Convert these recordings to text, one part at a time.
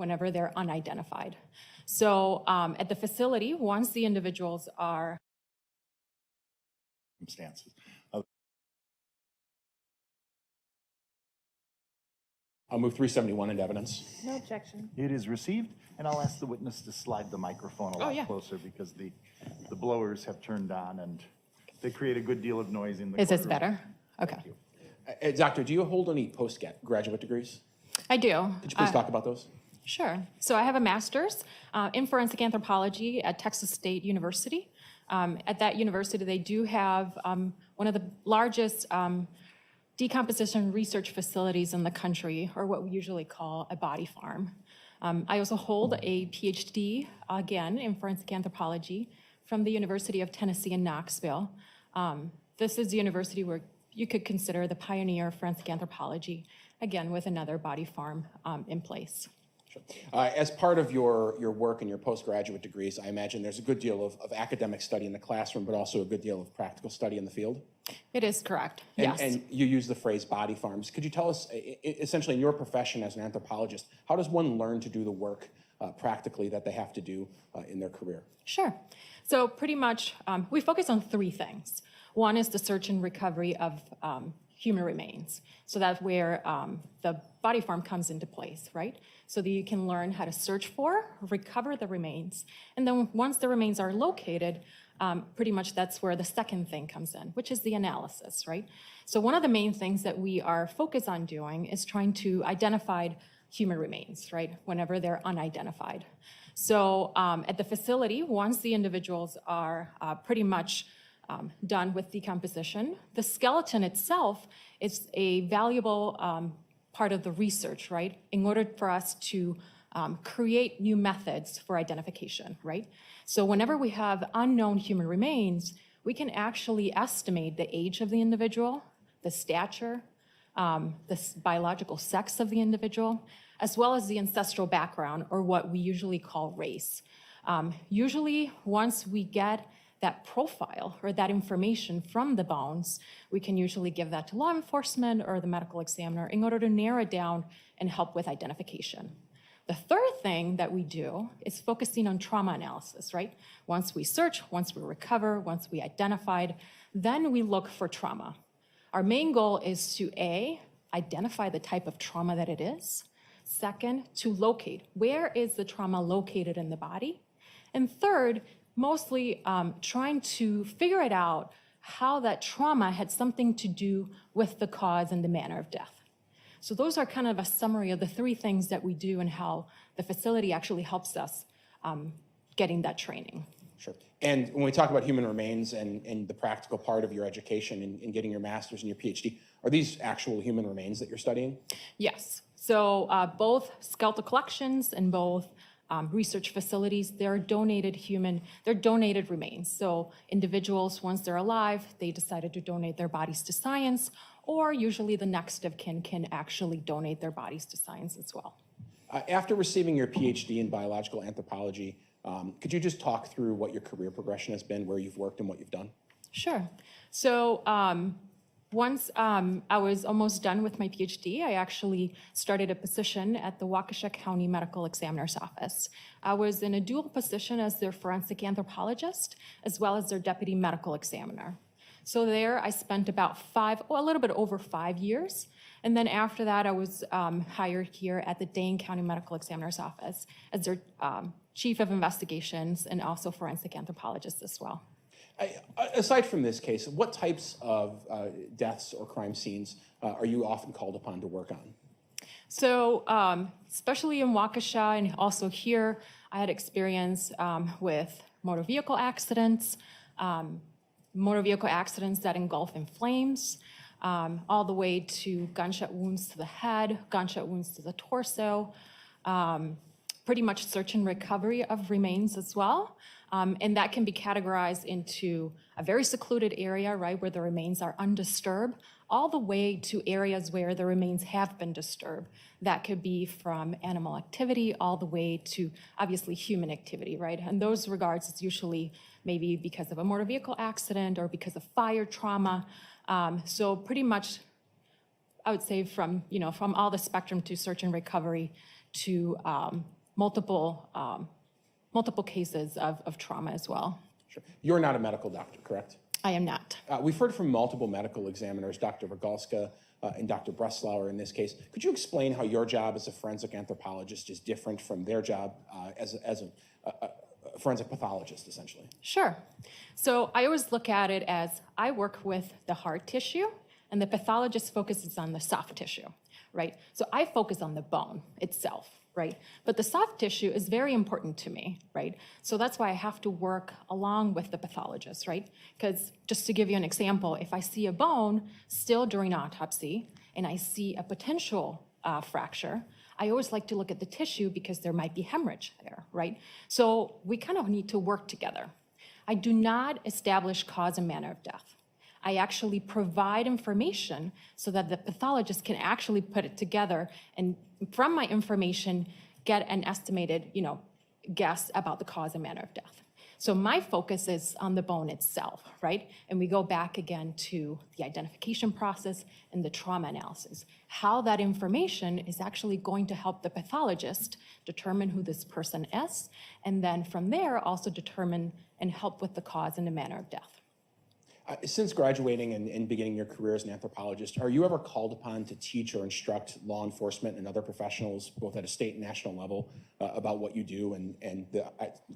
whenever they're unidentified. So at the facility, once the individuals are circumstances. I'll move 371 into evidence. No objection. It is received, and I'll ask the witness to slide the microphone a lot closer because the blowers have turned on and they create a good deal of noise in the Is this courtroom. better? Okay. Thank you. Doctor, do you hold any postgraduate degrees? I do. Could you please talk about those? Sure. So I have a master's in forensic anthropology at Texas State University. At that university, they do have one of the largest decomposition research facilities in the country, or what we usually call a body farm. I also hold a PhD, again, in forensic anthropology from the University of Tennessee in Knoxville. This is the university where you could consider the pioneer of forensic anthropology, again, with another body farm in place. Sure. As part of your work and your postgraduate degrees, I imagine there's a good deal of academic study in the classroom, but also a good deal of practical study in the field? It is correct, and, yes. And you use the phrase body farms. Could you tell us, essentially in your profession as an anthropologist, how does one learn to do the work practically that they have to do in their career? Sure. So pretty much, we focus on three things. One is the search and recovery of human remains. So that's where the body farm comes into place, right? So that you can learn how to search for, recover the remains. And then once the remains are located, pretty much that's where the second thing comes in, which is the analysis, right? So one of the main things that we are focused on doing is trying to identify human remains, right, whenever they're unidentified. So at the facility, once the individuals are pretty much done with decomposition, the skeleton itself is a valuable part of the research, right, in order for us to create new methods for identification, right? So whenever we have unknown human remains, we can actually estimate the age of the individual, the stature, the biological sex of the individual, as well as the ancestral background, or what we usually call race. Usually, once we get that profile or that information from the bones, we can usually give that to law enforcement or the medical examiner in order to narrow it down and help with identification. The third thing that we do is focusing on trauma analysis, right? Once we search, once we recover, once we identified, then we look for trauma. Our main goal is to A, identify the type of trauma that it is. Second, to locate, where is the trauma located in the body? And third, mostly trying to figure it out how that trauma had something to do with the cause and the manner of death. So those are kind of a summary of the three things that we do and how the facility actually helps us getting that training. Sure. And when we talk about human remains and the practical part of your education and getting your master's and your PhD, are these actual human remains that you're studying? Yes. So both skeletal collections and both research facilities, they're donated remains. So individuals, once they're alive, they decided to donate their bodies to science, or usually the next of kin can actually donate their bodies to science as well. After receiving your PhD in biological anthropology, could you just talk through what your career progression has been, where you've worked and what you've done? Sure. So once I was almost done with my PhD, I actually started a position at the Waukesha County Medical Examiner's Office. I was in a dual position as their forensic anthropologist, as well as their deputy medical examiner. So there I spent about a little bit over 5 years. And then after that, I was hired here at the Dane County Medical Examiner's Office as their chief of investigations and also forensic anthropologist as well. Aside from this case, what types of deaths or crime scenes are you often called upon to work on? So especially in Waukesha and also here, I had experience with motor vehicle accidents that engulf in flames, all the way to gunshot wounds to the head, gunshot wounds to the torso, pretty much search and recovery of remains as well. And that can be categorized into a very secluded area, right, where the remains are undisturbed, all the way to areas where the remains have been disturbed. That could be from animal activity all the way to, obviously, human activity, right? In those regards, it's usually maybe because of a motor vehicle accident or because of fire trauma. So pretty much, I would say from all the spectrum to search and recovery to multiple cases of trauma as well. Sure. You're not a medical doctor, correct? I am not. We've heard from multiple medical examiners, Dr. Rogalska and Dr. Breslauer in this case. Could you explain how your job as a forensic anthropologist is different from their job as a forensic pathologist, essentially? Sure. So I always look at it as I work with the hard tissue, and the pathologist focuses on the soft tissue, right? So I focus on the bone itself, right? But the soft tissue is very important to me, right? So that's why I have to work along with the pathologist, right? Because just to give you an example, if I see a bone still during autopsy and I see a potential fracture, I always like to look at the tissue because there might be hemorrhage there, right? So we kind of need to work together. I do not establish cause and manner of death. I actually provide information so that the pathologist can actually put it together and from my information get an estimated, guess about the cause and manner of death. So my focus is on the bone itself, right? And we go back again to the identification process and the trauma analysis, how that information is actually going to help the pathologist determine who this person is, and then from there also determine and help with the cause and the manner of death. Since graduating and beginning your career as an anthropologist, are you ever called upon to teach or instruct law enforcement and other professionals, both at a state and national level, about what you do and the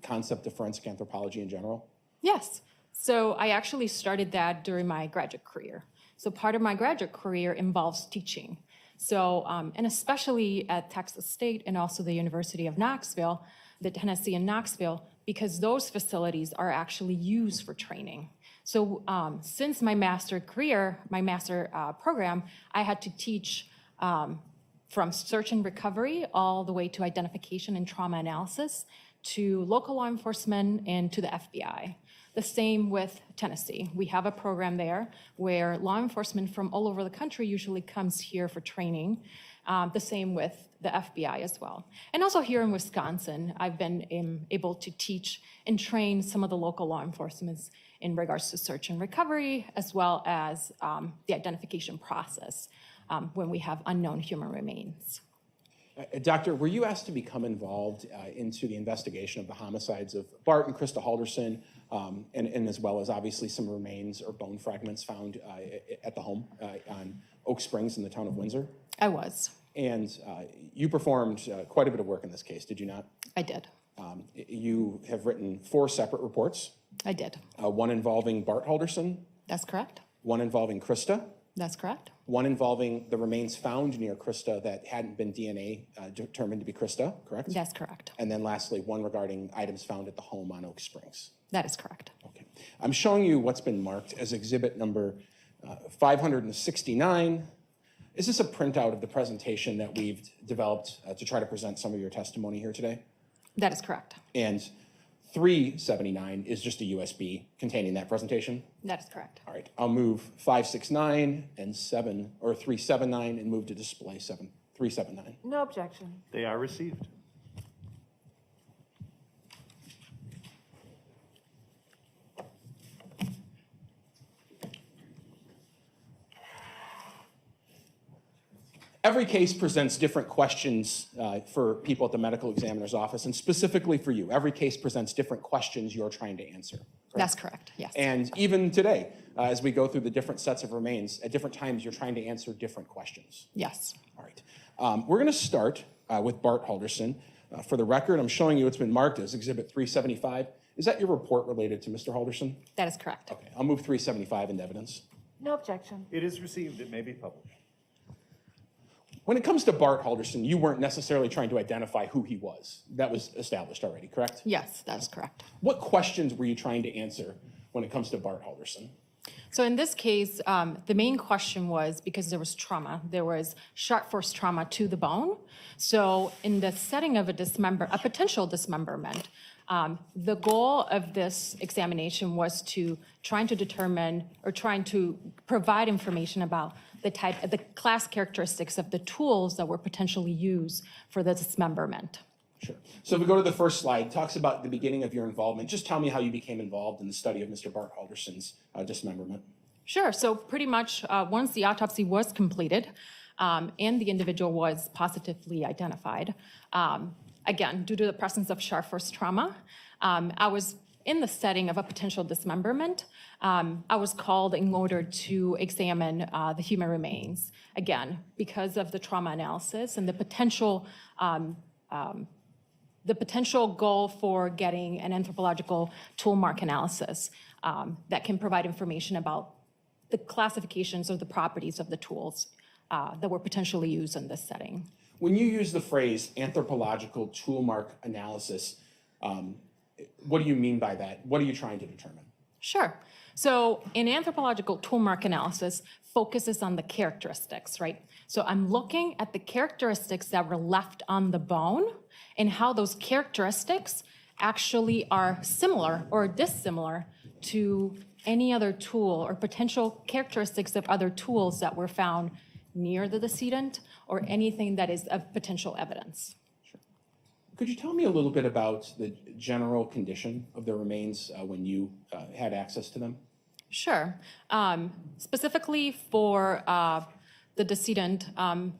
concept of forensic anthropology in general? Yes. So I actually started that during my graduate career. So part of my graduate career involves teaching. So, and especially at Texas State and also the University of Knoxville, the Tennessee in Knoxville, because those facilities are actually used for training. So since my master program, I had to teach from search and recovery all the way to identification and trauma analysis to local law enforcement and to the FBI. The same with Tennessee. We have a program there where law enforcement from all over the country usually comes here for training. The same with the FBI as well. And also here in Wisconsin, I've been able to teach and train some of the local law enforcement in regards to search and recovery, as well as the identification process when we have unknown human remains. Doctor, were you asked to become involved into the investigation of the homicides of Bart and Krista Halderson, and as well as obviously some remains or bone fragments found at the home on Oak Springs in the town of Windsor? I was. And you performed quite a bit of work in this case, did you not? I did. You have written 4 separate reports. I did. One involving Bart Halderson. That's correct. One involving Krista. That's correct. One involving the remains found near Krista that hadn't been DNA determined to be Krista, correct? That's correct. And then lastly, one regarding items found at the home on Oak Springs. That is correct. Okay. I'm showing you what's been marked as exhibit number 569. Is this a printout of the presentation that we've developed to try to present some of your testimony here today? That is correct. And 379 is just a USB containing that presentation? That is correct. All right, I'll move 569 and 379 and move to display 379. No objection. They are received. Every case presents different questions for people at the medical examiner's office, and specifically for you. Every case presents different questions you're trying to answer. Correct? That's correct, yes. And even today, as we go through the different sets of remains, at different times you're trying to answer different questions. Yes. All right. We're going to start with Bart Halderson. For the record, I'm showing you it's been marked as Exhibit 375. Is that your report related to Mr. Halderson? That is correct. Okay, I'll move 375 into evidence. No objection. It is received. It may be published. When it comes to Bart Halderson, you weren't necessarily trying to identify who he was. That was established already, correct? Yes, that is correct. What questions were you trying to answer when it comes to Bart Halderson? So in this case, the main question was because there was trauma. There was sharp force trauma to the bone. So in the setting of a potential dismemberment, the goal of this examination was to trying to determine or trying to provide information about the class characteristics of the tools that were potentially used for the dismemberment. Sure. So if we go to the first slide, it talks about the beginning of your involvement. Just tell me how you became involved in the study of Mr. Bart Halderson's dismemberment. Sure. So pretty much once the autopsy was completed, and the individual was positively identified. Again, due to the presence of sharp force trauma, I was in the setting of a potential dismemberment. I was called in order to examine the human remains. Again, because of the trauma analysis and the potential goal for getting an anthropological tool mark analysis that can provide information about the classifications of the properties of the tools that were potentially used in this setting. When you use the phrase anthropological tool mark analysis, what do you mean by that? What are you trying to determine? Sure. So an anthropological tool mark analysis focuses on the characteristics, right? So I'm looking at the characteristics that were left on the bone and how those characteristics actually are similar or dissimilar to any other tool or potential characteristics of other tools that were found near the decedent or anything that is of potential evidence. Sure. Could you tell me a little bit about the general condition of the remains when you had access to them? Sure. Specifically for the decedent,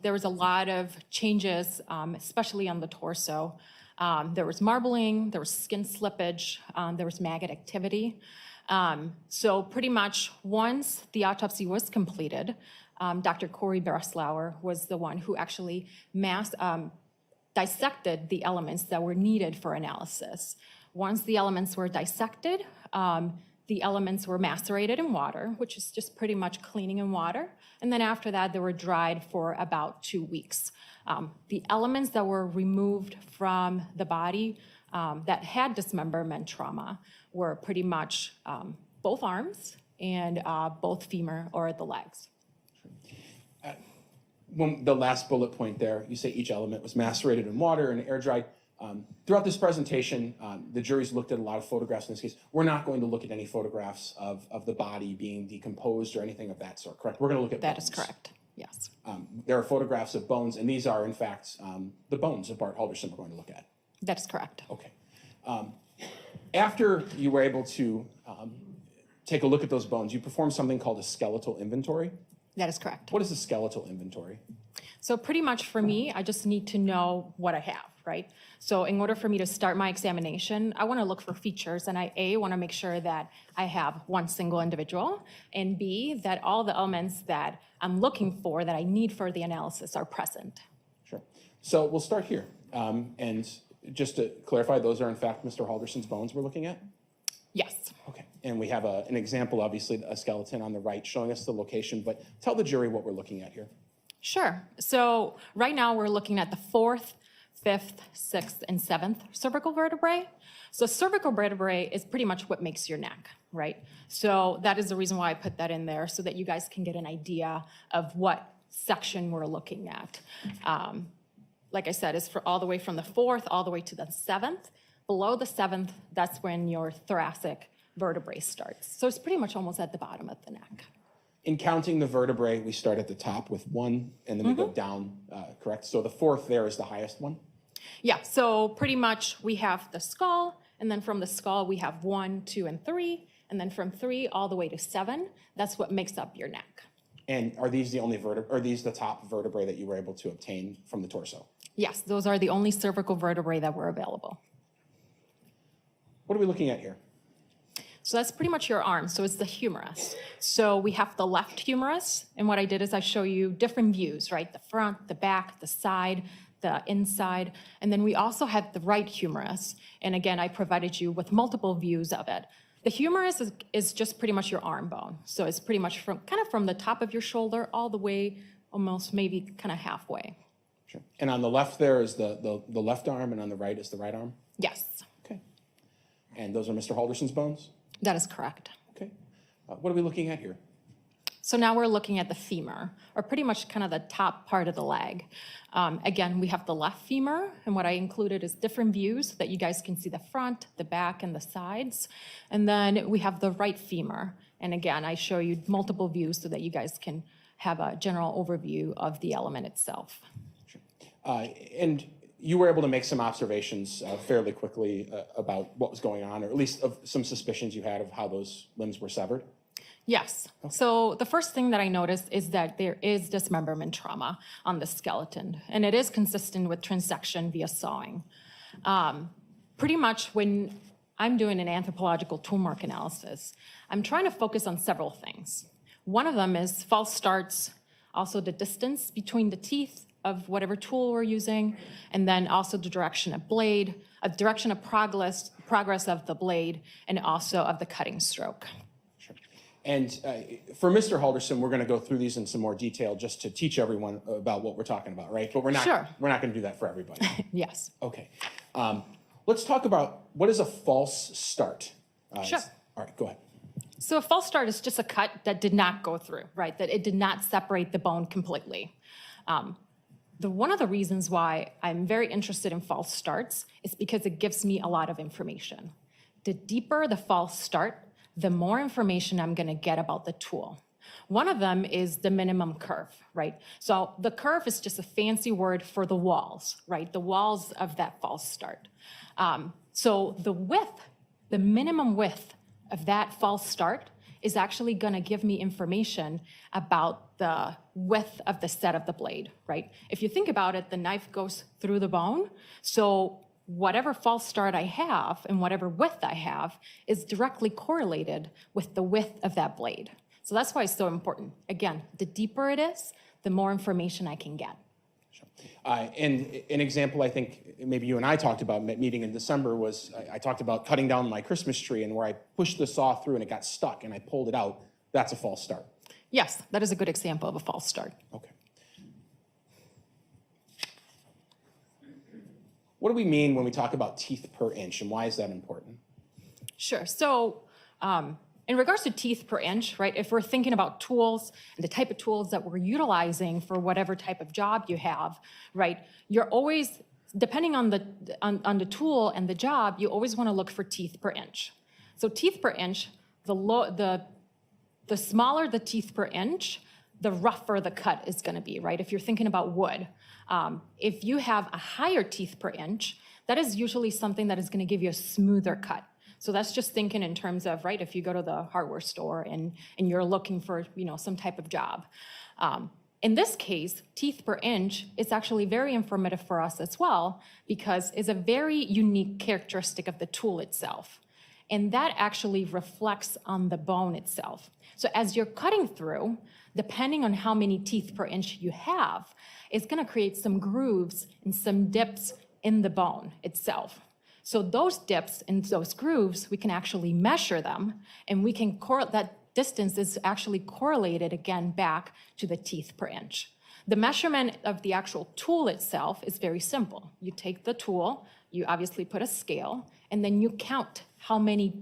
there was a lot of changes, especially on the torso. There was marbling, there was skin slippage, there was maggot activity. So pretty much once the autopsy was completed, Dr. Corey Breslauer was the one who actually dissected the elements that were needed for analysis. Once the elements were dissected, the elements were macerated in water, which is just pretty much cleaning in water. And then after that, they were dried for about 2 weeks. The elements that were removed from the body that had dismemberment trauma were pretty much both arms and both femur or the legs. When the last bullet point there, you say each element was macerated in water and air dried. Throughout this presentation, the jury's looked at a lot of photographs in this case. We're not going to look at any photographs of the body being decomposed or anything of that sort, correct? We're going to look at bones. That is correct, yes. There are photographs of bones, and these are, in fact, the bones of Bart Halderson we're going to look at. That is correct. Okay. After you were able to take a look at those bones, you performed something called a skeletal inventory. That is correct. What is a skeletal inventory? So pretty much for me, I just need to know what I have, right? So in order for me to start my examination, I want to look for features, and I want to make sure that I have one single individual, and B, that all the elements that I'm looking for, that I need for the analysis, are present. Sure. So we'll start here. And just to clarify, those are in fact Mr. Halderson's bones we're looking at? Yes. Okay. And we have an example, obviously, a skeleton on the right showing us the location, but tell the jury what we're looking at here. Sure. So right now we're looking at the 4th, 5th, 6th, and 7th cervical vertebrae. So cervical vertebrae is pretty much what makes your neck, right? So that is the reason why I put that in there, so that you guys can get an idea of what section we're looking at. Like I said, it's for all the way from the 4th all the way to the 7th. Below the 7th, that's when your thoracic vertebrae starts. So it's pretty much almost at the bottom of the neck. In counting the vertebrae, we start at the top with 1, and then we go down, correct? So the 4th there is the highest one? Yeah, so pretty much we have the skull, and then from the skull we have 1, 2, and 3, and then from 3 all the way to 7, that's what makes up your neck. And are these the only are these the top vertebrae that you were able to obtain from the torso? Yes, those are the only cervical vertebrae that were available. What are we looking at here? So that's pretty much your arm. So it's the humerus. So we have the left humerus, and what I did is I show you different views, right? The front, the back, the side, the inside, and then we also have the right humerus. And again, I provided you with multiple views of it. The humerus is just pretty much your arm bone. So it's pretty much from the top of your shoulder all the way, almost maybe kind of halfway. Sure. And on the left there is the left arm, and on the right is the right arm? Yes. Okay. And those are Mr. Halderson's bones? That is correct. Okay. What are we looking at here? So now we're looking at the femur, or pretty much kind of the top part of the leg. Again, we have the left femur, and what I included is different views so that you guys can see the front, the back, and the sides. And then we have the right femur. And again, I show you multiple views so that you guys can have a general overview of the element itself. Sure. And you were able to make some observations fairly quickly about what was going on, or at least of some suspicions you had of how those limbs were severed? Yes. So the first thing that I noticed is that there is dismemberment trauma on the skeleton, and it is consistent with transection via sawing. Pretty much when I'm doing an anthropological tool mark analysis, I'm trying to focus on several things. One of them is false starts, also the distance between the teeth of whatever tool we're using, and then also the direction of blade, a direction of progress of the blade, and also of the cutting stroke. And for Mr. Halderson, we're going to go through these in some more detail just to teach everyone about what we're talking about, right? But we're not going to do that for everybody. Yes. Okay. Let's talk about what is a false start. Sure. All right, go ahead. So a false start is just a cut that did not go through, right? That it did not separate the bone completely. One of the reasons why I'm very interested in false starts is because it gives me a lot of information. The deeper the false start, the more information I'm going to get about the tool. One of them is the minimum curve, right? So the curve is just a fancy word for the walls, right? The walls of that false start. So the width, the minimum width of that false start is actually going to give me information about the width of the set of the blade, right? If you think about it, the knife goes through the bone. So whatever false start I have and whatever width I have is directly correlated with the width of that blade. So that's why it's so important. Again, the deeper it is, the more information I can get. Sure. And an example I think maybe you and I talked about meeting in December was I talked about cutting down my Christmas tree, and where I pushed the saw through and it got stuck and I pulled it out. That's a false start. Yes, that is a good example of a false start. Okay. What do we mean when we talk about teeth per inch, and why is that important? Sure. So in regards to teeth per inch, right, if we're thinking about tools and the type of tools that we're utilizing for whatever type of job you have, right, you're always, depending on the tool and the job, you always want to look for teeth per inch. So teeth per inch, the smaller the teeth per inch, the rougher the cut is going to be, right? If you're thinking about wood. If you have a higher teeth per inch, that is usually something that is going to give you a smoother cut. So that's just thinking in terms of, right, if you go to the hardware store and you're looking for, some type of job. In this case, teeth per inch is actually very informative for us as well, because it's a very unique characteristic of the tool itself. And that actually reflects on the bone itself. So as you're cutting through, depending on how many teeth per inch you have, it's going to create some grooves and some dips in the bone itself. So those dips and those grooves, we can actually measure them, and we can that distance is actually correlated again back to the teeth per inch. The measurement of the actual tool itself is very simple. You take the tool, you obviously put a scale, and then you count how many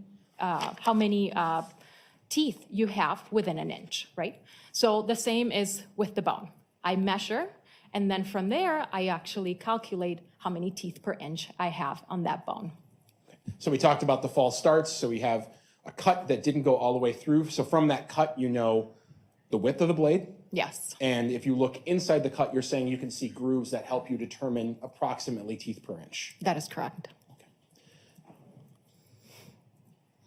teeth you have within an inch, right? So the same is with the bone. I measure, and then from there, I actually calculate how many teeth per inch I have on that bone. Okay. So we talked about the false starts. So we have a cut that didn't go all the way through. So from that cut, you know the width of the blade. Yes. And if you look inside the cut, you're saying you can see grooves that help you determine approximately teeth per inch. That is correct. Okay.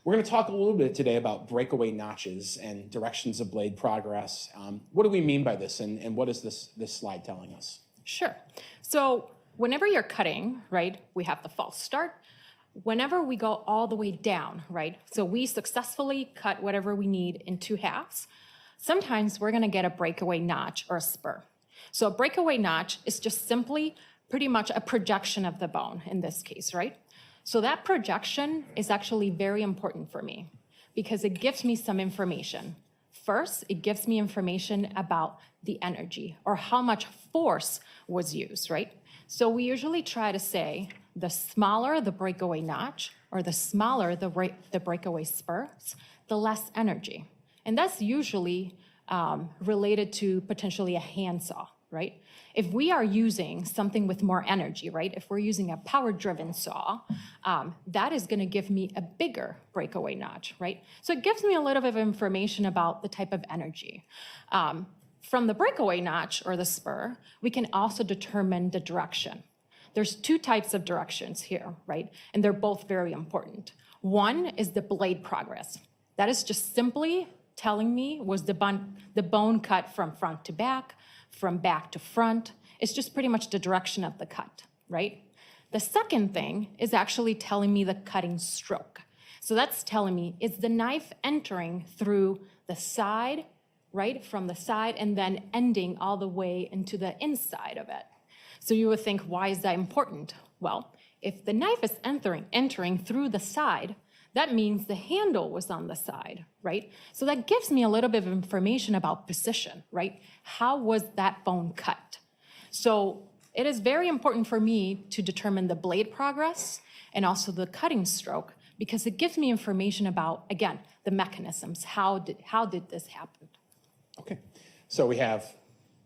We're going to talk a little bit today about breakaway notches and directions of blade progress. What do we mean by this, and what is this slide telling us? Sure. So whenever you're cutting, right, we have the false start. Whenever we go all the way down, right, so we successfully cut whatever we need in 2 halves, sometimes we're going to get a breakaway notch or a spur. So a breakaway notch is just simply pretty much a projection of the bone in this case, right? So that projection is actually very important for me because it gives me some information. First, it gives me information about the energy or how much force was used, right? So we usually try to say the smaller the breakaway notch or the smaller the breakaway spurs, the less energy. And that's usually related to potentially a handsaw, right? If we are using something with more energy, right? If we're using a power-driven saw, that is going to give me a bigger breakaway notch, right? So it gives me a little bit of information about the type of energy. From the breakaway notch or the spur, we can also determine the direction. There's 2 types of directions here, right? And they're both very important. One is the blade progress. That is just simply telling me was the bone cut from front to back, from back to front. It's just pretty much the direction of the cut, right? The second thing is actually telling me the cutting stroke. So that's telling me, is the knife entering through the side, right, from the side, and then ending all the way into the inside of it. So you would think, why is that important? Well, if the knife is entering through the side, that means the handle was on the side, right? So that gives me a little bit of information about position, right? How was that bone cut? So it is very important for me to determine the blade progress and also the cutting stroke, because it gives me information about, again, the mechanisms. How did this happen? Okay, so we have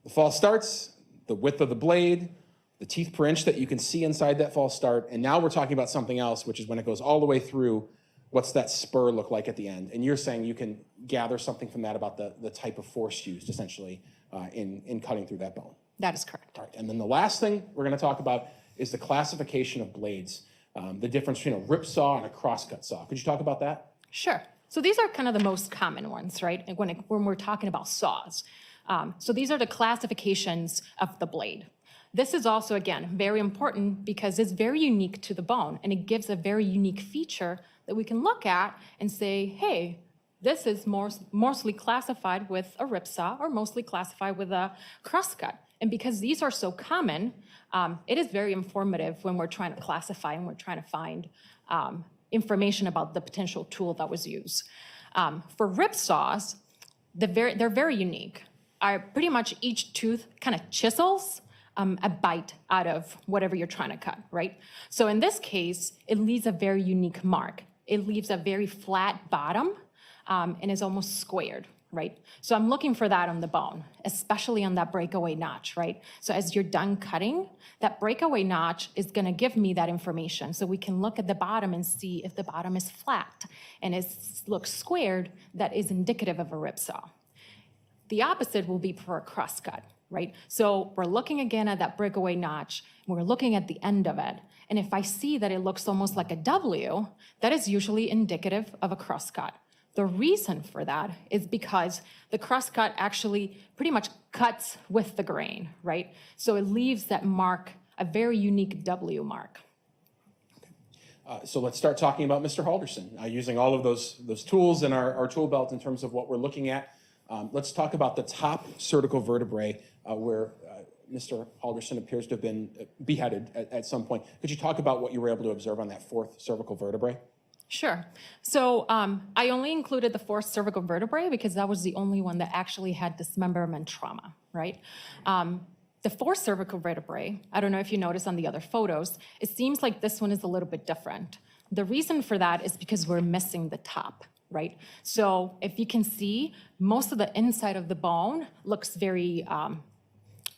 the false starts, the width of the blade, the teeth per inch that you can see inside that false start, and now we're talking about something else, which is when it goes all the way through, what's that spur look like at the end? And you're saying you can gather something from that about the type of force used, essentially, in cutting through that bone. That is correct. All right, and then the last thing we're going to talk about is the classification of blades, the difference between a rip saw and a crosscut saw. Could you talk about that? Sure. So these are kind of the most common ones, right, when we're talking about saws. So these are the classifications of the blade. This is also, again, very important because it's very unique to the bone, and it gives a very unique feature that we can look at and say, hey, this is mostly classified with a rip saw or mostly classified with a crosscut. And because these are so common, it is very informative when we're trying to classify and we're trying to find information about the potential tool that was used. For rip saws, they're very unique. Pretty much each tooth kind of chisels a bite out of whatever you're trying to cut, right? So in this case, it leaves a very unique mark. It leaves a very flat bottom and is almost squared, right? So I'm looking for that on the bone, especially on that breakaway notch, right? So as you're done cutting, that breakaway notch is gonna give me that information. So we can look at the bottom and see if the bottom is flat and it looks squared, that is indicative of a rip saw. The opposite will be for a crosscut, right? So we're looking again at that breakaway notch, we're looking at the end of it, and if I see that it looks almost like a W, that is usually indicative of a crosscut. The reason for that is because the crosscut actually pretty much cuts with the grain, right? So it leaves that mark, a very unique W mark. So let's start talking about Mr. Halderson, using all of those tools in our tool belt in terms of what we're looking at. Let's talk about the top cervical vertebrae where Mr. Halderson appears to have been beheaded at some point. Could you talk about what you were able to observe on that fourth cervical vertebrae? Sure. So I only included the fourth cervical vertebrae because that was the only one that actually had dismemberment trauma, right? The fourth cervical vertebrae, I don't know if you notice on the other photos, it seems like this one is a little bit different. The reason for that is because we're missing the top, right? So if you can see, most of the inside of the bone looks very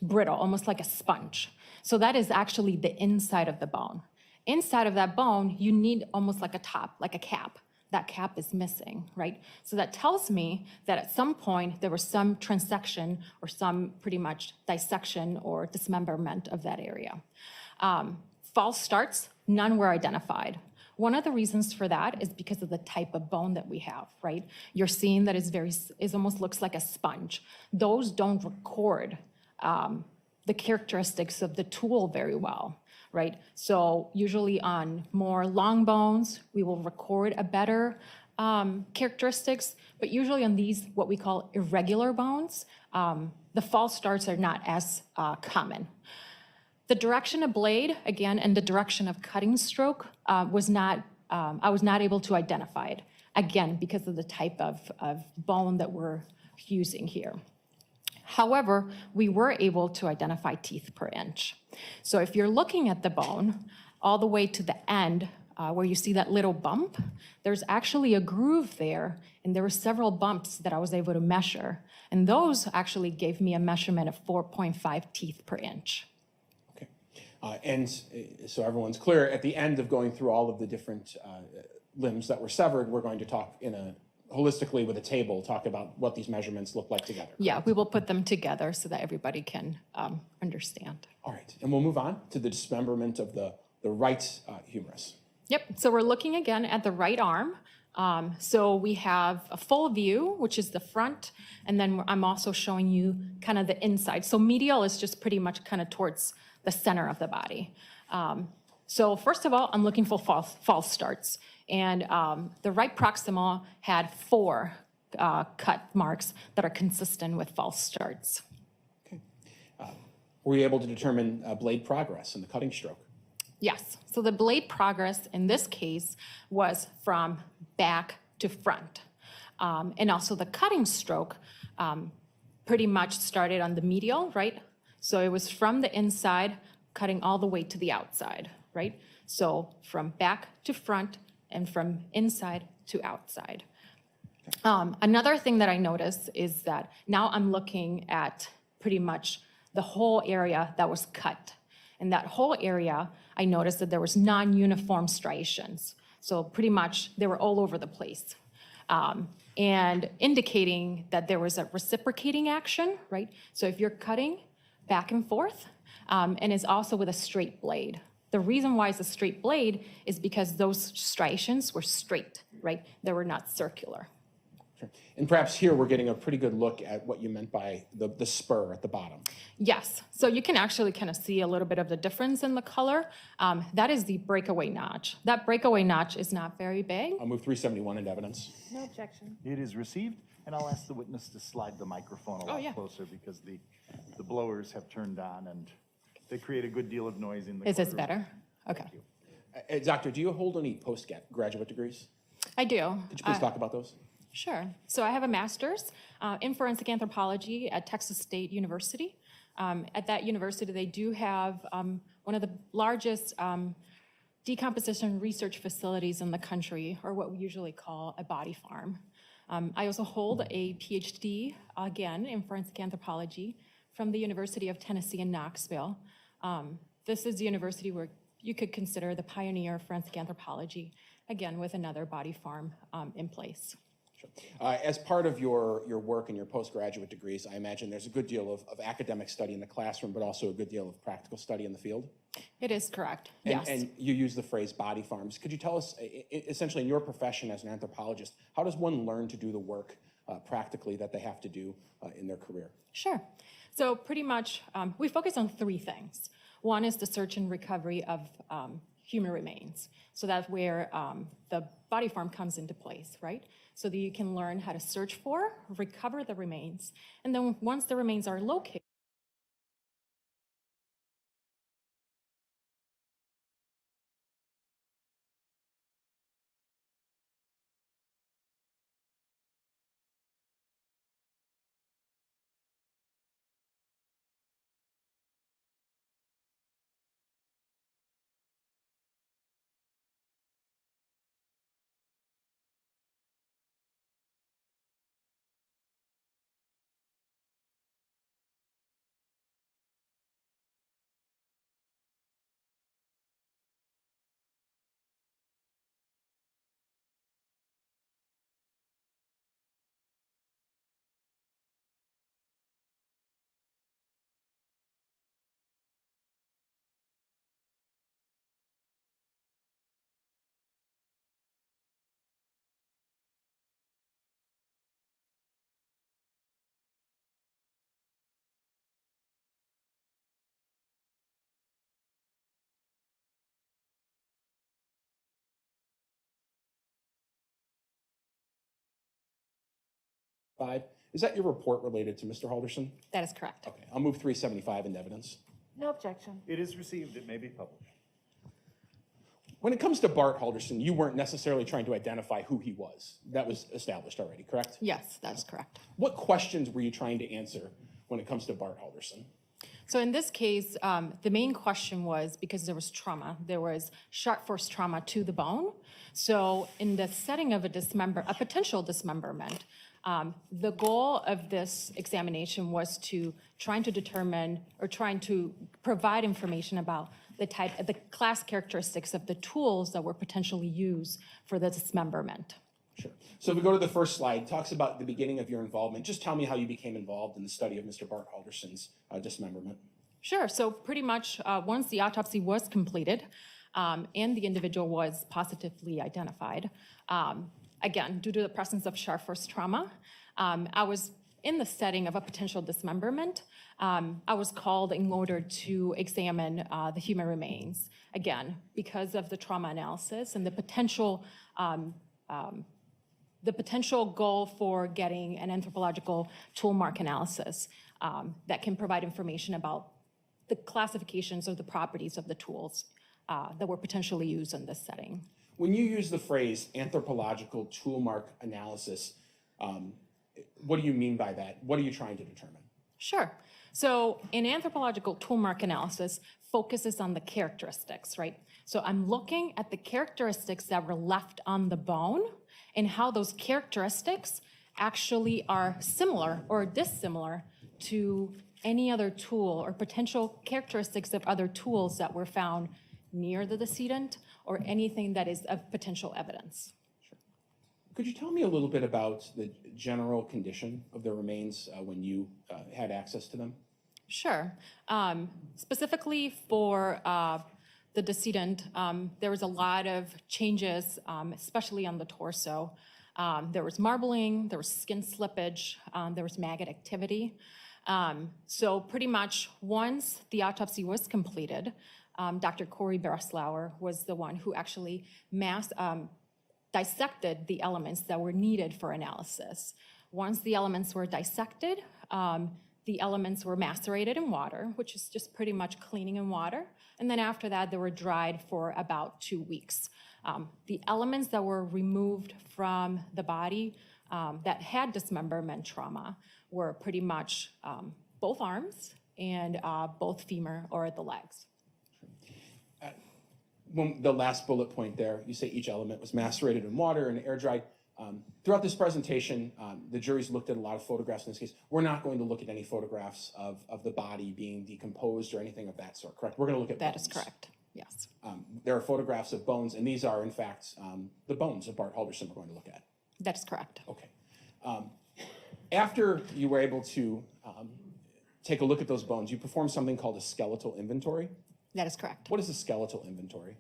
brittle, almost like a sponge. So that is actually the inside of the bone. Inside of that bone, you need almost like a top, like a cap. That cap is missing, right? So that tells me that at some point there was some transection or some pretty much dissection or dismemberment of that area. False starts, none were identified. One of the reasons for that is because of the type of bone that we have, right? You're seeing that it almost looks like a sponge. Those don't record the characteristics of the tool very well, right? So usually on more long bones, we will record a better characteristics, but usually on these, what we call irregular bones, the false starts are not as common. The direction of blade, again, and the direction of cutting stroke I was not able to identify it, again, because of the type of bone that we're using here. However, we were able to identify teeth per inch. So if you're looking at the bone all the way to the end, where you see that little bump, there's actually a groove there, and there were several bumps that I was able to measure, and those actually gave me a measurement of 4.5 teeth per inch. Okay, and so everyone's clear, at the end of going through all of the different limbs that were severed, we're going to talk holistically with a table, talk about what these measurements look like together. Yeah, we will put them together so that everybody can understand. All right, and we'll move on to the dismemberment of the right humerus. Yep, so we're looking again at the right arm. So we have a full view, which is the front, and then I'm also showing you kind of the inside. So medial is just pretty much kind of towards the center of the body. So first of all, I'm looking for false starts. And the right proximal had 4 cut marks that are consistent with false starts. Okay. Were you able to determine blade progress in the cutting stroke? Yes. So the blade progress in this case was from back to front. And also the cutting stroke pretty much started on the medial, right? So it was from the inside, cutting all the way to the outside, right? So from back to front and from inside to outside. Another thing that I noticed is that now I'm looking at pretty much the whole area that was cut. In that whole area, I noticed that there was non-uniform striations. So pretty much they were all over the place. And indicating that there was a reciprocating action, right? So if you're cutting back and forth, and it's also with a straight blade. The reason why it's a straight blade is because those striations were straight, right? They were not circular. Sure. And perhaps here we're getting a pretty good look at what you meant by the spur at the bottom. Yes, so you can actually kind of see a little bit of the difference in the color. That is the breakaway notch. That breakaway notch is not very big. I'll move 371 into evidence. No objection. It is received, and I'll ask the witness to slide the microphone a lot closer because the blowers have turned on and they create a good deal of noise in the Is this courtroom. better? Okay. Doctor, do you hold any postgraduate degrees? I do. Could you please talk about those? Sure. So I have a master's in forensic anthropology at Texas State University. At that university, they do have one of the largest decomposition research facilities in the country, or what we usually call a body farm. I also hold a PhD, again, in forensic anthropology from the University of Tennessee in Knoxville. This is the university where you could consider the pioneer of forensic anthropology, again, with another body farm in place. Sure. As part of your work and your postgraduate degrees, I imagine there's a good deal of academic study in the classroom, but also a good deal of practical study in the field? It is correct, And, yes. and you use the phrase body farms. Could you tell us, essentially in your profession as an anthropologist, how does one learn to do the work practically that they have to do in their career? Sure. So pretty much, we focus on 3 things. One is the search and recovery of human remains. So that's where the body farm comes into place, right? So that you can learn how to search for, recover the remains, and then once the remains are located, Is that your report related to Mr. Halderson? that is correct. Okay, I'll move 375 into evidence. No objection. It is received. It may be published. When it comes to Bart Halderson, you weren't necessarily trying to identify who he was. That was established already, correct? Yes, that is correct. What questions were you trying to answer when it comes to Bart Halderson? So in this case, the main question was because there was trauma. There was sharp force trauma to the bone. So in the setting of a potential dismemberment, the goal of this examination was to trying to determine or trying to provide information about the class characteristics of the tools that were potentially used for the dismemberment. Sure. So if we go to the first slide, it talks about the beginning of your involvement. Just tell me how you became involved in the study of Mr. Bart Halderson's dismemberment. Sure. So pretty much once the autopsy was completed and the individual was positively identified, again, due to the presence of sharp force trauma, I was in the setting of a potential dismemberment. I was called in order to examine the human remains, again, because of the trauma analysis and the potential goal for getting an anthropological tool mark analysis that can provide information about the classifications of the properties of the tools that were potentially used in this setting. When you use the phrase anthropological tool mark analysis, what do you mean by that? What are you trying to determine? Sure. So an anthropological tool mark analysis focuses on the characteristics, right? So I'm looking at the characteristics that were left on the bone and how those characteristics actually are similar or dissimilar to any other tool or potential characteristics of other tools that were found near the decedent or anything that is of potential evidence. Could you tell me a little bit about the general condition of the remains when you had access to them? Sure. Specifically for the decedent, there was a lot of changes, especially on the torso. There was marbling, there was skin slippage, there was maggot activity. So pretty much once the autopsy was completed, Dr. Corey Breslauer was the one who actually dissected the elements that were needed for analysis. Once the elements were dissected, the elements were macerated in water, which is just pretty much cleaning in water. And then after that, they were dried for about 2 weeks. The elements that were removed from the body that had dismemberment trauma were pretty much both arms and both femur or the legs. When the last bullet point there, you say each element was macerated in water and air dried. Throughout this presentation, the jury's looked at a lot of photographs in this case. We're not going to look at any photographs of the body being decomposed or anything of that sort, correct? We're going to look at bones. That is correct, yes. There are photographs of bones, and these are, in fact, the bones of Bart Halderson we're going to look at. That is correct. Okay. After you were able to take a look at those bones, you performed something called a skeletal inventory. That is correct. What is a skeletal inventory?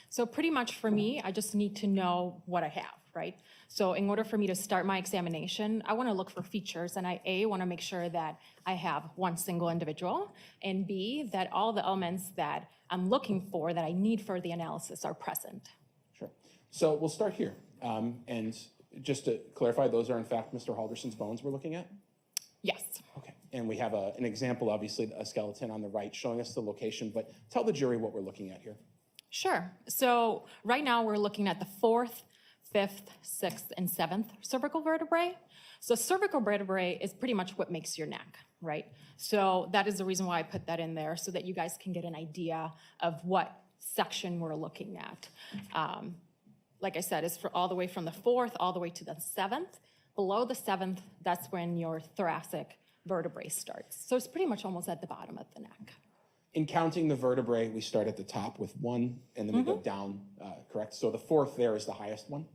So pretty much for me, I just need to know what I have, right? So in order for me to start my examination, I want to look for features, and I want to make sure that I have one single individual, and B, that all the elements that I'm looking for, that I need for the analysis, are present. Sure. So we'll start here. And just to clarify, those are in fact Mr. Halderson's bones we're looking at? Yes. Okay. And we have an example, obviously, a skeleton on the right showing us the location, but tell the jury what we're looking at here. Sure. So right now we're looking at the 4th, 5th, 6th, and 7th cervical vertebrae. So cervical vertebrae is pretty much what makes your neck, right? So that is the reason why I put that in there, so that you guys can get an idea of what section we're looking at. Like I said, it's all the way from the 4th all the way to the 7th. Below the 7th, that's when your thoracic vertebrae starts. So it's pretty much almost at the bottom of the neck. In counting the vertebrae, we start at the top with 1, and then we go down, correct? So the 4th there is the highest one?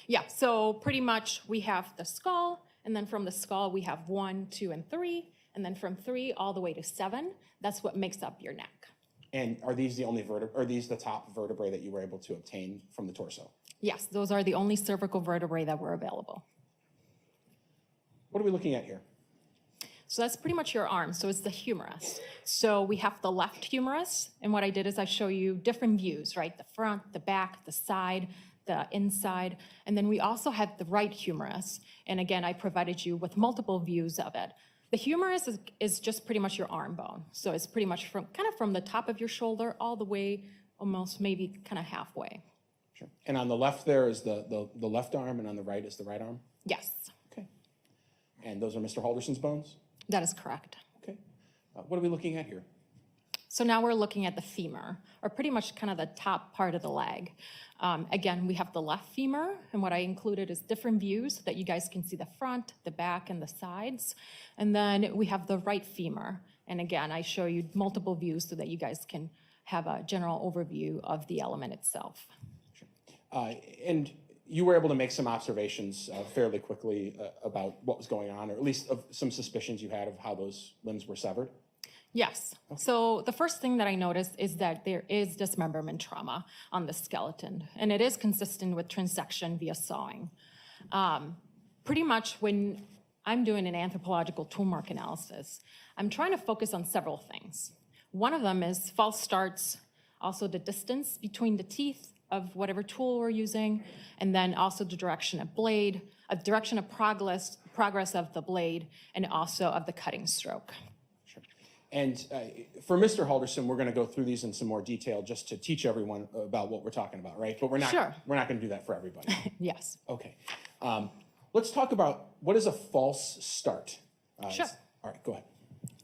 Yeah, so pretty much we have the skull, and then from the skull we have 1, 2, and 3, and then from 3 all the way to 7, that's what makes up your neck. And are these the only are these the top vertebrae that you were able to obtain from the torso? Yes, those are the only cervical vertebrae that were available. What are we looking at here? So that's pretty much your arm. So it's the humerus. So we have the left humerus, and what I did is I show you different views, right? The front, the back, the side, the inside, and then we also have the right humerus. And again, I provided you with multiple views of it. The humerus is just pretty much your arm bone. So it's pretty much from the top of your shoulder all the way, almost maybe kind of halfway. Sure. And on the left there is the left arm, and on the right is the right arm? Yes. Okay. And those are Mr. Halderson's bones? That is correct. Okay. What are we looking at here? So now we're looking at the femur, or pretty much kind of the top part of the leg. Again, we have the left femur, and what I included is different views so that you guys can see the front, the back, and the sides. And then we have the right femur. And again, I show you multiple views so that you guys can have a general overview of the element itself. Sure. And you were able to make some observations fairly quickly about what was going on, or at least of some suspicions you had of how those limbs were severed? Yes. So the first thing that I noticed is that there is dismemberment trauma on the skeleton, and it is consistent with transection via sawing. Pretty much when I'm doing an anthropological tool mark analysis, I'm trying to focus on several things. One of them is false starts, also the distance between the teeth of whatever tool we're using, and then also the direction of blade, a direction of progress of the blade, and also of the cutting stroke. Sure. And for Mr. Halderson, we're going to go through these in some more detail just to teach everyone about what we're talking about, right? But we're not going to do that for everybody. Yes. Okay. Let's talk about what is a false start. Sure. All right, go ahead.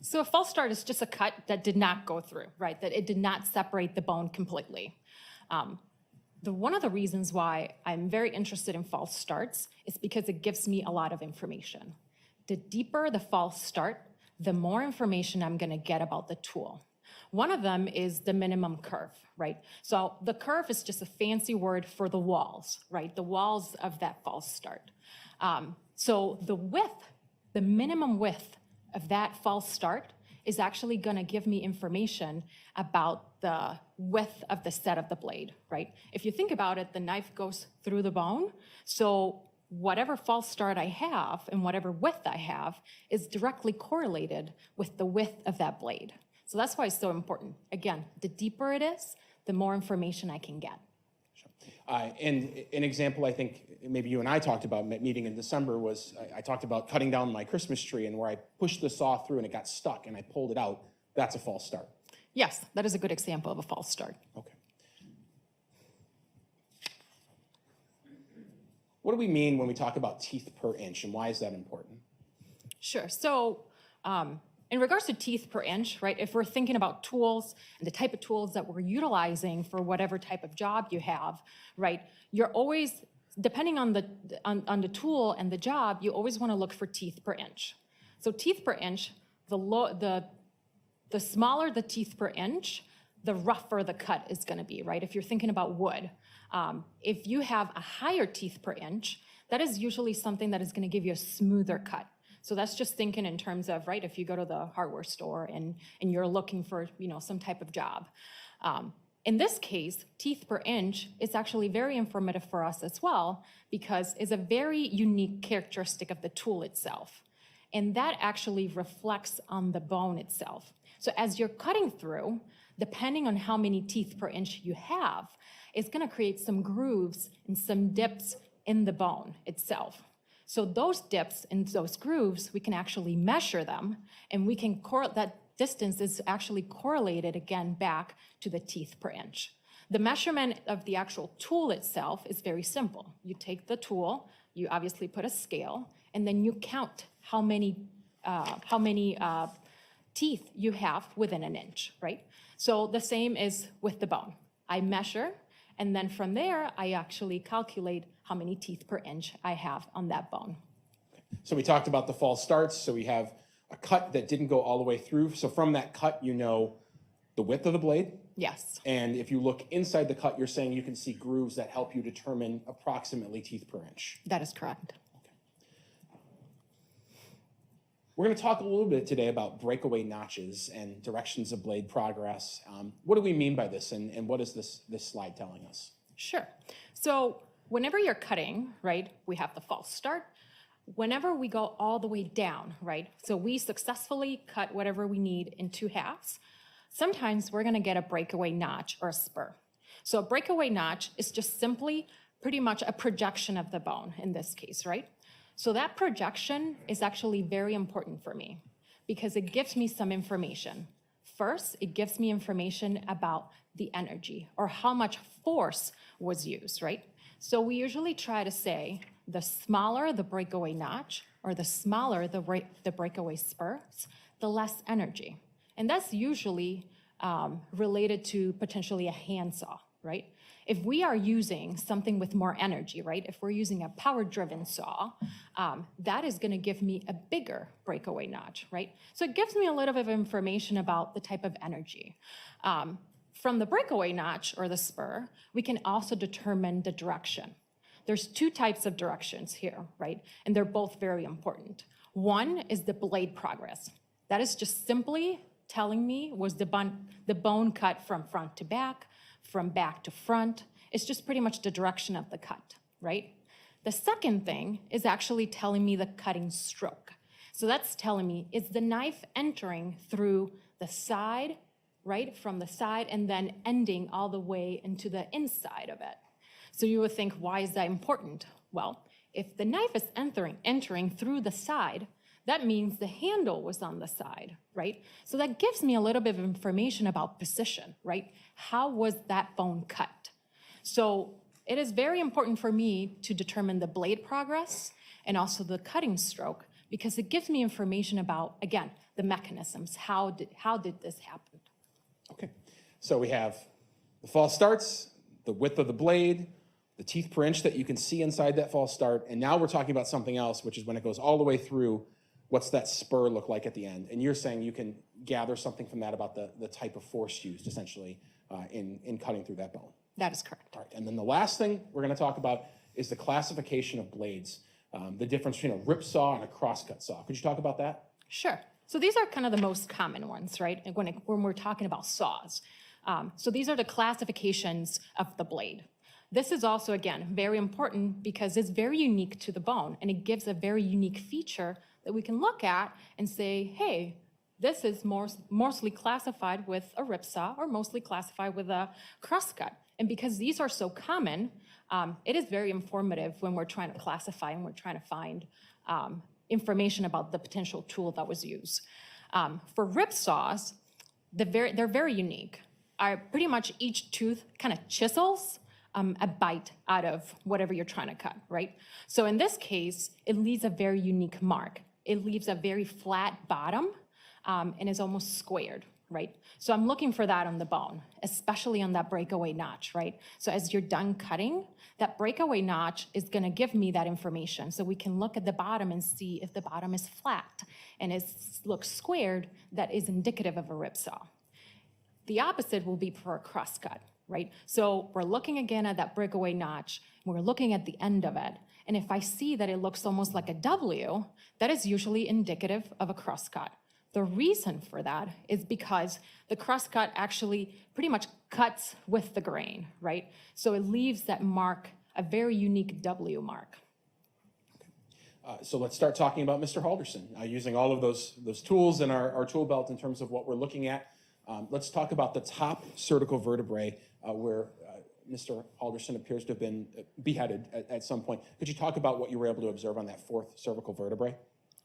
So a false start is just a cut that did not go through, right? That it did not separate the bone completely. One of the reasons why I'm very interested in false starts is because it gives me a lot of information. The deeper the false start, the more information I'm going to get about the tool. One of them is the minimum curve, right? So the curve is just a fancy word for the walls, right? The walls of that false start. So the width, the minimum width of that false start is actually going to give me information about the width of the set of the blade, right? If you think about it, the knife goes through the bone. So whatever false start I have and whatever width I have is directly correlated with the width of that blade. So that's why it's so important. Again, the deeper it is, the more information I can get. And an example I think maybe you and I talked about meeting in December was I talked about cutting down my Christmas tree and where I pushed the saw through and it got stuck and I pulled it out. That's a false start. Yes, that is a good example of a false start. Okay. What do we mean when we talk about teeth per inch and why is that important? Sure. So in regards to teeth per inch, right, if we're thinking about tools and the type of tools that we're utilizing for whatever type of job you have, right, you're always, depending on the tool and the job, you always want to look for teeth per inch. So teeth per inch, the smaller the teeth per inch, the rougher the cut is going to be, right? If you're thinking about wood. If you have a higher teeth per inch, that is usually something that is going to give you a smoother cut. So that's just thinking in terms of, right, if you go to the hardware store and you're looking for, some type of job. In this case, teeth per inch is actually very informative for us as well because it's a very unique characteristic of the tool itself. And that actually reflects on the bone itself. So as you're cutting through, depending on how many teeth per inch you have, it's going to create some grooves and some dips in the bone itself. So those dips and those grooves, we can actually measure them, and we can that distance is actually correlated again back to the teeth per inch. The measurement of the actual tool itself is very simple. You take the tool, you obviously put a scale, and then you count how many teeth you have within an inch, right? So the same is with the bone. I measure, and then from there, I actually calculate how many teeth per inch I have on that bone. So we talked about the false starts. So we have a cut that didn't go all the way through. So from that cut, you know the width of the blade. Yes. And if you look inside the cut, you're saying you can see grooves that help you determine approximately teeth per inch. That is correct. We're going to talk a little bit today about breakaway notches and directions of blade progress. What do we mean by this, and what is this slide telling us? Sure. So whenever you're cutting, right, we have the false start. Whenever we go all the way down, right, so we successfully cut whatever we need in 2 halves, sometimes we're going to get a breakaway notch or a spur. So a breakaway notch is just simply pretty much a projection of the bone in this case, right? So that projection is actually very important for me because it gives me some information. First, it gives me information about the energy or how much force was used, right? So we usually try to say the smaller the breakaway notch or the smaller the breakaway spurs, the less energy. And that's usually related to potentially a handsaw, right? If we are using something with more energy, right? If we're using a power-driven saw, that is gonna give me a bigger breakaway notch, right? So it gives me a little bit of information about the type of energy. From the breakaway notch or the spur, we can also determine the direction. There's 2 types of directions here, right? And they're both very important. One is the blade progress. That is just simply telling me was the bone cut from front to back, from back to front. It's just pretty much the direction of the cut, right? The second thing is actually telling me the cutting stroke. So that's telling me, is the knife entering through the side, right, from the side, and then ending all the way into the inside of it. So you would think, why is that important? Well, if the knife is entering through the side, that means the handle was on the side, right? So that gives me a little bit of information about position, right? How was that bone cut? So it is very important for me to determine the blade progress and also the cutting stroke, because it gives me information about, again, the mechanisms. How did this happen? Okay, so we have the false starts, the width of the blade, the teeth per inch that you can see inside that false start, and now we're talking about something else, which is when it goes all the way through, what's that spur look like at the end? And you're saying you can gather something from that about the type of force used, essentially, in cutting through that bone. That is correct. All right, and then the last thing we're going to talk about is the classification of blades, the difference between a rip saw and a crosscut saw. Could you talk about that? Sure. So these are kind of the most common ones, right? When we're talking about saws. So these are the classifications of the blade. This is also, again, very important because it's very unique to the bone, and it gives a very unique feature that we can look at and say, hey, this is mostly classified with a rip saw or mostly classified with a crosscut. And because these are so common, it is very informative when we're trying to classify and we're trying to find information about the potential tool that was used. For rip saws, they're very unique. Pretty much each tooth kind of chisels a bite out of whatever you're trying to cut, right? So in this case, it leaves a very unique mark. It leaves a very flat bottom and is almost squared, right? So I'm looking for that on the bone, especially on that breakaway notch, right? So as you're done cutting, that breakaway notch is gonna give me that information. So we can look at the bottom and see if the bottom is flat and it looks squared, that is indicative of a rip saw. The opposite will be for a crosscut, right? So we're looking again at that breakaway notch, we're looking at the end of it, and if I see that it looks almost like a W, that is usually indicative of a crosscut. The reason for that is because the crosscut actually pretty much cuts with the grain, right? So it leaves that mark, a very unique W mark. So let's start talking about Mr. Halderson, using all of those tools in our tool belt in terms of what we're looking at. Let's talk about the top cervical vertebrae where Mr. Halderson appears to have been beheaded at some point. Could you talk about what you were able to observe on that fourth cervical vertebrae?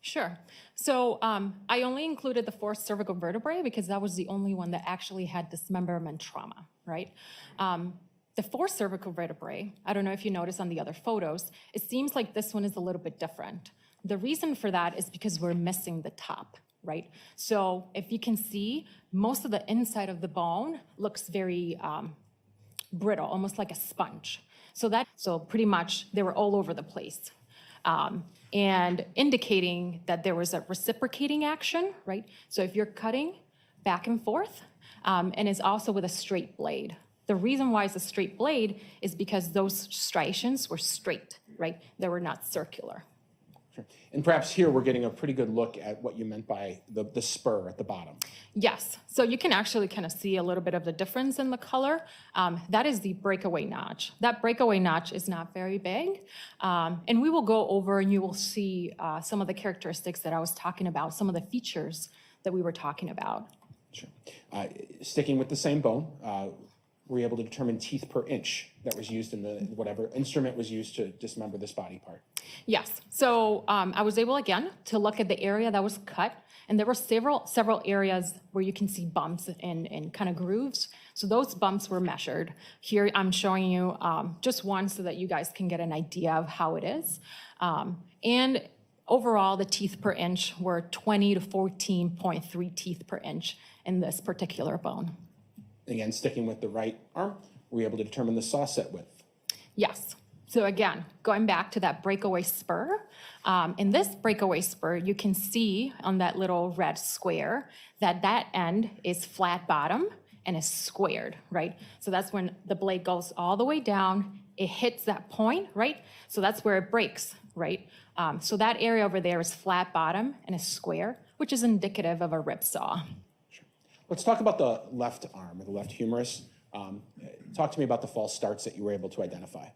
Sure. So I only included the fourth cervical vertebrae because that was the only one that actually had dismemberment trauma, right? The fourth cervical vertebrae, I don't know if you notice on the other photos, it seems like this one is a little bit different. The reason for that is because we're missing the top, right? So if you can see, most of the inside of the bone looks very brittle, almost like a sponge. So pretty much they were all over the place. And indicating that there was a reciprocating action, right? So if you're cutting back and forth, and it's also with a straight blade. The reason why it's a straight blade is because those striations were straight, right? They were not circular. Sure. And perhaps here we're getting a pretty good look at what you meant by the spur at the bottom. Yes, so you can actually kind of see a little bit of the difference in the color. That is the breakaway notch. That breakaway notch is not very big. And we will go over and you will see some of the characteristics that I was talking about, some of the features that we were talking about. Sure. Sticking with the same bone, were you able to determine teeth per inch that was used in the whatever instrument was used to dismember this body part? Yes, so I was able again to look at the area that was cut, and there were several areas where you can see bumps and kind of grooves. So those bumps were measured. Here I'm showing you just one so that you guys can get an idea of how it is. And overall, the teeth per inch were 20 to 14.3 teeth per inch in this particular bone. Again, sticking with the right arm, were you able to determine the saw set width? Yes. So again, going back to that breakaway spur, in this breakaway spur, you can see on that little red square that that end is flat bottom and is squared, right? So that's when the blade goes all the way down, it hits that point, right? So that's where it breaks, right? So that area over there is flat bottom and is square, which is indicative of a rip saw. Let's talk about the left arm, or the left humerus. Talk to me about the false starts that you were able to identify.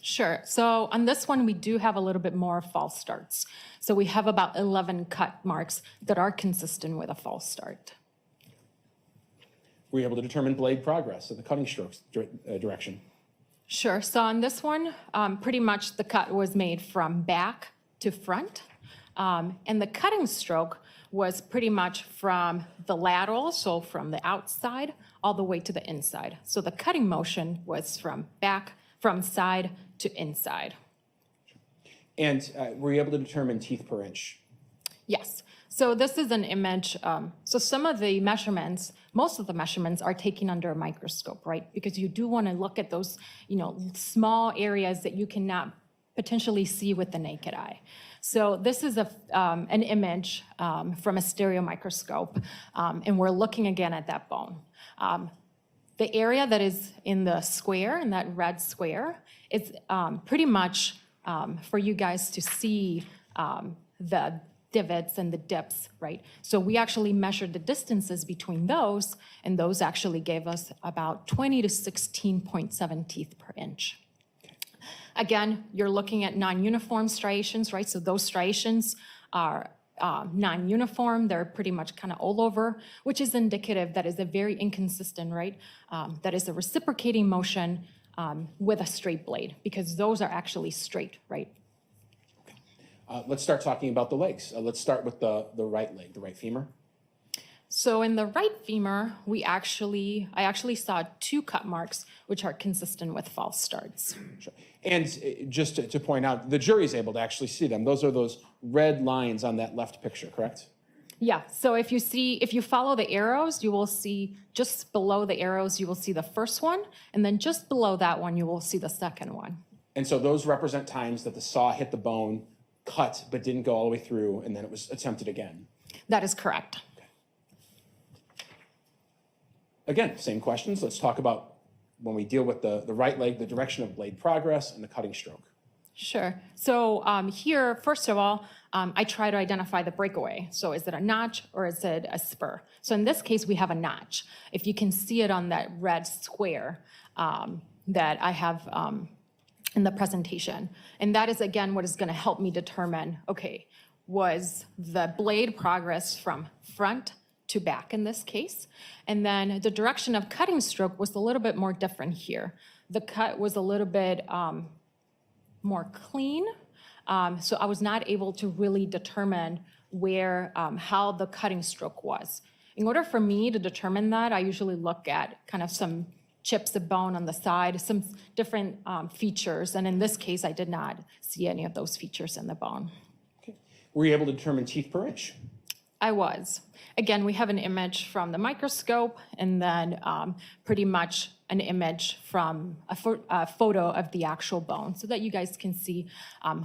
Sure. So on this one, we do have a little bit more false starts. So we have about 11 cut marks that are consistent with a false start. Were you able to determine blade progress in the cutting strokes direction? Sure. So on this one, pretty much the cut was made from back to front. And the cutting stroke was pretty much from the lateral, so from the outside, all the way to the inside. So the cutting motion was from side to inside. And were you able to determine teeth per inch? Yes. So this is an image. So some of the measurements, most of the measurements are taken under a microscope, right? Because you do want to look at those, small areas that you cannot potentially see with the naked eye. So this is an image from a stereo microscope, and we're looking again at that bone. The area that is in the square, in that red square, is pretty much for you guys to see the divots and the dips, right? So we actually measured the distances between those, and those actually gave us about 20 to 16.7 teeth per inch. Again, you're looking at non-uniform striations, right? So those striations are non-uniform. They're pretty much kind of all over, which is indicative that is a very inconsistent, right? That is a reciprocating motion with a straight blade, because those are actually straight, right? Let's start talking about the legs. Let's start with the right leg, the right femur. So in the right femur, I actually saw 2 cut marks, which are consistent with false starts. Sure. And just to point out, the jury is able to actually see them. Those are those red lines on that left picture, correct? Yeah, so if you follow the arrows, you will see just below the arrows, you will see the first one, and then just below that one, you will see the second one. And so those represent times that the saw hit the bone, cut, but didn't go all the way through, and then it was attempted again. That is correct. Again, same questions. Let's talk about when we deal with the right leg, the direction of blade progress and the cutting stroke. Sure. So here, first of all, I try to identify the breakaway. So is it a notch or is it a spur? So in this case, we have a notch. If you can see it on that red square that I have in the presentation. And that is, again, what is going to help me determine, okay, was the blade progress from front to back in this case? And then the direction of cutting stroke was a little bit more different here. The cut was a little bit more clean. So I was not able to really determine where, how the cutting stroke was. In order for me to determine that, I usually look at kind of some chips of bone on the side, some different features. And in this case, I did not see any of those features in the bone. Okay. Were you able to determine teeth per inch? I was. Again, we have an image from the microscope, and then pretty much an image from a photo of the actual bone, so that you guys can see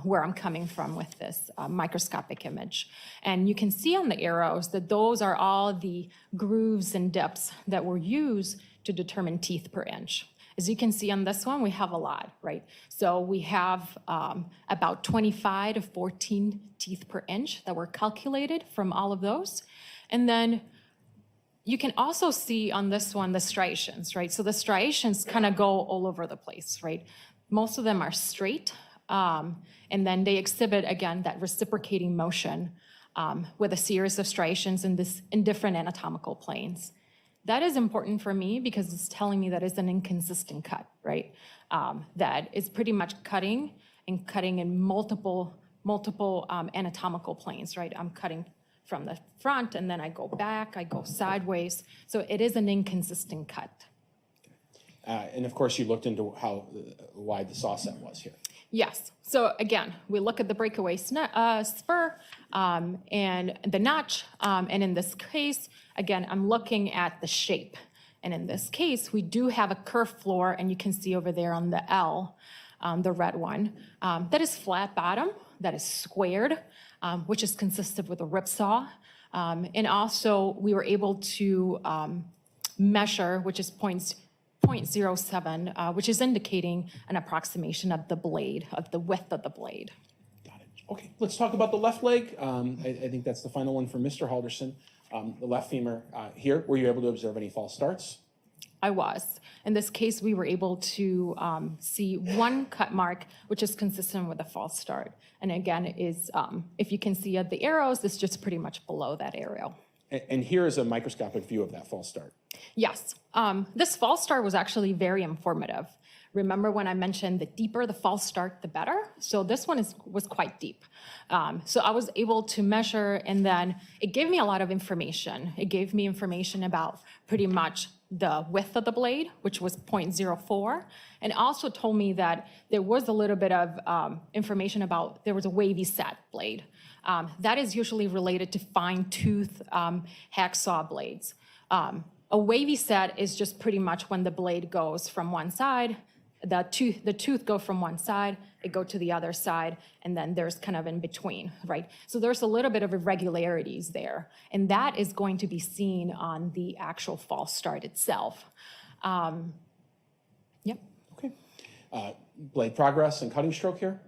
where I'm coming from with this microscopic image. And you can see on the arrows that those are all the grooves and dips that were used to determine teeth per inch. As you can see on this one, we have a lot, right? So we have about 25 to 14 teeth per inch that were calculated from all of those. And then you can also see on this one the striations, right? So the striations kind of go all over the place, right? Most of them are straight, and then they exhibit, again, that reciprocating motion with a series of striations in different anatomical planes. That is important for me because it's telling me that it's an inconsistent cut, right? That is pretty much cutting in multiple anatomical planes, right? I'm cutting from the front, and then I go back, I go sideways. So it is an inconsistent cut. And of course, you looked into how wide the saw set was here. Yes. So again, we look at the breakaway spur and the notch. And in this case, again, I'm looking at the shape. And in this case, we do have a curved floor, and you can see over there on the L, the red one, that is flat bottom, that is squared, which is consistent with a rip saw. And also, we were able to measure, which is 0.07, which is indicating an approximation of the blade, of the width of the blade. Got it. Okay, let's talk about the left leg. I think that's the final one for Mr. Halderson. The left femur here. Were you able to observe any false starts? I was. In this case, we were able to see one cut mark, which is consistent with a false start. And again, if you can see at the arrows, it's just pretty much below that arrow. And here is a microscopic view of that false start. Yes, this false start was actually very informative. Remember when I mentioned the deeper the false start, the better? So this one was quite deep. So I was able to measure, and then it gave me a lot of information. It gave me information about pretty much the width of the blade, which was 0.04, and also told me that there was a little bit of information about there was a wavy set blade. That is usually related to fine-tooth hacksaw blades. A wavy set is just pretty much when the blade goes from one side, the tooth go from one side, it go to the other side, and then there's kind of in between, right? So there's a little bit of irregularities there, and that is going to be seen on the actual false start itself. Yep. Okay. Blade progress and cutting stroke here?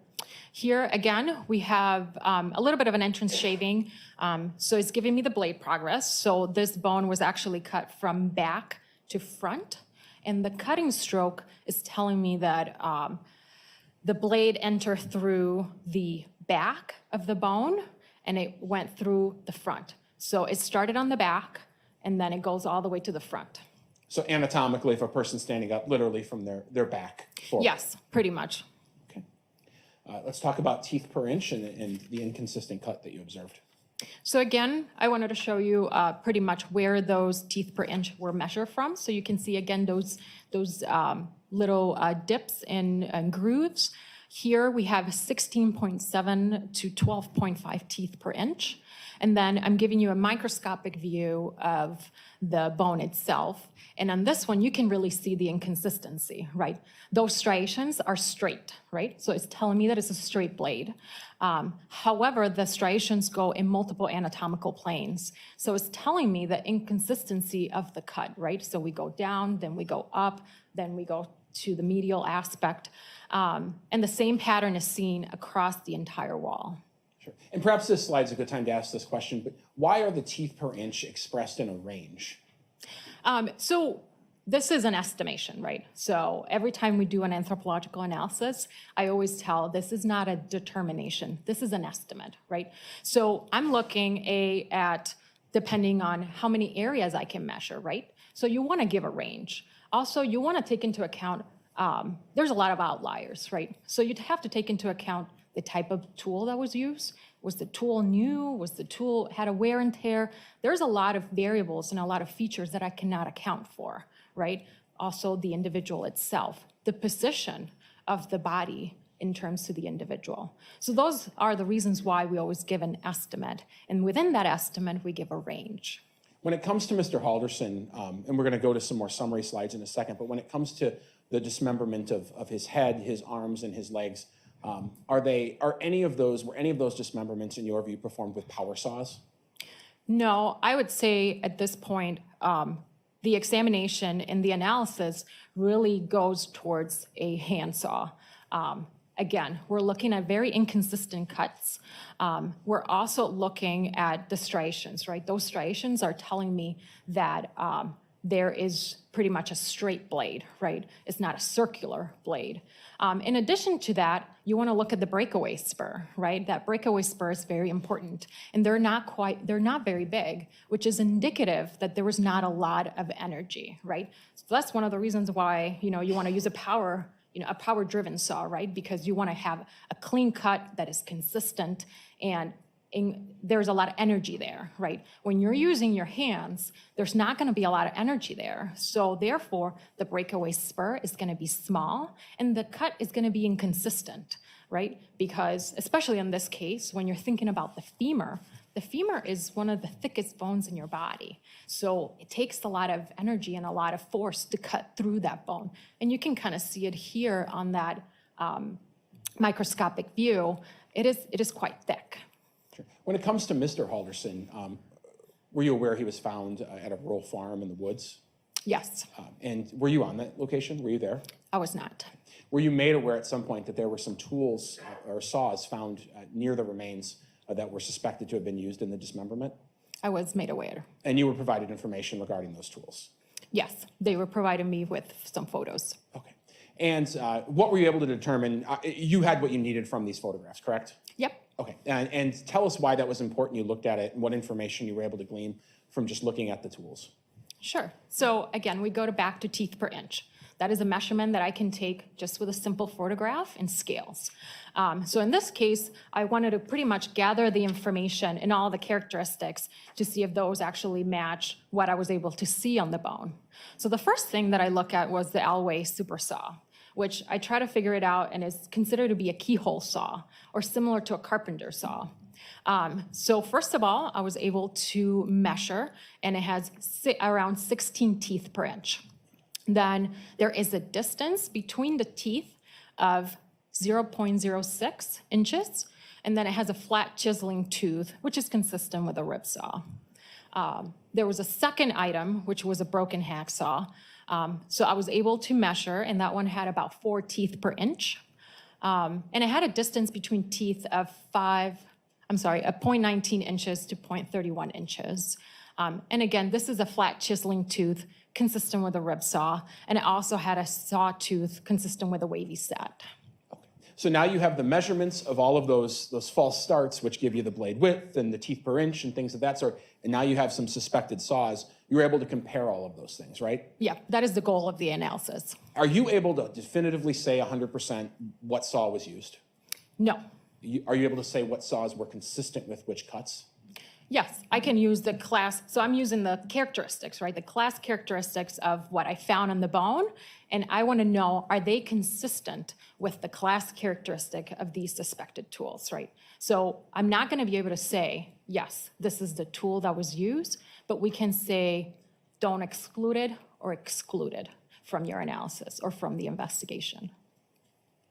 Here, again, we have a little bit of an entrance shaving. So it's giving me the blade progress. So this bone was actually cut from back to front. And the cutting stroke is telling me that the blade entered through the back of the bone and it went through the front. So it started on the back and then it goes all the way to the front. So anatomically, if a person's standing up, literally from their back forward. Yes, pretty much. Okay. Let's talk about teeth per inch and the inconsistent cut that you observed. So again, I wanted to show you pretty much where those teeth per inch were measured from. So you can see again those little dips and grooves. Here we have 16.7 to 12.5 teeth per inch. And then I'm giving you a microscopic view of the bone itself. And on this one, you can really see the inconsistency, right? Those striations are straight, right? So it's telling me that it's a straight blade. However, the striations go in multiple anatomical planes. So it's telling me the inconsistency of the cut, right? So we go down, then we go up, then we go to the medial aspect. And the same pattern is seen across the entire wall. Sure. And perhaps this slide's a good time to ask this question, but why are the teeth per inch expressed in a range? So this is an estimation, right? So every time we do an anthropological analysis, I always tell this is not a determination. This is an estimate, right? So I'm looking at depending on how many areas I can measure, right? So you want to give a range. Also, you want to take into account, there's a lot of outliers, right? So you'd have to take into account the type of tool that was used. Was the tool new? Was the tool had a wear and tear? There's a lot of variables and a lot of features that I cannot account for, right? Also the individual itself, the position of the body in terms to the individual. So those are the reasons why we always give an estimate. And within that estimate, we give a range. When it comes to Mr. Halderson, and we're going to go to some more summary slides in a second, but when it comes to the dismemberment of his head, his arms, and his legs, were any of those dismemberments in your view performed with power saws? No, I would say at this point, the examination and the analysis really goes towards a handsaw. Again, we're looking at very inconsistent cuts. We're also looking at the striations, right? Those striations are telling me that there is pretty much a straight blade, right? It's not a circular blade. In addition to that, you want to look at the breakaway spur, right? That breakaway spur is very important, and they're not very big, which is indicative that there was not a lot of energy, right? So that's one of the reasons why, you want to use a power-driven saw, right? Because you want to have a clean cut that is consistent and there's a lot of energy there, right? When you're using your hands, there's not going to be a lot of energy there. So therefore, the breakaway spur is going to be small and the cut is going to be inconsistent, right? Because especially in this case, when you're thinking about the femur is one of the thickest bones in your body. So it takes a lot of energy and a lot of force to cut through that bone. And you can kind of see it here on that microscopic view. It is quite thick. Sure. When it comes to Mr. Halderson, were you aware he was found at a rural farm in the woods? Yes. And were you on that location? Were you there? I was not. Were you made aware at some point that there were some tools or saws found near the remains that were suspected to have been used in the dismemberment? I was made aware. And you were provided information regarding those tools? Yes, they were providing me with some photos. Okay. And what were you able to determine? You had what you needed from these photographs, correct? Yep. Okay. And tell us why that was important. You looked at it and what information you were able to glean from just looking at the tools. Sure. So again, we go back to teeth per inch. That is a measurement that I can take just with a simple photograph and scales. So in this case, I wanted to pretty much gather the information and all the characteristics to see if those actually match what I was able to see on the bone. So the first thing that I look at was the Alway super saw, which I try to figure it out and is considered to be a keyhole saw or similar to a carpenter saw. So first of all, I was able to measure, and it has around 16 teeth per inch. Then there is a distance between the teeth of 0.06 inches, and then it has a flat chiseling tooth, which is consistent with a rib saw. There was a second item, which was a broken hacksaw. So I was able to measure, and that one had about 4 teeth per inch. And it had a distance between teeth of 0.19 inches to 0.31 inches. And again, this is a flat chiseling tooth consistent with a rib saw, and it also had a saw tooth consistent with a wavy set. Okay. So now you have the measurements of all of those false starts, which give you the blade width and the teeth per inch and things of that sort, and now you have some suspected saws. You were able to compare all of those things, right? Yeah, that is the goal of the analysis. Are you able to definitively say 100% what saw was used? No. Are you able to say what saws were consistent with which cuts? Yes, I can use the class. So I'm using the characteristics, right? The class characteristics of what I found on the bone. And I want to know, are they consistent with the class characteristic of these suspected tools, right? So I'm not going to be able to say, yes, this is the tool that was used, but we can say, don't exclude it or exclude it from your analysis or from the investigation.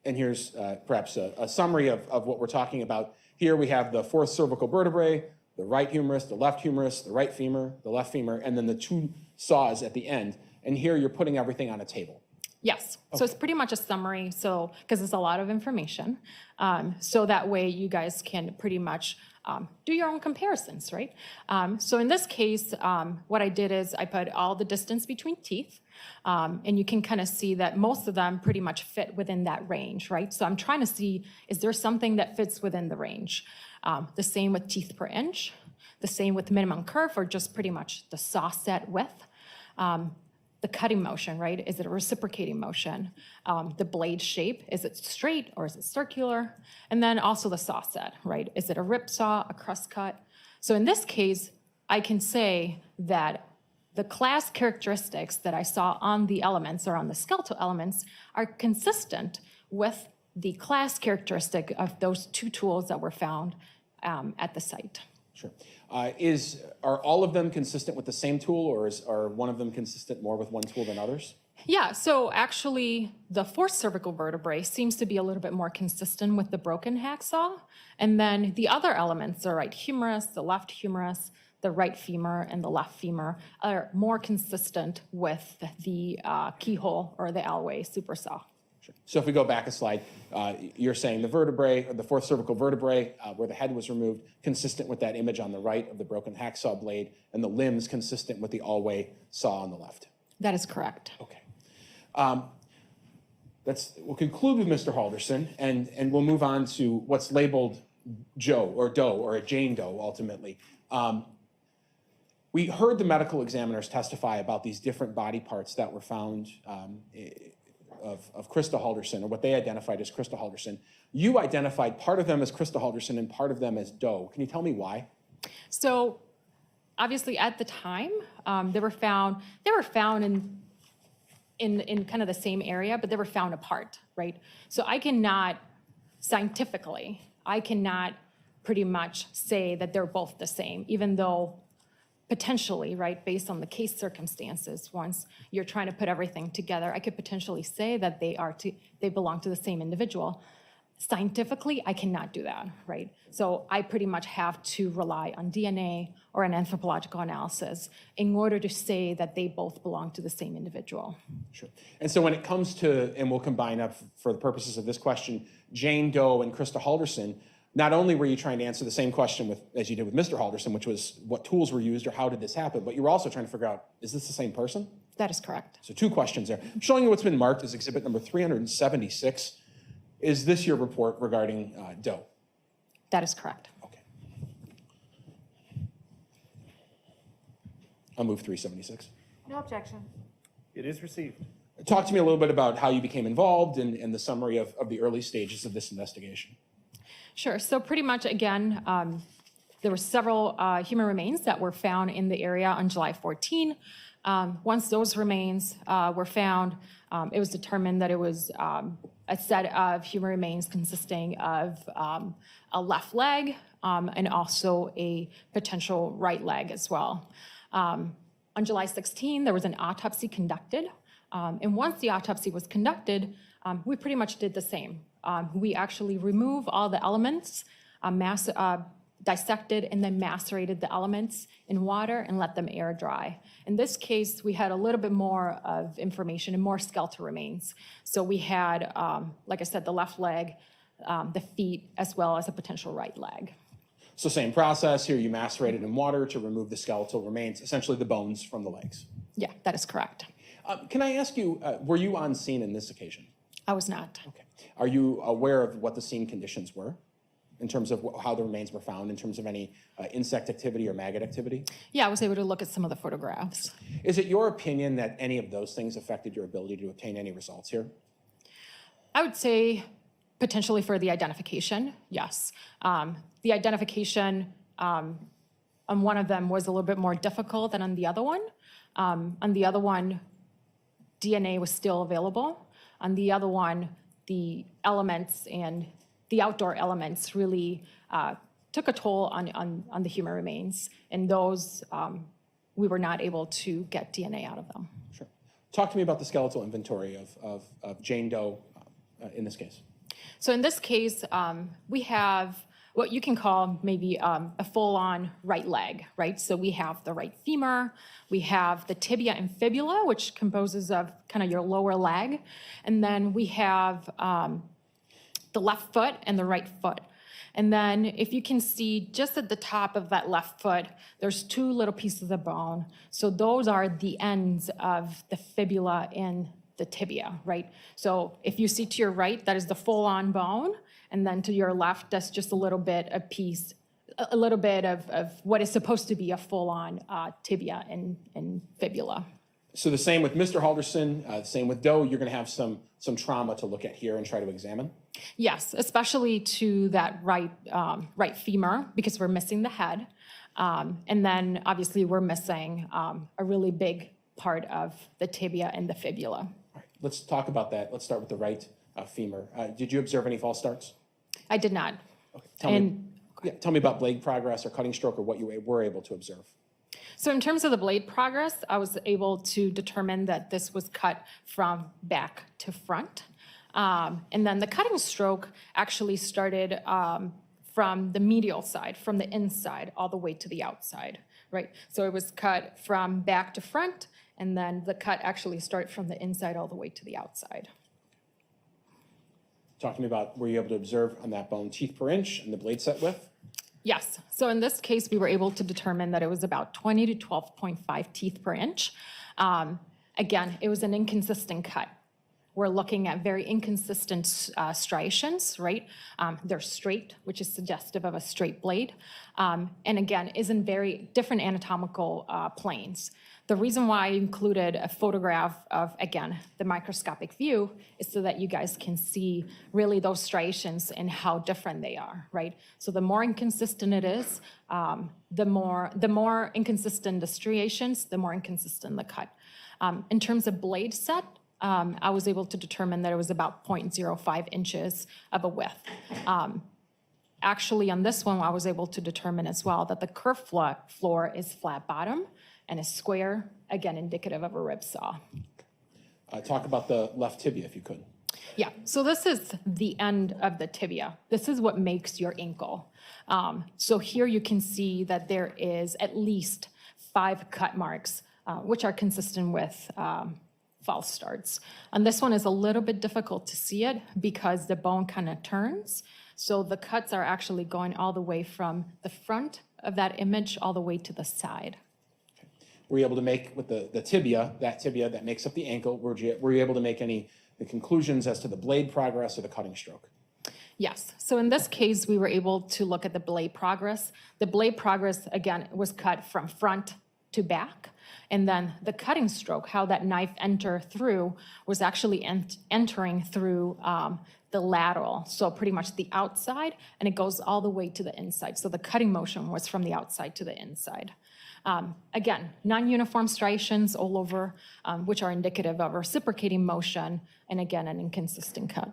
And here's perhaps a summary of what we're talking about. Here we have the fourth cervical vertebrae, the right humerus, the left humerus, the right femur, the left femur, and then the 2 saws at the end. And here you're putting everything on a table. Yes, so it's pretty much a summary, so because it's a lot of information. So that way you guys can pretty much do your own comparisons, right? So in this case, what I did is I put all the distance between teeth, and you can kind of see that most of them pretty much fit within that range, right? So I'm trying to see, is there something that fits within the range? The same with teeth per inch, the same with minimum curve, or just pretty much the saw set width. The cutting motion, right? Is it a reciprocating motion? The blade shape, is it straight or is it circular? And then also the saw set, right? Is it a rip saw, a crust cut? So in this case, I can say that the class characteristics that I saw on the elements or on the skeletal elements are consistent with the class characteristic of those 2 tools that were found at the site. Sure. Are all of them consistent with the same tool, or are one of them consistent more with one tool than others? Yeah, so actually the fourth cervical vertebrae seems to be a little bit more consistent with the broken hacksaw. And then the other elements, the right humerus, the left humerus, the right femur, and the left femur are more consistent with the keyhole or the Alway super saw. Sure. So if we go back a slide, you're saying the vertebrae, or the fourth cervical vertebrae, where the head was removed, consistent with that image on the right of the broken hacksaw blade, and the limbs consistent with the Alway saw on the left. That is correct. Okay. We'll conclude with Mr. Halderson, and we'll move on to what's labeled Joe or Doe, or a Jane Doe, ultimately. We heard the medical examiners testify about these different body parts that were found of Krista Halderson, or what they identified as Krista Halderson. You identified part of them as Krista Halderson and part of them as Doe. Can you tell me why? So obviously at the time, they were found in kind of the same area, but they were found apart, right? So I cannot pretty much say that they're both the same, even though potentially, right, based on the case circumstances, once you're trying to put everything together, I could potentially say that they belong to the same individual. Scientifically, I cannot do that, right? So I pretty much have to rely on DNA or an anthropological analysis in order to say that they both belong to the same individual. Sure. And so when it comes to, and we'll combine up for the purposes of this question, Jane Doe and Krista Halderson, not only were you trying to answer the same question as you did with Mr. Halderson, which was what tools were used or how did this happen, but you were also trying to figure out, is this the same person? That is correct. So 2 questions there. I'm showing you what's been marked as exhibit number 376. Is this your report regarding Doe? That is correct. Okay. I'll move 376. No objection. It is received. Talk to me a little bit about how you became involved and the summary of the early stages of this investigation. Sure. So pretty much, again, there were several human remains that were found in the area on July 14. Once those remains were found, it was determined that it was a set of human remains consisting of a left leg and also a potential right leg as well. On July 16, there was an autopsy conducted. And once the autopsy was conducted, we pretty much did the same. We actually removed all the elements, dissected and then macerated the elements in water and let them air dry. In this case, we had a little bit more of information and more skeletal remains. So we had, like I said, the left leg, the feet, as well as a potential right leg. So same process here, you macerated in water to remove the skeletal remains, essentially the bones from the legs. Yeah, that is correct. Can I ask you, were you on scene in this occasion? I was not. Okay. Are you aware of what the scene conditions were in terms of how the remains were found, in terms of any insect activity or maggot activity? Yeah, I was able to look at some of the photographs. Is it your opinion that any of those things affected your ability to obtain any results here? I would say potentially for the identification, yes. The identification on one of them was a little bit more difficult than on the other one. On the other one, DNA was still available. On the other one, the elements and the outdoor elements really took a toll on the human remains. And those, we were not able to get DNA out of them. Sure. Talk to me about the skeletal inventory of Jane Doe in this case. So in this case, we have what you can call maybe a full-on right leg, right? So we have the right femur, we have the tibia and fibula, which composes of kind of your lower leg, and then we have the left foot and the right foot. And then if you can see just at the top of that left foot, there's 2 little pieces of bone. So those are the ends of the fibula and the tibia, right? So if you see to your right, that is the full-on bone, and then to your left, that's just a little bit of what is supposed to be a full-on tibia and fibula. So the same with Mr. Halderson, same with Doe, you're gonna have some trauma to look at here and try to examine? Yes, especially to that right femur, because we're missing the head. And then obviously we're missing a really big part of the tibia and the fibula. All right, let's talk about that. Let's start with the right femur. Did you observe any false starts? I did not. Okay. Tell me about blade progress or cutting stroke or what you were able to observe. So in terms of the blade progress, I was able to determine that this was cut from back to front. And then the cutting stroke actually started from the medial side, from the inside all the way to the outside, right? So it was cut from back to front, and then the cut actually started from the inside all the way to the outside. Talk to me about, were you able to observe on that bone teeth per inch and the blade set width? Yes. So in this case, we were able to determine that it was about 20 to 12.5 teeth per inch. Again, it was an inconsistent cut. We're looking at very inconsistent striations, right? They're straight, which is suggestive of a straight blade. And again, is in very different anatomical planes. The reason why I included a photograph of, again, the microscopic view is so that you guys can see really those striations and how different they are, right? So the more inconsistent it is, the more inconsistent the striations, the more inconsistent the cut. In terms of blade set, I was able to determine that it was about 0.05 inches of a width. Actually, on this one, I was able to determine as well that the kerf floor is flat bottom and is square, again, indicative of a rib saw. Talk about the left tibia, if you could. Yeah, so this is the end of the tibia. This is what makes your ankle. So here you can see that there is at least 5 cut marks, which are consistent with false starts. And this one is a little bit difficult to see it because the bone kind of turns. So the cuts are actually going all the way from the front of that image all the way to the side. were you able to make with the tibia that makes up the ankle, were you able to make any conclusions as to the blade progress or the cutting stroke? Yes. So in this case, we were able to look at the blade progress. The blade progress, again, was cut from front to back. And then the cutting stroke, how that knife entered through, was actually entering through the lateral. So pretty much the outside, and it goes all the way to the inside. So the cutting motion was from the outside to the inside. Again, non-uniform striations all over, which are indicative of reciprocating motion, and again, an inconsistent cut.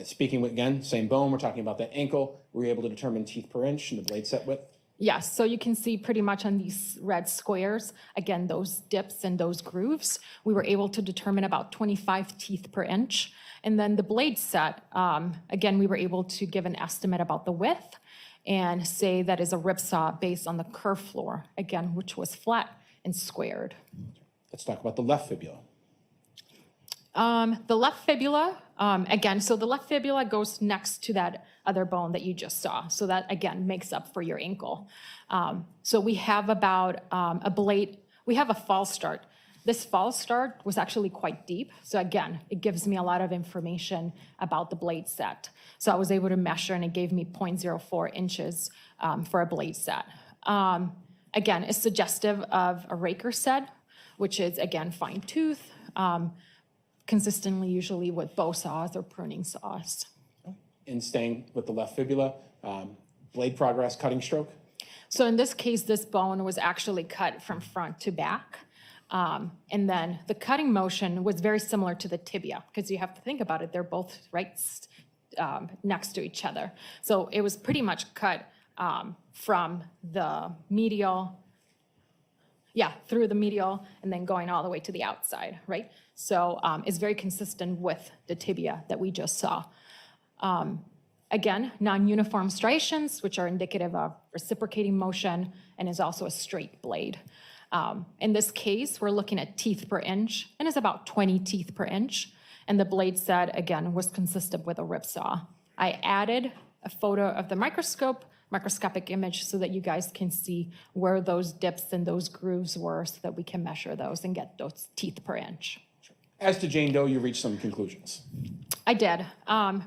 Speaking with, again, same bone, we're talking about that ankle. Were you able to determine teeth per inch and the blade set width? Yes, so you can see pretty much on these red squares, again, those dips and those grooves, we were able to determine about 25 teeth per inch. And then the blade set, again, we were able to give an estimate about the width and say that is a rip saw based on the curved floor, again, which was flat and squared. Let's talk about the left fibula. The left fibula, again, so the left fibula goes next to that other bone that you just saw. So that, again, makes up for your ankle. So we have about a blade, we have a false start. This false start was actually quite deep. So again, it gives me a lot of information about the blade set. So I was able to measure and it gave me 0.04 inches for a blade set. Again, it's suggestive of a raker set, which is, again, fine tooth. Consistently usually with bow saws or pruning saws. And staying with the left fibula, blade progress, cutting stroke? So in this case, this bone was actually cut from front to back. And then the cutting motion was very similar to the tibia, because you have to think about it, they're both right next to each other. So it was pretty much cut from the medial, through the medial and then going all the way to the outside, right? So it's very consistent with the tibia that we just saw. Again, non-uniform striations, which are indicative of reciprocating motion, and is also a straight blade. In this case, we're looking at teeth per inch, and it's about 20 teeth per inch. And the blade set, again, was consistent with a rip saw. I added a photo of the microscopic image so that you guys can see where those dips and those grooves were so that we can measure those and get those teeth per inch. As to Jane Doe, you reached some conclusions. I did.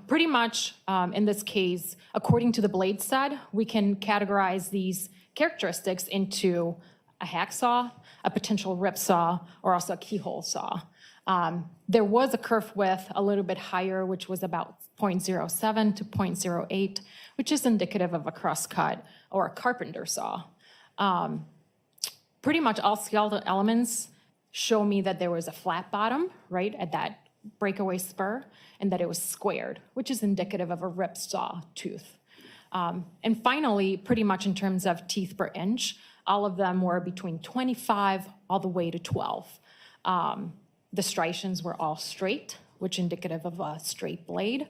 Pretty much in this case, according to the blade set, we can categorize these characteristics into a hacksaw, a potential rip saw, or also a keyhole saw. There was a kerf width a little bit higher, which was about 0.07 to 0.08, which is indicative of a crosscut or a carpenter saw. Pretty much all skeletal elements show me that there was a flat bottom, right, at that breakaway spur, and that it was squared, which is indicative of a rip saw tooth. And finally, pretty much in terms of teeth per inch, all of them were between 25 all the way to 12. The striations were all straight, which indicative of a straight blade.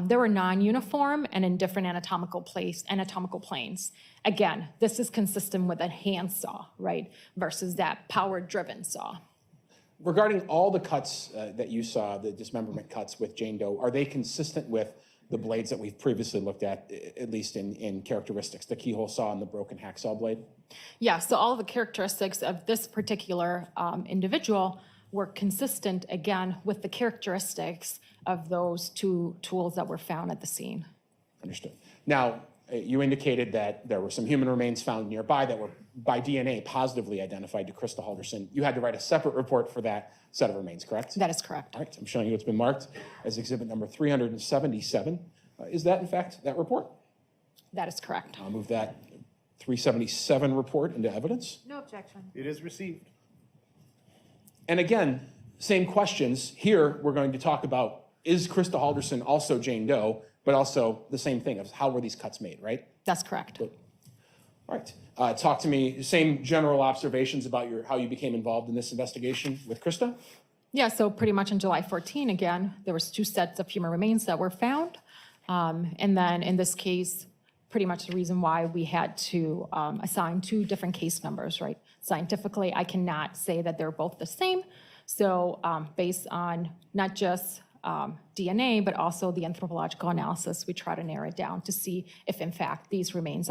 They were non-uniform and in different anatomical planes. Again, this is consistent with a handsaw, right, versus that power-driven saw. Regarding all the cuts that you saw, the dismemberment cuts with Jane Doe, are they consistent with the blades that we've previously looked at least in characteristics, the keyhole saw and the broken hacksaw blade? Yeah, so all of the characteristics of this particular individual were consistent, again, with the characteristics of those two tools that were found at the scene. Understood. Now, you indicated that there were some human remains found nearby that were by DNA positively identified to Krista Halderson. You had to write a separate report for that set of remains, correct? That is correct. All right, I'm showing you it's been marked as exhibit number 377. Is that, in fact, that report? That is correct. I'll move that 377 report into evidence. No objection. It is received. And again, same questions. Here, we're going to talk about, is Krista Halderson also Jane Doe, but also the same thing of how were these cuts made, right? That's correct. All right. Talk to me, same general observations about how you became involved in this investigation with Krista? Yeah, so pretty much on July 14, again, there was 2 sets of human remains that were found. And then in this case, pretty much the reason why we had to assign 2 different case numbers, right? Scientifically, I cannot say that they're both the same. So based on not just DNA, but also the anthropological analysis, we try to narrow it down to see if, in fact, these remains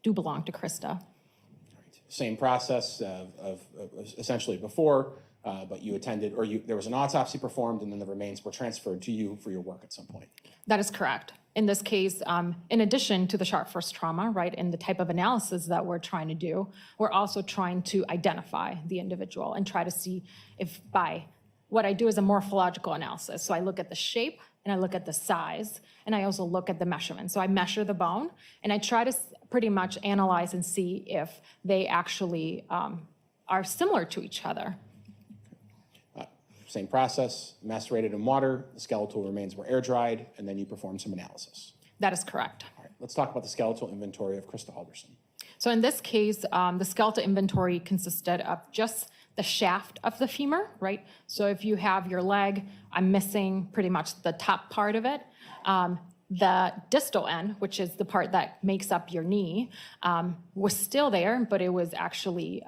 do belong to Krista. Same process of essentially before, but you attended, or there was an autopsy performed, and then the remains were transferred to you for your work at some point. That is correct. In this case, in addition to the sharp force trauma, right, and the type of analysis that we're trying to do, we're also trying to identify the individual and try to see if what I do is a morphological analysis. So I look at the shape and I look at the size, and I also look at the measurement. So I measure the bone, and I try to pretty much analyze and see if they actually are similar to each other. Same process, macerated in water, the skeletal remains were air dried, and then you performed some analysis. That is correct. All right, let's talk about the skeletal inventory of Krista Halderson. So in this case, the skeletal inventory consisted of just the shaft of the femur, right? So if you have your leg, I'm missing pretty much the top part of it. The distal end, which is the part that makes up your knee, was still there, but it was actually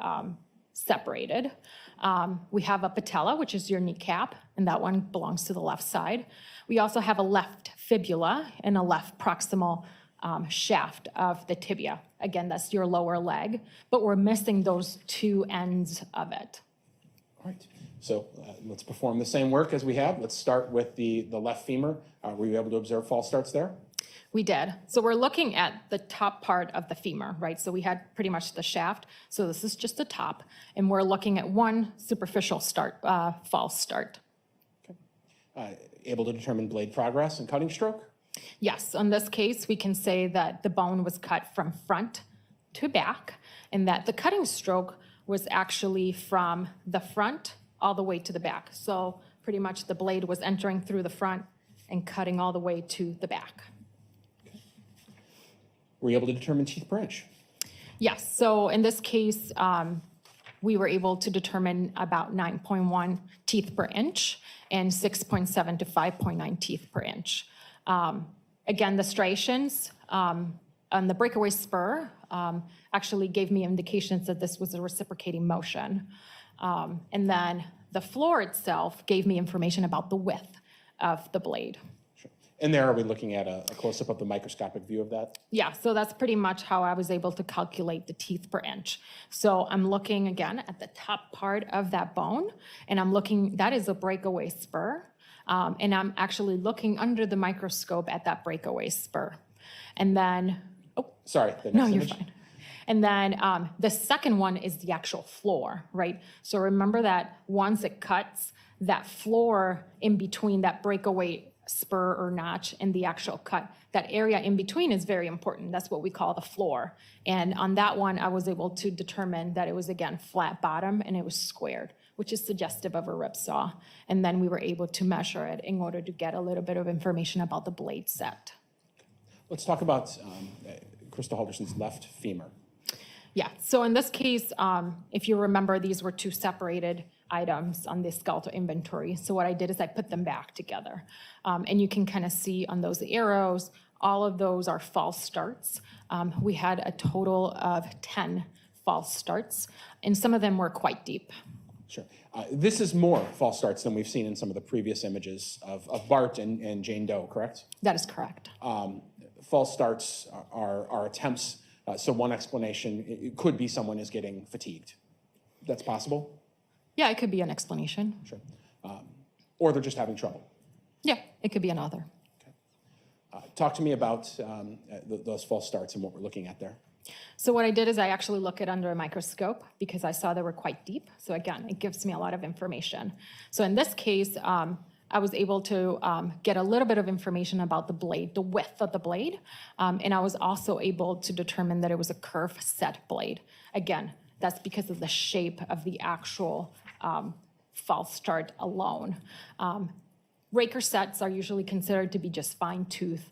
separated. We have a patella, which is your kneecap, and that one belongs to the left side. We also have a left fibula and a left proximal shaft of the tibia. Again, that's your lower leg, but we're missing those two ends of it. All right, so let's perform the same work as we have. Let's start with the left femur. Were you able to observe false starts there? We did. So we're looking at the top part of the femur, right? So we had pretty much the shaft. So this is just the top, and we're looking at one superficial start, false start. Okay. Able to determine blade progress and cutting stroke? Yes, in this case, we can say that the bone was cut from front to back, and that the cutting stroke was actually from the front all the way to the back. So pretty much the blade was entering through the front and cutting all the way to the back. Were you able to determine teeth per inch? Yes, so in this case, we were able to determine about 9.1 teeth per inch and 6.7 to 5.9 teeth per inch. Again, the striations on the breakaway spur actually gave me indications that this was a reciprocating motion. And then the floor itself gave me information about the width of the blade. Sure. And there, are we looking at a close-up of the microscopic view of that? Yeah, so that's pretty much how I was able to calculate the teeth per inch. So I'm looking again at the top part of that bone, and I'm looking, that is a breakaway spur. And I'm actually looking under the microscope at that breakaway spur. And then, Sorry, the next no, you're image. fine. And then the second one is the actual floor, right? So remember that once it cuts, that floor in between that breakaway spur or notch and the actual cut, that area in between is very important. That's what we call the floor. And on that one, I was able to determine that it was, again, flat bottom and it was squared, which is suggestive of a rib saw. And then we were able to measure it in order to get a little bit of information about the blade set. Let's talk about Krista Halderson's left femur. Yeah, so in this case, if you remember, these were two separated items on the skeletal inventory. So what I did is I put them back together. And you can kind of see on those arrows, all of those are false starts. We had a total of 10 false starts, and some of them were quite deep. Sure. This is more false starts than we've seen in some of the previous images of Bart and Jane Doe, correct? That is correct. False starts are attempts. So one explanation, it could be someone is getting fatigued. That's possible? Yeah, it could be an explanation. Sure. Or they're just having trouble. Yeah, it could be another. Okay. Talk to me about those false starts and what we're looking at there. So what I did is I actually looked at under a microscope because I saw they were quite deep. So again, it gives me a lot of information. So in this case, I was able to get a little bit of information about the blade, the width of the blade, and I was also able to determine that it was a curved set blade. Again, that's because of the shape of the actual false start alone. Raker sets are usually considered to be just fine tooth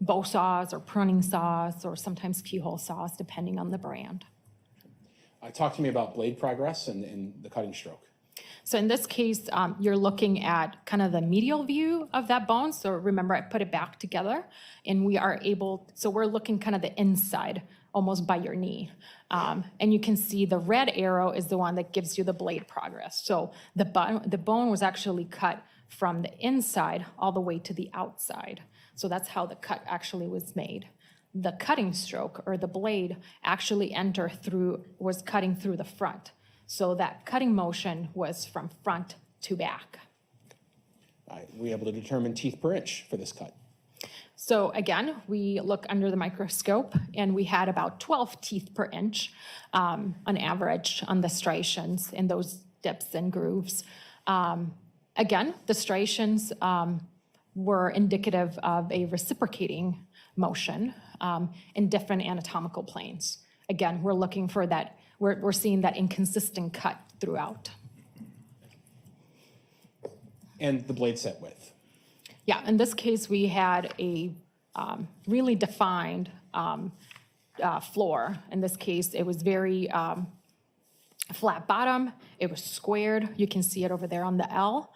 bow saws or pruning saws or sometimes keyhole saws, depending on the brand. Talk to me about blade progress and the cutting stroke. So in this case, you're looking at kind of the medial view of that bone. So remember, I put it back together, and we are able, so we're looking kind of the inside, almost by your knee. And you can see the red arrow is the one that gives you the blade progress. So the bone was actually cut from the inside all the way to the outside. So that's how the cut actually was made. the cutting stroke or the blade actually was cutting through the front. So that cutting motion was from front to back. Were you able to determine teeth per inch for this cut? So again, we look under the microscope and we had about 12 teeth per inch on average on the striations in those dips and grooves. Again, the striations were indicative of a reciprocating motion in different anatomical planes. Again, we're looking for that, we're seeing that inconsistent cut throughout. And the blade set width? Yeah, in this case, we had a really defined floor. In this case, it was very flat bottom. It was squared. You can see it over there on the L,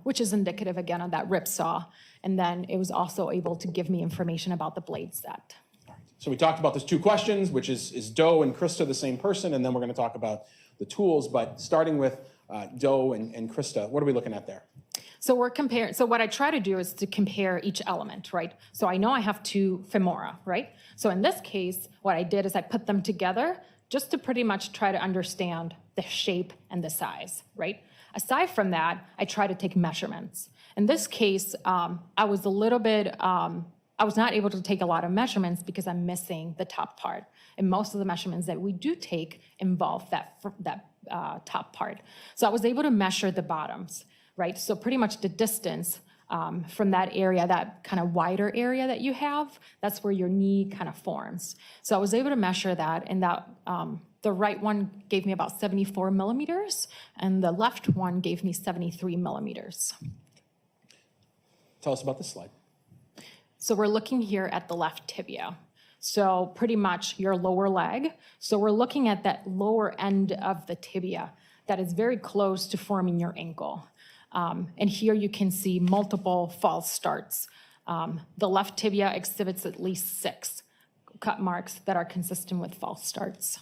which is indicative, again, of that rip saw. And then it was also able to give me information about the blade set. So we talked about those two questions, which is Doe and Krista the same person? And then we're going to talk about the tools. But starting with Doe and Krista, what are we looking at there? So we're comparing, so what I try to do is to compare each element, right? So I know I have two femora, right? So in this case, what I did is I put them together just to pretty much try to understand the shape and the size, right? Aside from that, I try to take measurements. In this case, I was a little bit, I was not able to take a lot of measurements because I'm missing the top part. And most of the measurements that we do take involve that top part. So I was able to measure the bottoms, right? So pretty much the distance from that area, that kind of wider area that you have, that's where your knee kind of forms. So I was able to measure that, and that the right one gave me about 74 millimeters, and the left one gave me 73 millimeters. Tell us about this slide. So we're looking here at the left tibia. So pretty much your lower leg. So we're looking at that lower end of the tibia that is very close to forming your ankle. And here you can see multiple false starts. The left tibia exhibits at least 6 cut marks that are consistent with false starts.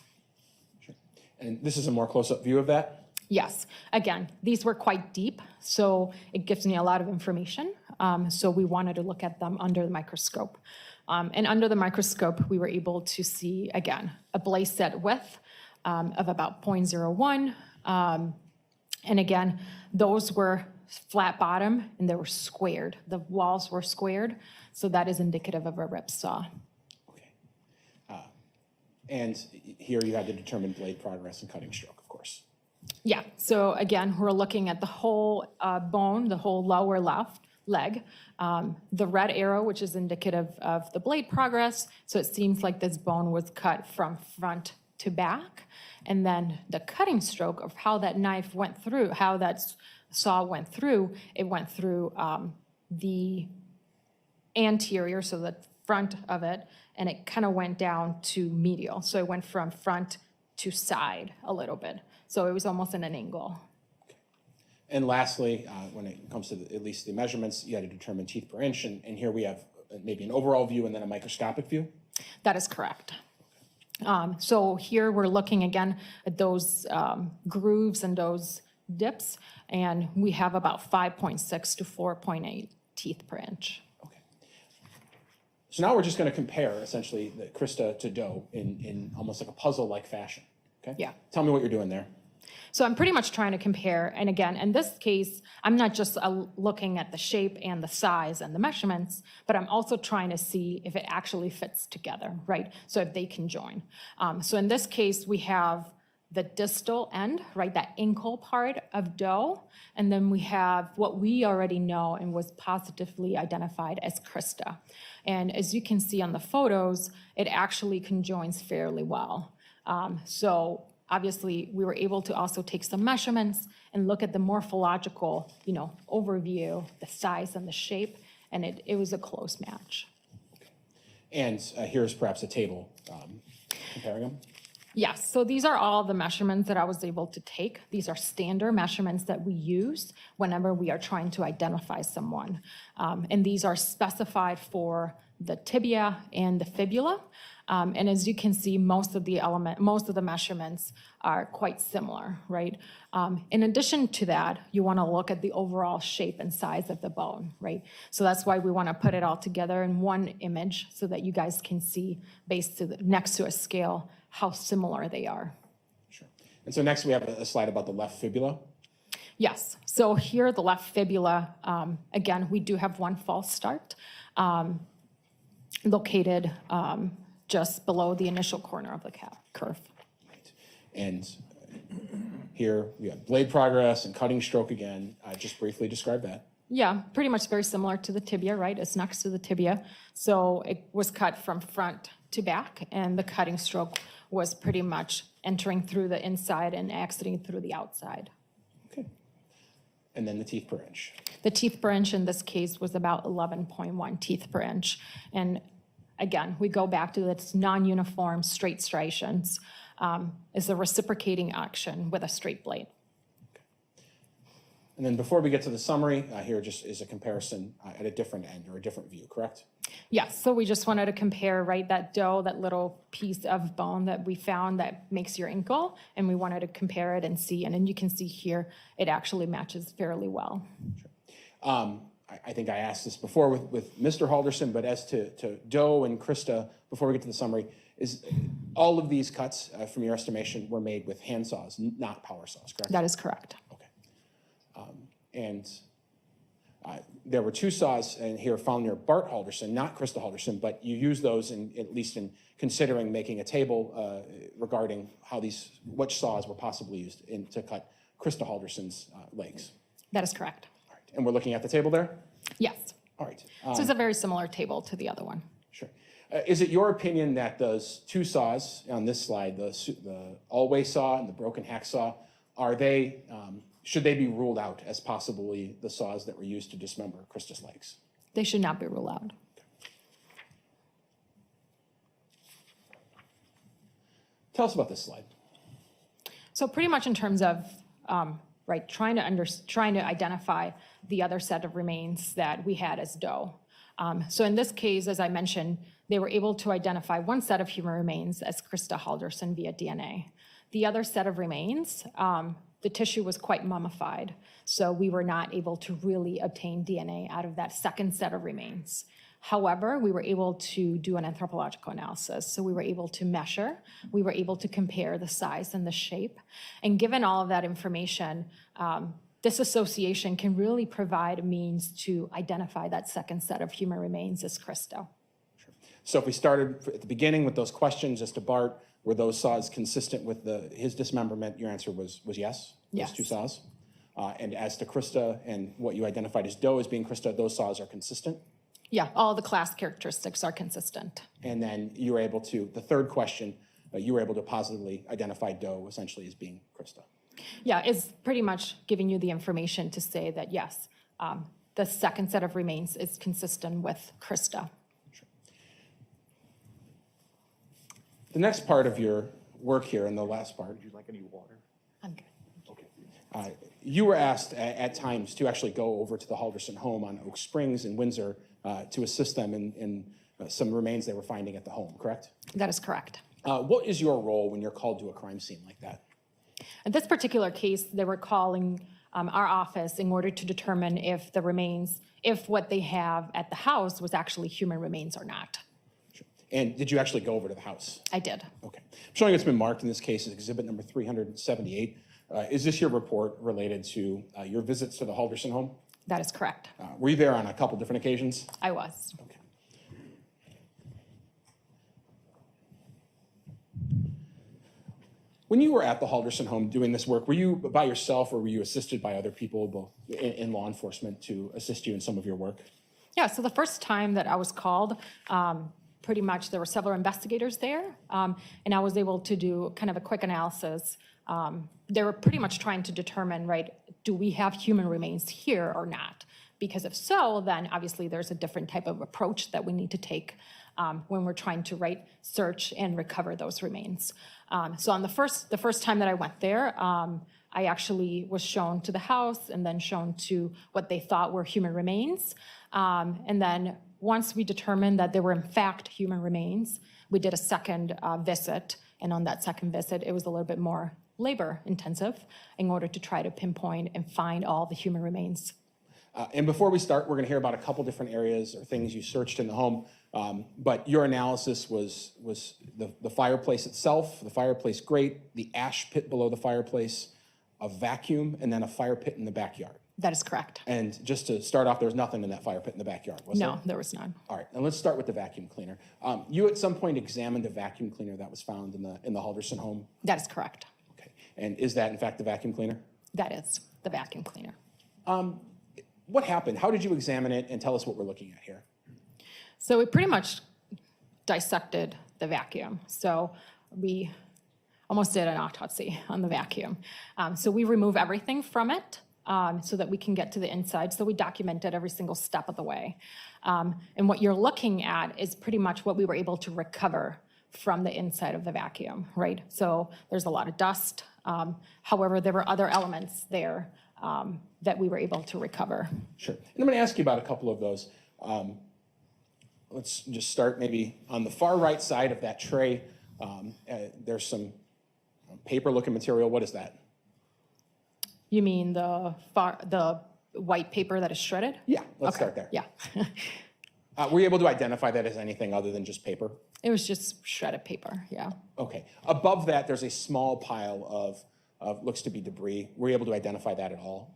Sure. And this is a more close-up view of that? Yes. Again, these were quite deep, so it gives me a lot of information. So we wanted to look at them under the microscope. And under the microscope, we were able to see, again, a blade set width of about 0.01. And again, those were flat bottom and they were squared. The walls were squared, so that is indicative of a rip saw. Okay. And here you had to determine blade progress and cutting stroke, of course. Yeah, so again, we're looking at the whole bone, the whole lower left leg. The red arrow, which is indicative of the blade progress, so it seems like this bone was cut from front to back. And then the cutting stroke of how that knife went through, how that saw went through, it went through the anterior, so the front of it, and it kind of went down to medial. So it went from front to side a little bit. So it was almost in an angle. Okay. And lastly, when it comes to at least the measurements, you had to determine teeth per inch. And here we have maybe an overall view and then a microscopic view? That is correct. So here we're looking again at those grooves and those dips, and we have about 5.6 to 4.8 teeth per inch. Okay. So now we're just going to compare essentially the Krista to Doe in almost like a puzzle-like fashion. Okay? Yeah. Tell me what you're doing there. So I'm pretty much trying to compare, and again, in this case, I'm not just looking at the shape and the size and the measurements, but I'm also trying to see if it actually fits together, right? So if they can join. So in this case, we have the distal end, right, that ankle part of Doe, and then we have what we already know and was positively identified as Krista. And as you can see on the photos, it actually conjoins fairly well. So obviously, we were able to also take some measurements and look at the morphological, overview, the size and the shape, and it was a close match. Okay. And here's perhaps a table comparing them. Yes, so these are all the measurements that I was able to take. These are standard measurements that we use whenever we are trying to identify someone. And these are specified for the tibia and the fibula. And as you can see, most of the measurements are quite similar, right? In addition to that, you want to look at the overall shape and size of the bone, right? So that's why we want to put it all together in one image so that you guys can see next to a scale how similar they are. Sure. And so next we have a slide about the left fibula. Yes, so here the left fibula, again, we do have one false start located just below the initial corner of the curve. Right. And here we have blade progress and cutting stroke again. Just briefly describe that. Yeah, pretty much very similar to the tibia, right? It's next to the tibia. So it was cut from front to back, and the cutting stroke was pretty much entering through the inside and exiting through the outside. Okay. And then the teeth per inch. The teeth per inch in this case was about 11.1 teeth per inch. And again, we go back to this non-uniform straight striations. Is a reciprocating action with a straight blade. And then before we get to the summary, here just is a comparison at a different end or a different view, correct? Yes, so we just wanted to compare, right, that doe, that little piece of bone that we found that makes your ankle, and we wanted to compare it and see, and then you can see here, it actually matches fairly well. Sure. I think I asked this before with Mr. Halderson, but as to Doe and Krista, before we get to the summary, is all of these cuts, from your estimation, were made with hand saws, not power saws, correct? That is correct. Okay. And there were two saws in here found near Bart Halderson, not Krista Halderson, but you use those at least in considering making a table regarding which saws were possibly used to cut Krista Halderson's legs. That is correct. All right. And we're looking at the table there? Yes. All right. So it's a very similar table to the other one. Sure. Is it your opinion that those two saws on this slide, the all-way saw and the broken hacksaw, should they be ruled out as possibly the saws that were used to dismember Krista's legs? They should not be ruled out. Tell us about this slide. So pretty much in terms of right, trying to identify the other set of remains that we had as doe. So in this case, as I mentioned, they were able to identify one set of human remains as Krista Halderson via DNA. The other set of remains, the tissue was quite mummified, so we were not able to really obtain DNA out of that second set of remains. However, we were able to do an anthropological analysis. So we were able to measure, we were able to compare the size and the shape. And given all of that information, this association can really provide a means to identify that second set of human remains as Krista. Sure. So if we started at the beginning with those questions as to Bart, were those saws consistent with his dismemberment? Your answer was yes? Yes. Those two saws? And as to Krista and what you identified as doe as being Krista, those saws are consistent? Yeah, all the class characteristics are consistent. And then you were able to, the third question, you were able to positively identify doe essentially as being Krista. Yeah, it's pretty much giving you the information to say that, yes, the second set of remains is consistent with Krista. Sure. The next part of your work here, and the last part. Would you like any water? I'm good. Okay. You were asked at times to actually go over to the Halderson home on Oak Springs in Windsor to assist them in some remains they were finding at the home, correct? That is correct. What is your role when you're called to a crime scene like that? In this particular case, they were calling our office in order to determine if the remains, if what they have at the house was actually human remains or not. Sure. And did you actually go over to the house? I did. Okay. I'm showing it's been marked in this case as exhibit number 378. Is this your report related to your visits to the Halderson home? That is correct. Were you there on a couple different occasions? I was. Okay. When you were at the Halderson home doing this work, were you by yourself or were you assisted by other people both in law enforcement to assist you in some of your work? Yeah, so the first time that I was called, pretty much there were several investigators there, and I was able to do kind of a quick analysis. They were pretty much trying to determine, right, do we have human remains here or not? Because if so, then obviously there's a different type of approach that we need to take when we're trying to, right, search and recover those remains. So on the first time that I went there, I actually was shown to the house and then shown to what they thought were human remains. And then once we determined that there were in fact human remains, we did a second visit. And on that second visit, it was a little bit more labor intensive in order to try to pinpoint and find all the human remains. And before we start, we're going to hear about a couple different areas or things you searched in the home. But your analysis was the fireplace itself, the fireplace grate, the ash pit below the fireplace, a vacuum, and then a fire pit in the backyard. That is correct. And just to start off, there was nothing in that fire pit in the backyard, was there? No, there was none. All right, and let's start with the vacuum cleaner. You at some point examined a vacuum cleaner that was found in the Halderson home? That is correct. Okay, and is that in fact the vacuum cleaner? That is the vacuum cleaner. What happened? How did you examine it, and tell us what we're looking at here? So we pretty much dissected the vacuum. So we almost did an autopsy on the vacuum. So we remove everything from it so that we can get to the inside. So we documented every single step of the way. And what you're looking at is pretty much what we were able to recover from the inside of the vacuum, right? So there's a lot of dust. However, there were other elements there that we were able to recover. Sure. And I'm going to ask you about a couple of those. Let's just start maybe on the far right side of that tray. There's some paper-looking material. What is that? You mean the white paper that is shredded? Yeah, let's start there. Yeah. Were you able to identify that as anything other than just paper? It was just shredded paper, yeah. Okay. Above that, there's a small pile of looks to be debris. Were you able to identify that at all?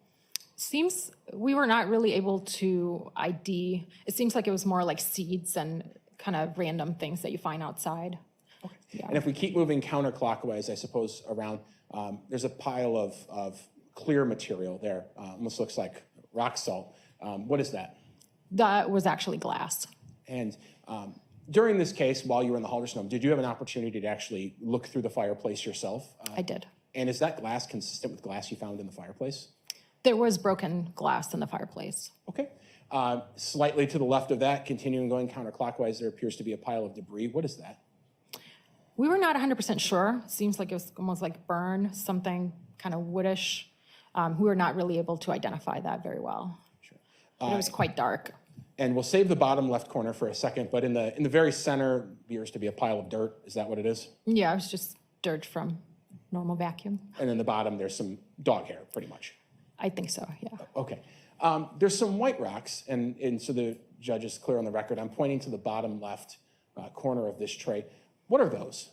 Seems we were not really able to ID. It seems like it was more like seeds and kind of random things that you find outside. Okay. Yeah. And if we keep moving counterclockwise, I suppose, around, there's a pile of clear material there. Almost looks like rock salt. What is that? That was actually glass. And during this case, while you were in the Halderson home, did you have an opportunity to actually look through the fireplace yourself? I did. And is that glass consistent with glass you found in the fireplace? There was broken glass in the fireplace. Okay. Slightly to the left of that, continuing going counterclockwise, there appears to be a pile of debris. What is that? We were not 100% sure. Seems like it was almost like burn, something kind of woodish. We were not really able to identify that very well. Sure. But it was quite dark. And we'll save the bottom left corner for a second, but in the very center appears to be a pile of dirt. Is that what it is? Yeah, it was just dirt from normal vacuum. And in the bottom, there's some dog hair, pretty much. I think so, yeah. Okay. There's some white rocks, and so the judge is clear on the record. I'm pointing to the bottom left corner of this tray. What are those?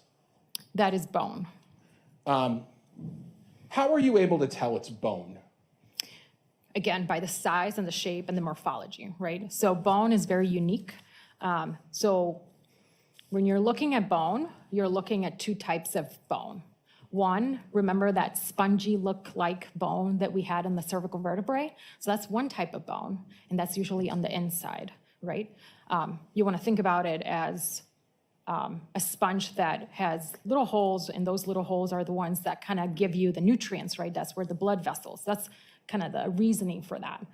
That is bone. How are you able to tell it's bone? Again, by the size and the shape and the morphology, right? So bone is very unique. So when you're looking at bone, you're looking at two types of bone. One, remember that spongy look-like bone that we had in the cervical vertebrae? So that's one type of bone, and that's usually on the inside, right? You want to think about it as a sponge that has little holes, and those little holes are the ones that kind of give you the nutrients, right? That's where the blood vessels, that's kind of the reasoning for that.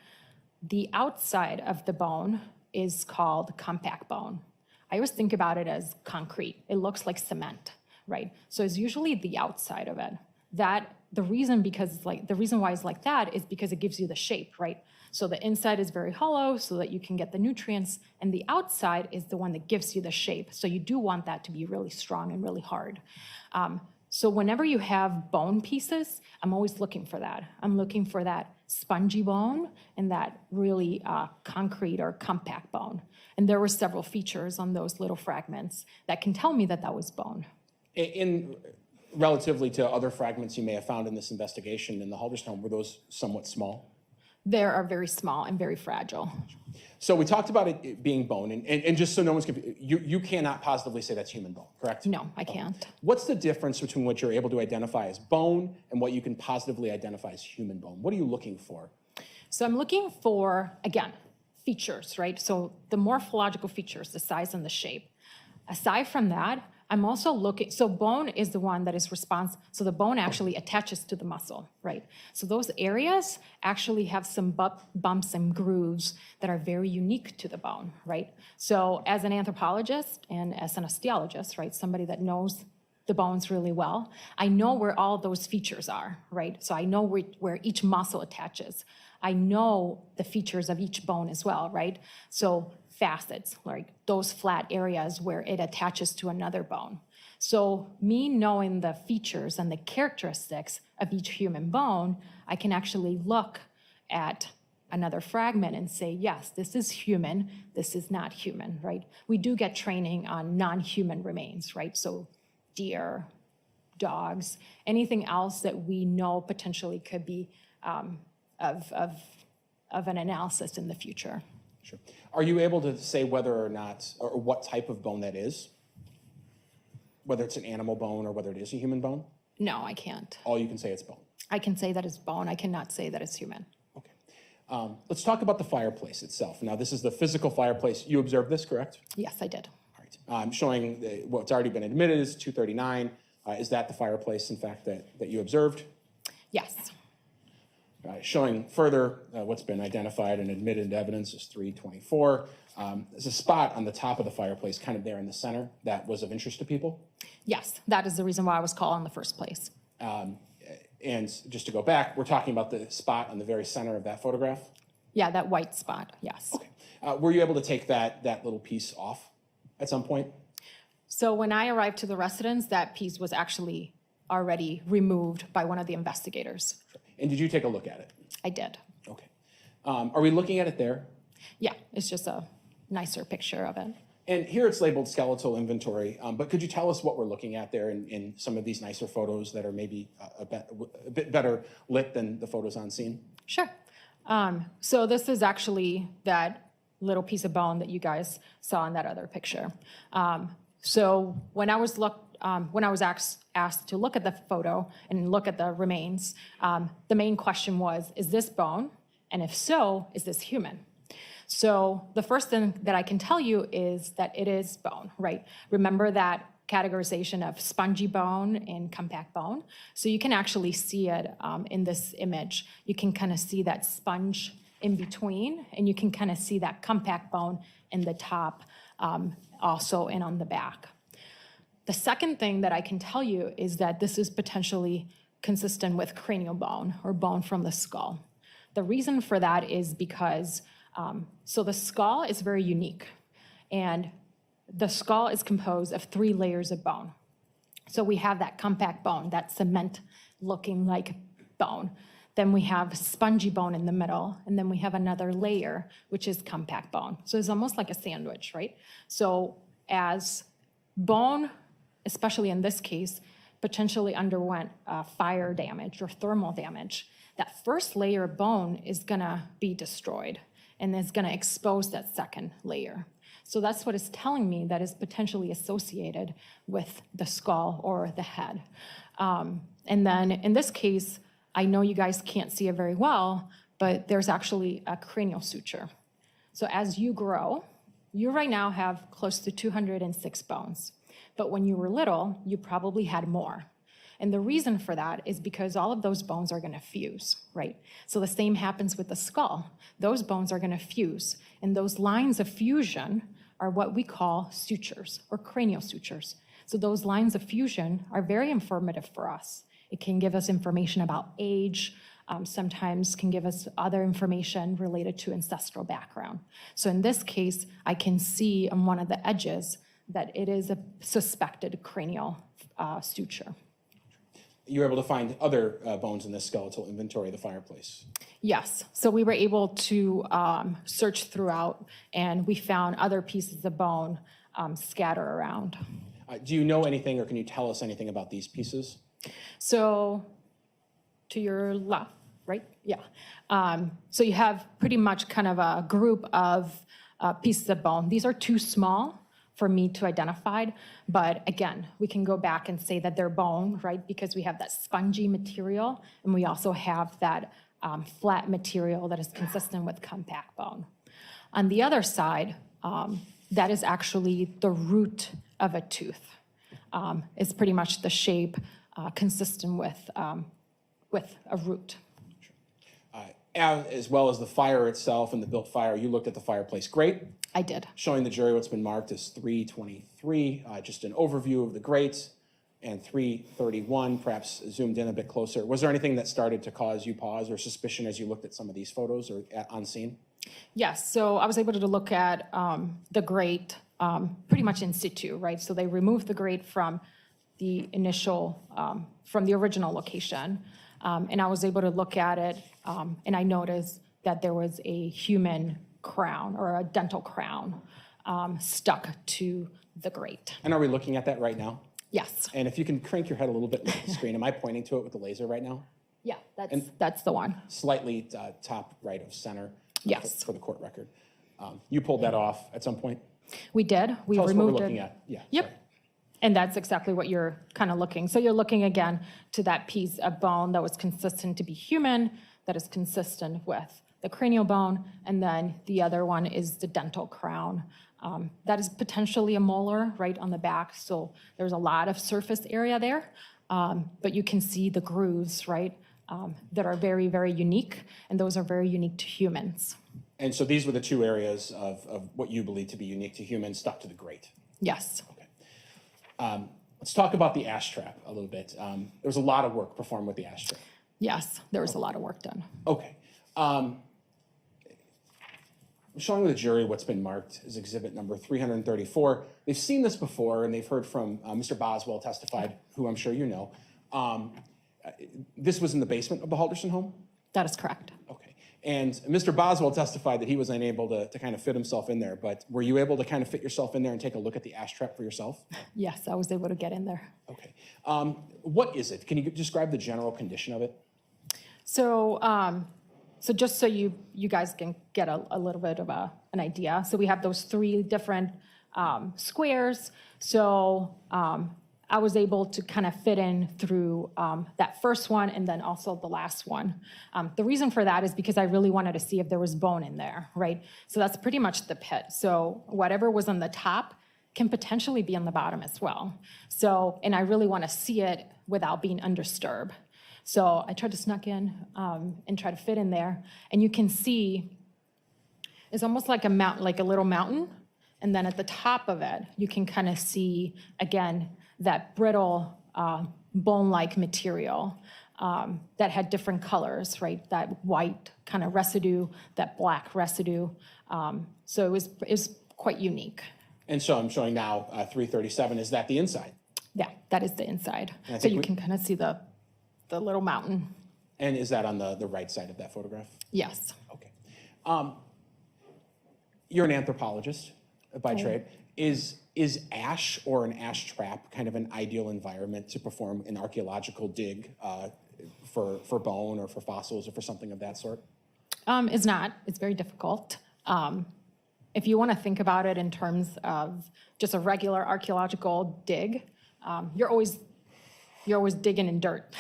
The outside of the bone is called compact bone. I always think about it as concrete. It looks like cement, right? So it's usually the outside of it. The reason why it's like that is because it gives you the shape, right? So the inside is very hollow so that you can get the nutrients, and the outside is the one that gives you the shape. So you do want that to be really strong and really hard. So whenever you have bone pieces, I'm always looking for that. I'm looking for that spongy bone and that really concrete or compact bone. And there were several features on those little fragments that can tell me that that was bone. In relatively to other fragments you may have found in this investigation in the Halderson home, were those somewhat small? They are very small and very fragile. So we talked about it being bone, and just so no one's confused, you cannot positively say that's human bone, correct? No, I can't. What's the difference between what you're able to identify as bone and what you can positively identify as human bone? What are you looking for? So I'm looking for, again, features, right? So the morphological features, the size and the shape. Aside from that, I'm also looking, so bone is the one that is responsible, so the bone actually attaches to the muscle, right? So those areas actually have some bumps and grooves that are very unique to the bone, right? So as an anthropologist and as an osteologist, right, somebody that knows the bones really well, I know where all those features are, right? So I know where each muscle attaches. I know the features of each bone as well, right? So facets, like those flat areas where it attaches to another bone. So me knowing the features and the characteristics of each human bone, I can actually look at another fragment and say, yes, this is human, this is not human, right? We do get training on non-human remains, right? So deer, dogs, anything else that we know potentially could be of an analysis in the future. Sure. Are you able to say whether or not, or what type of bone that is? Whether it's an animal bone or whether it is a human bone? No, I can't. All you can say it's bone. I can say that it's bone. I cannot say that it's human. Okay. Let's talk about the fireplace itself. Now, this is the physical fireplace. You observed this, correct? Yes, I did. All right. I'm showing what's already been admitted is 239. Is that the fireplace, in fact, that you observed? Yes. Showing further what's been identified and admitted into evidence is 324. There's a spot on the top of the fireplace, kind of there in the center, that was of interest to people. Yes, that is the reason why I was called in the first place. And just to go back, we're talking about the spot on the very center of that photograph? Yeah, that white spot, yes. Okay. Were you able to take that little piece off at some point? So when I arrived to the residence, that piece was actually already removed by one of the investigators. And did you take a look at it? I did. Okay. Are we looking at it there? Yeah, it's just a nicer picture of it. And here it's labeled skeletal inventory, but could you tell us what we're looking at there in some of these nicer photos that are maybe a bit better lit than the photos on scene? Sure. So this is actually that little piece of bone that you guys saw in that other picture. So when I was asked to look at the photo and look at the remains, the main question was, is this bone? And if so, is this human? So the first thing that I can tell you is that it is bone, right? Remember that categorization of spongy bone and compact bone? So you can actually see it in this image. You can kind of see that sponge in between, and you can kind of see that compact bone in the top also and on the back. The second thing that I can tell you is that this is potentially consistent with cranial bone or bone from the skull. The reason for that is because so the skull is very unique, and the skull is composed of 3 layers of bone. So we have that compact bone, that cement looking like bone. Then we have spongy bone in the middle, and then we have another layer, which is compact bone. So it's almost like a sandwich, right? So as bone, especially in this case, potentially underwent fire damage or thermal damage, that first layer of bone is gonna be destroyed, and it's gonna expose that second layer. So that's what it's telling me that is potentially associated with the skull or the head. And then in this case, I know you guys can't see it very well, but there's actually a cranial suture. So as you grow, you right now have close to 206 bones. But when you were little, you probably had more. And the reason for that is because all of those bones are gonna fuse, right? So the same happens with the skull. Those bones are gonna fuse, and those lines of fusion are what we call sutures or cranial sutures. So those lines of fusion are very informative for us. It can give us information about age, sometimes can give us other information related to ancestral background. So in this case, I can see on one of the edges that it is a suspected cranial suture. You were able to find other bones in this skeletal inventory of the fireplace? Yes, so we were able to search throughout, and we found other pieces of bone scatter around. Do you know anything, or can you tell us anything about these pieces? So to your left, right? Yeah. So you have pretty much kind of a group of pieces of bone. These are too small for me to identify, but again, we can go back and say that they're bone, right? Because we have that spongy material, and we also have that flat material that is consistent with compact bone. On the other side, that is actually the root of a tooth. It's pretty much the shape consistent with a root. As well as the fire itself and the built fire, you looked at the fireplace grate. I did. Showing the jury what's been marked as 323, just an overview of the grate, and 331, perhaps zoomed in a bit closer. Was there anything that started to cause you pause or suspicion as you looked at some of these photos or on scene? Yes, so I was able to look at the grate pretty much in situ, right? So they removed the grate from the initial, from the original location. And I was able to look at it, and I noticed that there was a human crown or a dental crown stuck to the grate. And are we looking at that right now? Yes. And if you can crank your head a little bit with the screen, am I pointing to it with the laser right now? Yeah, that's the one. Slightly top right of center. Yes. For the court record. You pulled that off at some point? We did. We Tell us what removed we're it. looking at. Yeah. Yep. sorry. And that's exactly what you're kind of looking. So you're looking again to that piece of bone that was consistent to be human, that is consistent with the cranial bone, and then the other one is the dental crown. That is potentially a molar right on the back, so there's a lot of surface area there, but you can see the grooves, right, that are very, very unique, and those are very unique to humans. And so these were the two areas of what you believe to be unique to humans stuck to the grate. Yes. Okay. Let's talk about the ash trap a little bit. There was a lot of work performed with the ash trap. Yes, there was a lot of work done. Okay. I'm showing the jury what's been marked as exhibit number 334. They've seen this before, and they've heard from Mr. Boswell testified, who I'm sure you know. This was in the basement of the Halderson home? That is correct. Okay. And Mr. Boswell testified that he was unable to kind of fit himself in there, but were you able to kind of fit yourself in there and take a look at the ash trap for yourself? Yes, I was able to get in there. Okay. What is it? Can you describe the general condition of it? So, so just so you guys can get a little bit of an idea. So we have those three different squares. So I was able to kind of fit in through that first one and then also the last one. The reason for that is because I really wanted to see if there was bone in there, right? So that's pretty much the pit. So whatever was on the top can potentially be on the bottom as well. So, and I really want to see it without being undisturbed. So I tried to snuck in and try to fit in there. And you can see it's almost like a mountain, like a little mountain. And then at the top of it, you can kind of see, again, that brittle bone-like material that had different colors, right? That white kind of residue, that black residue. So it was quite unique. And so I'm showing now 337. Is that the inside? Yeah, that is the inside. And I So think you can kind of see the little mountain. And is that on the right side of that photograph? Yes. Okay. You're an anthropologist by trade. Is ash or an ash trap kind of an ideal environment to perform an archaeological dig for bone or for fossils or for something of that sort? It's not. It's very difficult. If you want to think about it in terms of just a regular archaeological dig, you're always digging in dirt.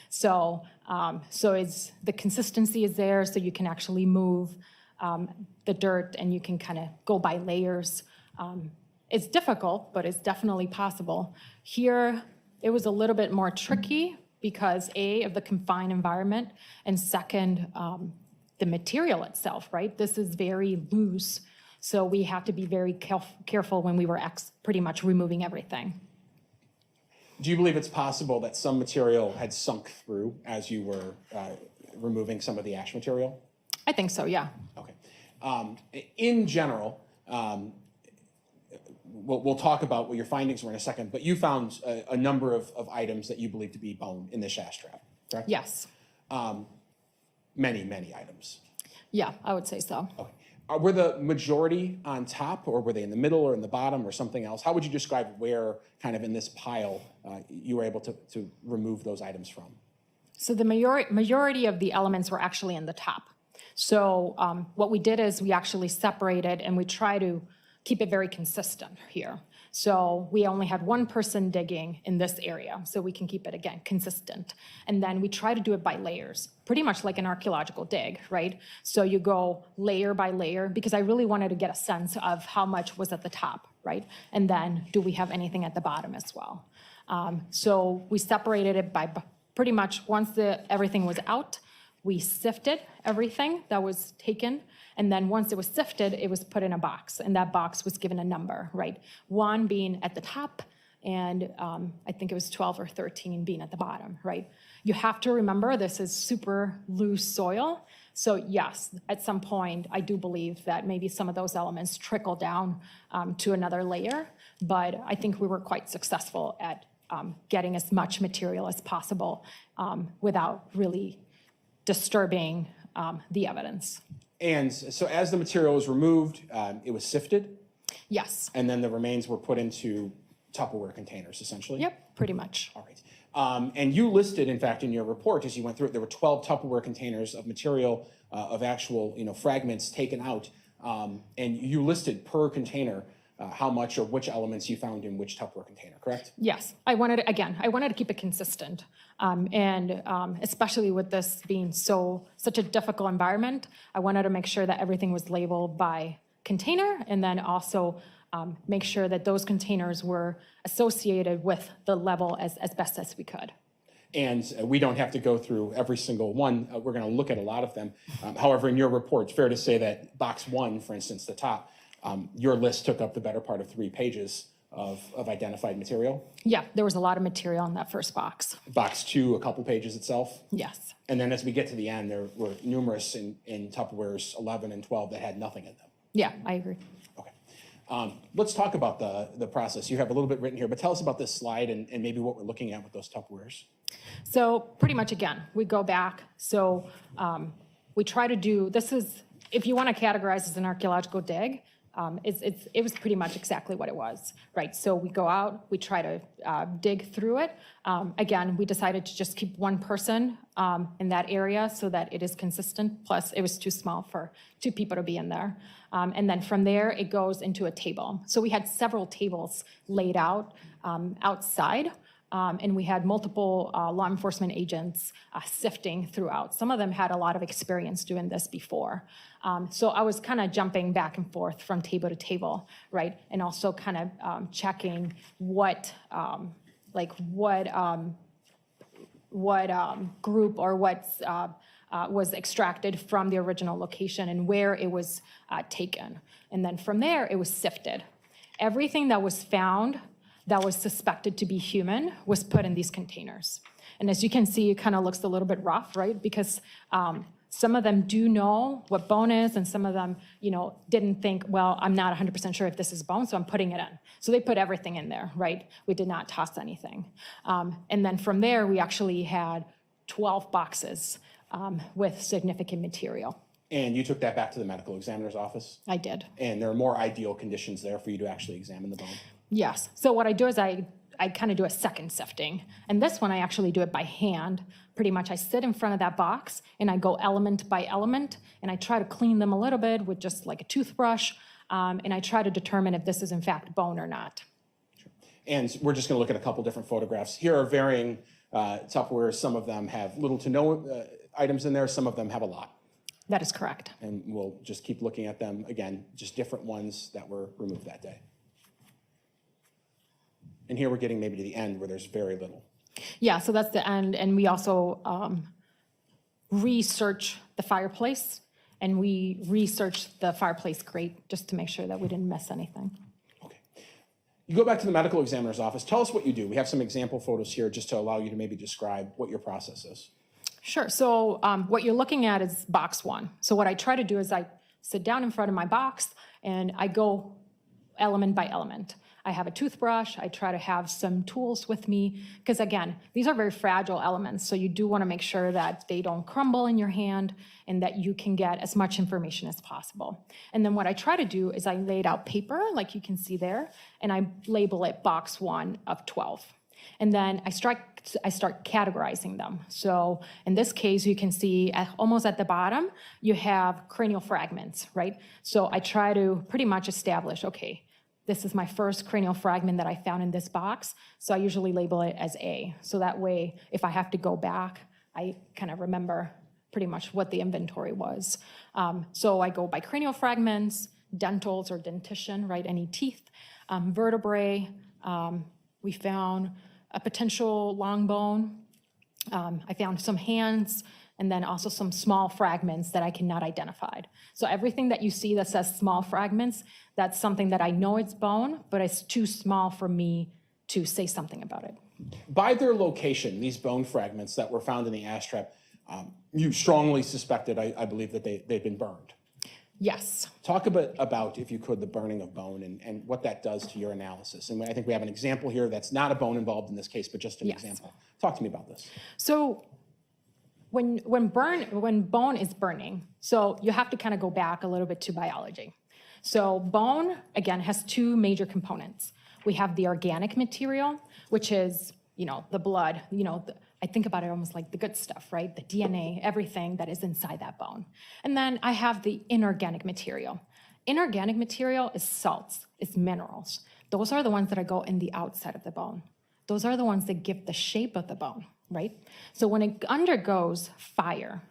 So it's the consistency is there, so you can actually move the dirt and you can kind of go by layers. It's difficult, but it's definitely possible. Here, it was a little bit more tricky because A, of the confined environment, and second, the material itself, right? This is very loose, so we have to be very careful when we were pretty much removing everything. Do you believe it's possible that some material had sunk through as you were removing some of the ash material? I think so, yeah. Okay. In general, we'll talk about what your findings were in a second, but you found a number of items that you believe to be bone in this ash trap, correct? Yes. Many, many items. Yeah, I would say so. Okay. Were the majority on top, or were they in the middle or in the bottom or something else? How would you describe where kind of in this pile you were able to remove those items from? So the majority of the elements were actually in the top. So what we did is we actually separated and we try to keep it very consistent here. So we only had one person digging in this area, so we can keep it, again, consistent. And then we try to do it by layers, pretty much like an archaeological dig, right? So you go layer by layer, because I really wanted to get a sense of how much was at the top, right? And then do we have anything at the bottom as well? So we separated it by pretty much once everything was out, we sifted everything that was taken, and then once it was sifted, it was put in a box, and that box was given a number, right? 1 being at the top, and I think it was 12 or 13 being at the bottom, right? You have to remember this is super loose soil, So yes, at some point, I do believe that maybe some of those elements trickle down to another layer, but I think we were quite successful at getting as much material as possible without really disturbing the evidence. And so as the material was removed, it was sifted, Yes. and then the remains were put into Tupperware containers, essentially? Yep, pretty much. All right. And you listed, in fact, in your report, as you went through it, there were 12 Tupperware containers of material, of actual, fragments taken out. And you listed per container how much or which elements you found in which Tupperware container, correct? Yes, I wanted to keep it consistent. And especially with this being such a difficult environment, I wanted to make sure that everything was labeled by container, and then also make sure that those containers were associated with the level as best as we could. And we don't have to go through every single one. We're going to look at a lot of them. However, in your report, it's fair to say that box 1, for instance, the top, your list took up the better part of 3 pages of identified material. Yeah, there was a lot of material in that first box. Box 2, a couple pages itself. Yes. And then as we get to the end, there were numerous in Tupperware's 11 and 12 that had nothing in them. Yeah, I agree. Okay. Let's talk about the process. You have a little bit written here, but tell us about this slide and maybe what we're looking at with those Tupperwares. So pretty much, again, we go back. So we try to do, this is, if you want to categorize as an archaeological dig, it was pretty much exactly what it was, right? So we go out, we try to dig through it. Again, we decided to just keep one person in that area so that it is consistent. Plus, it was too small for 2 people to be in there. And then from there, it goes into a table. So we had several tables laid out outside. And we had multiple law enforcement agents sifting throughout. Some of them had a lot of experience doing this before. So I was kind of jumping back and forth from table to table, right? And also kind of checking what group or what was extracted from the original location and where it was taken. And then from there, it was sifted. Everything that was found that was suspected to be human was put in these containers. And as you can see, it kind of looks a little bit rough, right? Because some of them do know what bone is, and some of them, didn't think, well, I'm not 100% sure if this is bone, so I'm putting it in. So they put everything in there, right? We did not toss anything. And then from there, we actually had 12 boxes with significant material. And you took that back to the medical examiner's office? I did. And there are more ideal conditions there for you to actually examine the bone? Yes. So what I do is I kind of do a second sifting. And this one, I actually do it by hand. Pretty much I sit in front of that box and I go element by element and I try to clean them a little bit with just like a toothbrush. And I try to determine if this is in fact bone or not. Sure. And we're just going to look at a couple different photographs. Here are varying Tupperware. Some of them have little to no items in there. Some of them have a lot. That is correct. And we'll just keep looking at them. Again, just different ones that were removed that day. And here we're getting maybe to the end where there's very little. Yeah, so that's the end. And we also research the fireplace, and we research the fireplace grate just to make sure that we didn't miss anything. Okay. You go back to the medical examiner's office. Tell us what you do. We have some example photos here just to allow you to maybe describe what your process is. Sure. So what you're looking at is box 1. So what I try to do is I sit down in front of my box, and I go element by element. I have a toothbrush. I try to have some tools with me because, again, these are very fragile elements. So you do want to make sure that they don't crumble in your hand and that you can get as much information as possible. And then what I try to do is I laid out paper, like you can see there, and I label it box 1 of 12. And then I start categorizing them. So in this case, you can see almost at the bottom, you have cranial fragments, right? So I try to pretty much establish, okay, this is my first cranial fragment that I found in this box. So I usually label it as A. So that way, if I have to go back, I kind of remember pretty much what the inventory was. So I go by cranial fragments, dentals or dentition, right? Any teeth, vertebrae. We found a potential long bone. I found some hands, and then also some small fragments that I cannot identify. So everything that you see that says small fragments, that's something that I know it's bone, but it's too small for me to say something about it. By their location, these bone fragments that were found in the ash trap, You strongly suspected, I believe, that they'd been burned. Yes. Talk a bit about, if you could, the burning of bone and what that does to your analysis. And I think we have an example here that's not a bone involved in this case, but just an example. Talk to me about this. So when bone is burning, so you have to kind of go back a little bit to biology. So bone, again, has two major components. We have the organic material, which is, the blood, I think about it almost like the good stuff, right? The DNA, everything that is inside that bone. And then I have the inorganic material. Inorganic material is salts, it's minerals. Those are the ones that go in the outside of the bone. Those are the ones that give the shape of the bone, right? So when it undergoes fire,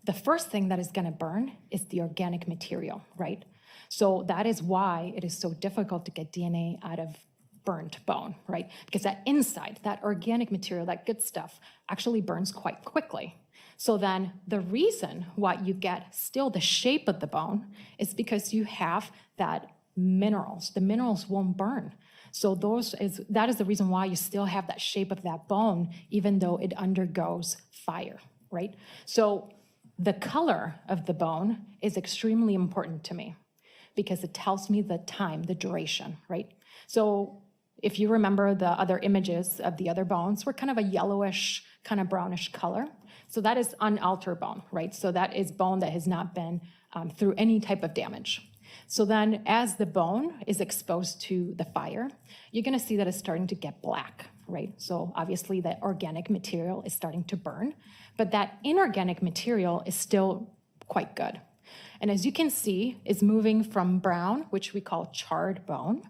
the first thing that is gonna burn is the organic material, right? So that is why it is so difficult to get DNA out of burnt bone, right? Because that inside, that organic material, that good stuff, actually burns quite quickly. So then the reason why you get still the shape of the bone is because you have that minerals. The minerals won't burn. So that is the reason why you still have that shape of that bone, even though it undergoes fire, right? So the color of the bone is extremely important to me because it tells me the time, the duration, right? So if you remember the other images of the other bones were kind of a yellowish, kind of brownish color. So that is unaltered bone, right? So that is bone that has not been through any type of damage. So then as the bone is exposed to the fire, you're gonna see that it's starting to get black, right? So obviously that organic material is starting to burn, but that inorganic material is still quite good. And as you can see, it's moving from brown, which we call charred bone,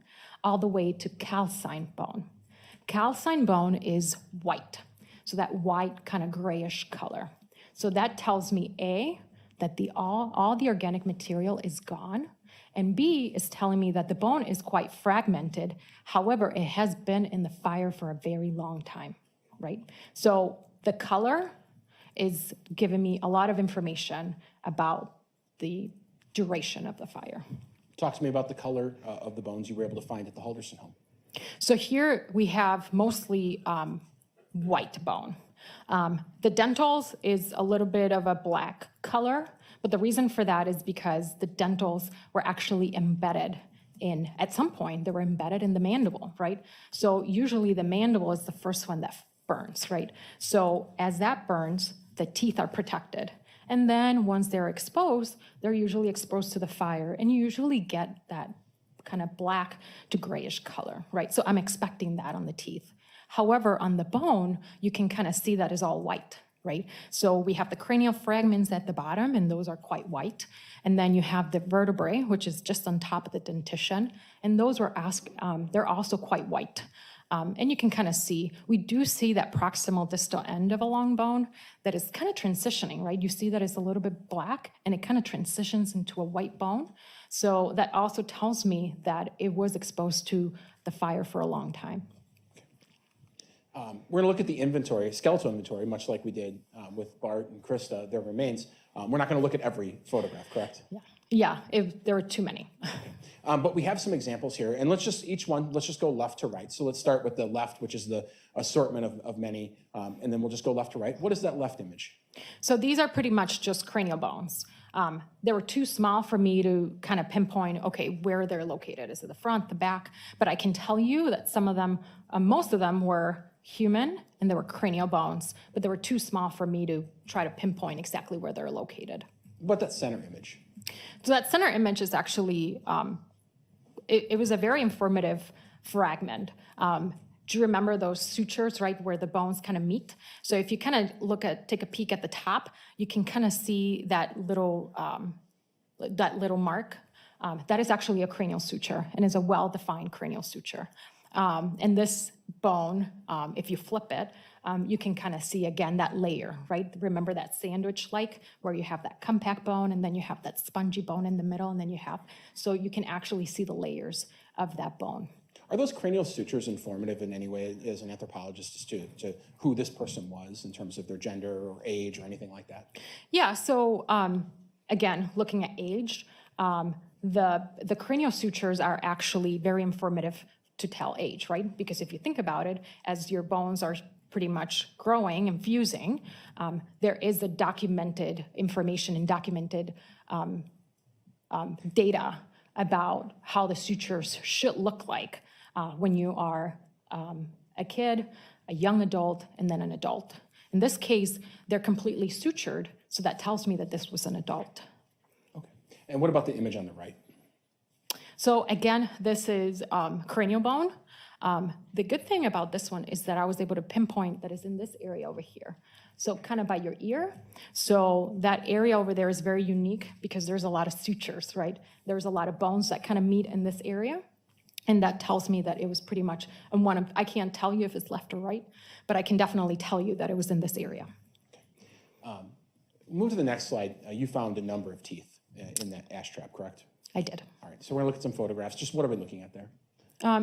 all the way to calcined bone. Calcined bone is white, so that white kind of grayish color. So that tells me A, that all the organic material is gone, and B is telling me that the bone is quite fragmented. However, it has been in the fire for a very long time, right? So the color is giving me a lot of information about the duration of the fire. Talk to me about the color of the bones you were able to find at the Halderson home. So here we have mostly white bone. The dentals is a little bit of a black color, but the reason for that is because the dentals were actually embedded at some point, they were embedded in the mandible, right? So usually the mandible is the first one that burns, right? So as that burns, the teeth are protected. And then once they're exposed, they're usually exposed to the fire, and you usually get that kind of black to grayish color, right? So I'm expecting that on the teeth. However, on the bone, you can kind of see that is all white, right? So we have the cranial fragments at the bottom, and those are quite white. And then you have the vertebrae, which is just on top of the dentition, and those were they're also quite white. And you can kind of see, we do see that proximal distal end of a long bone that is kind of transitioning, right? You see that it's a little bit black and it kind of transitions into a white bone. So that also tells me that it was exposed to the fire for a long time. We're gonna look at the inventory, skeletal inventory, much like we did with Bart and Krista, their remains. We're not gonna look at every photograph, correct? Yeah, there were too many. But we have some examples here, and let's just go left to right. So let's start with the left, which is the assortment of many, and then we'll just go left to right. What is that left image? So these are pretty much just cranial bones. They were too small for me to kind of pinpoint, okay, where they're located. Is it the front, the back? But I can tell you that some of them, most of them were human, and they were cranial bones, but they were too small for me to try to pinpoint exactly where they're located. What that center image? So that center image is actually, it was a very informative fragment. Do you remember those sutures, right, where the bones kind of meet? So if you kind of take a peek at the top, you can kind of see that little mark. That is actually a cranial suture and is a well-defined cranial suture. And this bone, if you flip it, you can kind of see again that layer, right? Remember that sandwich-like where you have that compact bone and then you have that spongy bone in the middle and then so you can actually see the layers of that bone. Are those cranial sutures informative in any way as an anthropologist as to who this person was in terms of their gender or age or anything like that? Yeah, so again, looking at age, the cranial sutures are actually very informative to tell age, right? Because if you think about it, as your bones are pretty much growing and fusing, there is a documented information and documented data about how the sutures should look like when you are a kid, a young adult, and then an adult. In this case, they're completely sutured, so that tells me that this was an adult. Okay. And what about the image on the right? So again, this is cranial bone. The good thing about this one is that I was able to pinpoint that is in this area over here. So kind of by your ear. So that area over there is very unique because there's a lot of sutures, right? There's a lot of bones that kind of meet in this area. And that tells me that it was pretty much, I can't tell you if it's left or right, but I can definitely tell you that it was in this area. Move to the next slide. You found a number of teeth in that ash trap, correct? I did. All right, so we're gonna look at some photographs. Just what are we looking at there?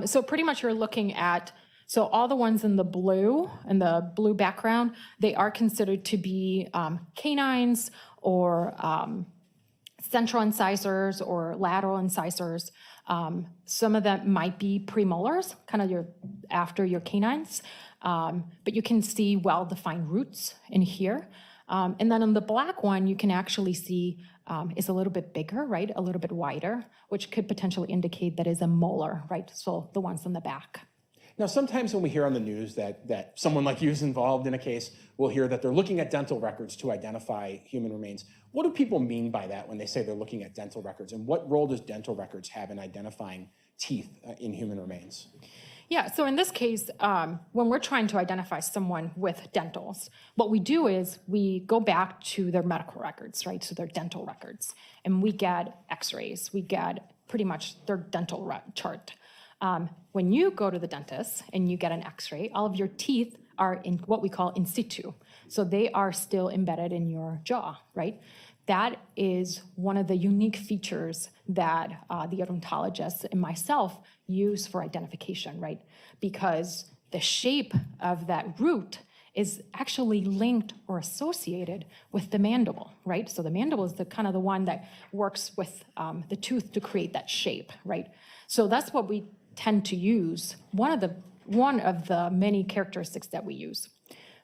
So pretty much you're looking at, so all the ones in the blue background, they are considered to be canines or central incisors or lateral incisors. Some of them might be premolars, kind of after your canines, but you can see well-defined roots in here. And then on the black one, you can actually see is a little bit bigger, right? A little bit wider, which could potentially indicate that is a molar, right? So the ones on the back. Now, sometimes when we hear on the news that someone like you is involved in a case, we'll hear that they're looking at dental records to identify human remains. What do people mean by that when they say they're looking at dental records? And what role does dental records have in identifying teeth in human remains? Yeah, so in this case, when we're trying to identify someone with dentals, what we do is we go back to their medical records, right? So their dental records, and we get x-rays, we get pretty much their dental chart. When you go to the dentist and you get an x-ray, all of your teeth are in what we call in situ. So they are still embedded in your jaw, right? That is one of the unique features that the odontologist and myself use for identification, right? Because the shape of that root is actually linked or associated with the mandible, right? So the mandible is the kind of the one that works with the tooth to create that shape, right? So that's what we tend to use. One of the many characteristics that we use.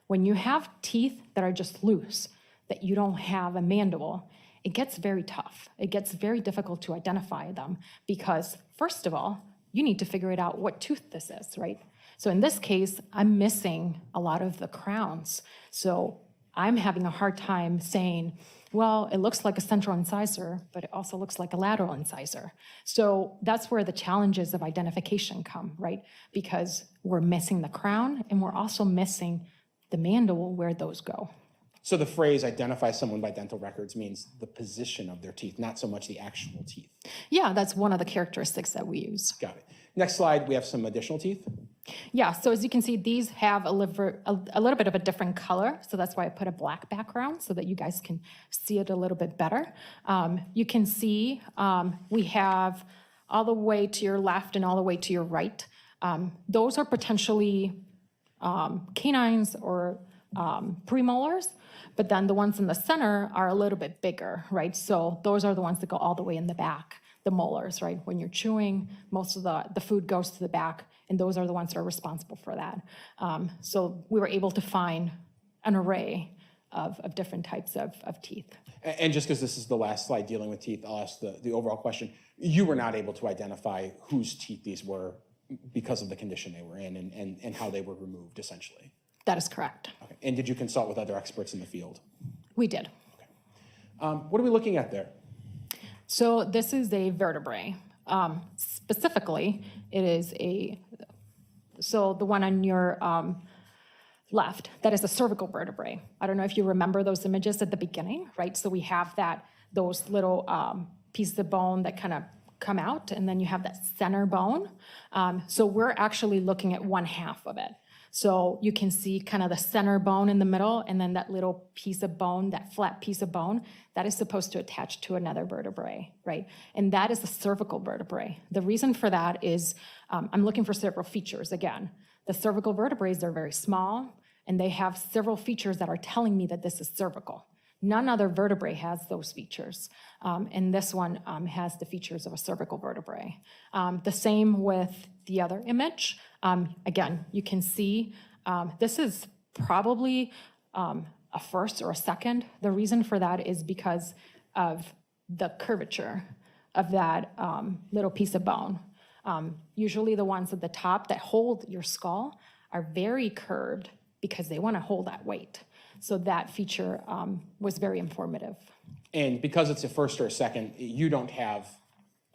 When you have teeth that are just loose, that you don't have a mandible, it gets very tough. It gets very difficult to identify them because, first of all, you need to figure it out what tooth this is, right? So in this case, I'm missing a lot of the crowns. So I'm having a hard time saying, well, it looks like a central incisor, but it also looks like a lateral incisor. So that's where the challenges of identification come, right? Because we're missing the crown and we're also missing the mandible where those go. So the phrase identify someone by dental records means the position of their teeth, not so much the actual teeth. Yeah, that's one of the characteristics that we use. Got it. Next slide, we have some additional teeth. Yeah, so as you can see, these have a little bit of a different color. So that's why I put a black background so that you guys can see it a little bit better. You can see we have all the way to your left and all the way to your right. Those are potentially canines or premolars. But then the ones in the center are a little bit bigger, right? So those are the ones that go all the way in the back, the molars, right? When you're chewing, most of the food goes to the back, and those are the ones that are responsible for that. So we were able to find an array of different types of teeth. And just because this is the last slide dealing with teeth, I'll ask the overall question. You were not able to identify whose teeth these were because of the condition they were in and how they were removed, essentially. That is correct. Okay. And did you consult with other experts in the field? We did. Okay. What are we looking at there? So this is a vertebrae. Specifically, it is so the one on your left, that is a cervical vertebrae. I don't know if you remember those images at the beginning, right? So we have those little pieces of bone that kind of come out, and then you have that center bone. So we're actually looking at one half of it. So you can see kind of the center bone in the middle, and then that little piece of bone, that flat piece of bone, that is supposed to attach to another vertebrae, right? And that is the cervical vertebrae. The reason for that is I'm looking for several features. Again, the cervical vertebrae, they're very small, and they have several features that are telling me that this is cervical. None other vertebrae has those features. And this one has the features of a cervical vertebrae. The same with the other image. Again, you can see this is probably a first or a second. The reason for that is because of the curvature of that little piece of bone. Usually the ones at the top that hold your skull are very curved because they want to hold that weight. So that feature was very informative. And because it's a first or a second, you don't have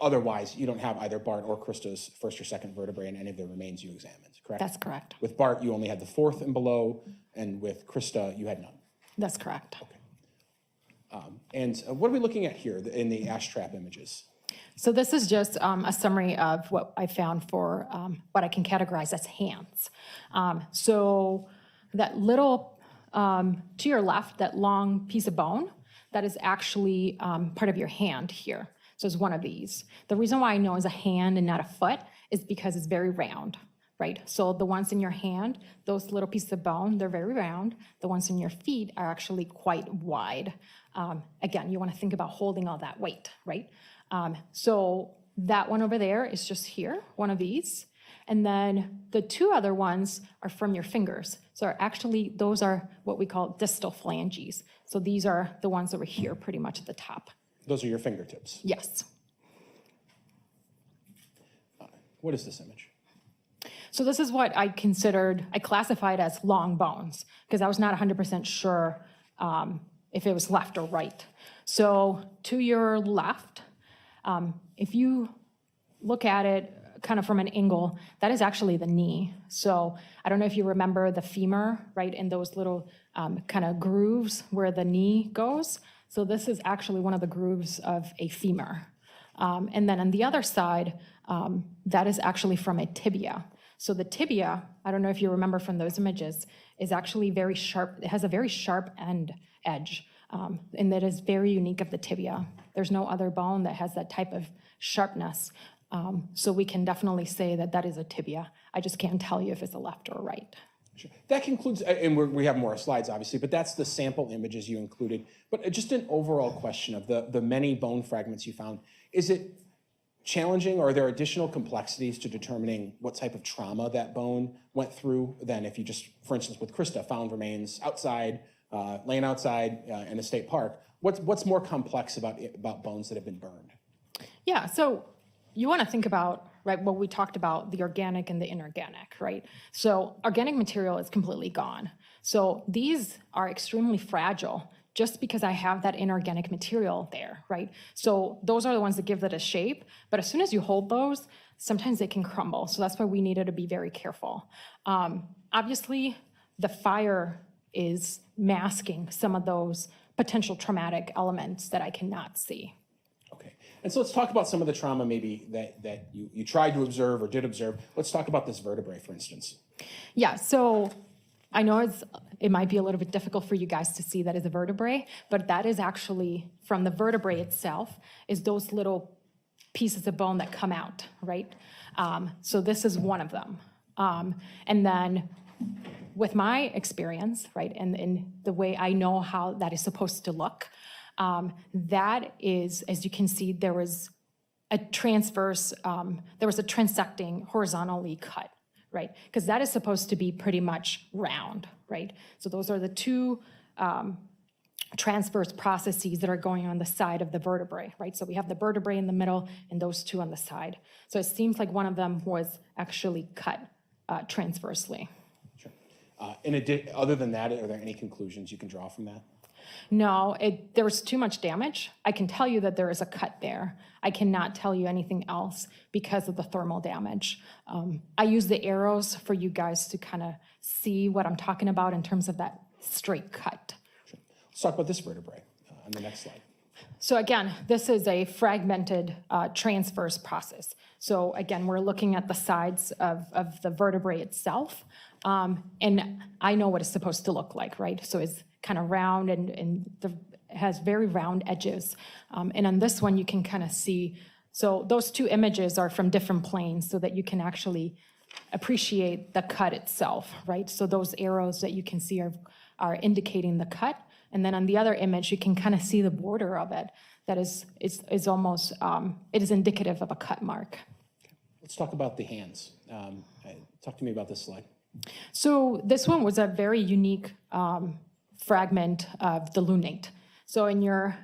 either Bart or Krista's first or second vertebrae in any of the remains you examined, correct? That's correct. With Bart, you only had the fourth and below, and with Krista, you had none. That's correct. Okay. And what are we looking at here in the ash trap images? So this is just a summary of what I found for what I can categorize as hands. So that little, to your left, that long piece of bone, that is actually part of your hand here. So it's one of these. The reason why I know it's a hand and not a foot is because it's very round, right? So the ones in your hand, those little pieces of bone, they're very round. The ones in your feet are actually quite wide. Again, you want to think about holding all that weight, right? So that one over there is just here, one of these. And then the two other ones are from your fingers. So actually, those are what we call distal phalanges. So these are the ones over here, pretty much at the top. Those are your fingertips. Yes. What is this image? So this is what I classified as long bones, because I was not 100% sure if it was left or right. So to your left, if you look at it kind of from an angle, that is actually the knee. So I don't know if you remember the femur, right, in those little kind of grooves where the knee goes. So this is actually one of the grooves of a femur. And then on the other side, that is actually from a tibia. So the tibia, I don't know if you remember from those images, is actually very sharp. It has a very sharp edge, and that is very unique of the tibia. There's no other bone that has that type of sharpness. So we can definitely say that that is a tibia. I just can't tell you if it's a left or a right. Sure. That concludes, and we have more slides, obviously, but that's the sample images you included. But just an overall question of the many bone fragments you found. Is it challenging, or are there additional complexities to determining what type of trauma that bone went through than if you just, for instance, with Krista, found remains outside, laying outside in a state park? What's more complex about bones that have been burned? Yeah, so you want to think about, right, what we talked about, the organic and the inorganic, right? So organic material is completely gone. So these are extremely fragile just because I have that inorganic material there, right? So those are the ones that give it a shape, but as soon as you hold those, sometimes they can crumble. So that's why we needed to be very careful. Obviously, the fire is masking some of those potential traumatic elements that I cannot see. Okay, and so let's talk about some of the trauma maybe that you tried to observe or did observe. Let's talk about this vertebrae, for instance. Yeah, so I know it might be a little bit difficult for you guys to see that as a vertebrae, but that is actually from the vertebrae itself, is those little pieces of bone that come out, right? So this is one of them. And then with my experience, right, and the way I know how that is supposed to look, that is, as you can see, there was a transecting horizontally cut, right? Because that is supposed to be pretty much round, right? So those are the two transverse processes that are going on the side of the vertebrae, right? So we have the vertebrae in the middle and those two on the side. So it seems like one of them was actually cut transversely. Sure. Other than that, are there any conclusions you can draw from that? No, there was too much damage. I can tell you that there is a cut there. I cannot tell you anything else because of the thermal damage. I use the arrows for you guys to kind of see what I'm talking about in terms of that straight cut. Sure. Let's talk about this vertebrae on the next slide. So again, this is a fragmented transverse process. So again, we're looking at the sides of the vertebrae itself. And I know what it's supposed to look like, right? So it's kind of round and has very round edges. And on this one, you can kind of see, so those two images are from different planes so that you can actually appreciate the cut itself, right? So those arrows that you can see are indicating the cut. And then on the other image, you can kind of see the border of it. That is almost, it is indicative of a cut mark. Let's talk about the hands. Talk to me about this slide. So this one was a very unique fragment of the lunate. So in your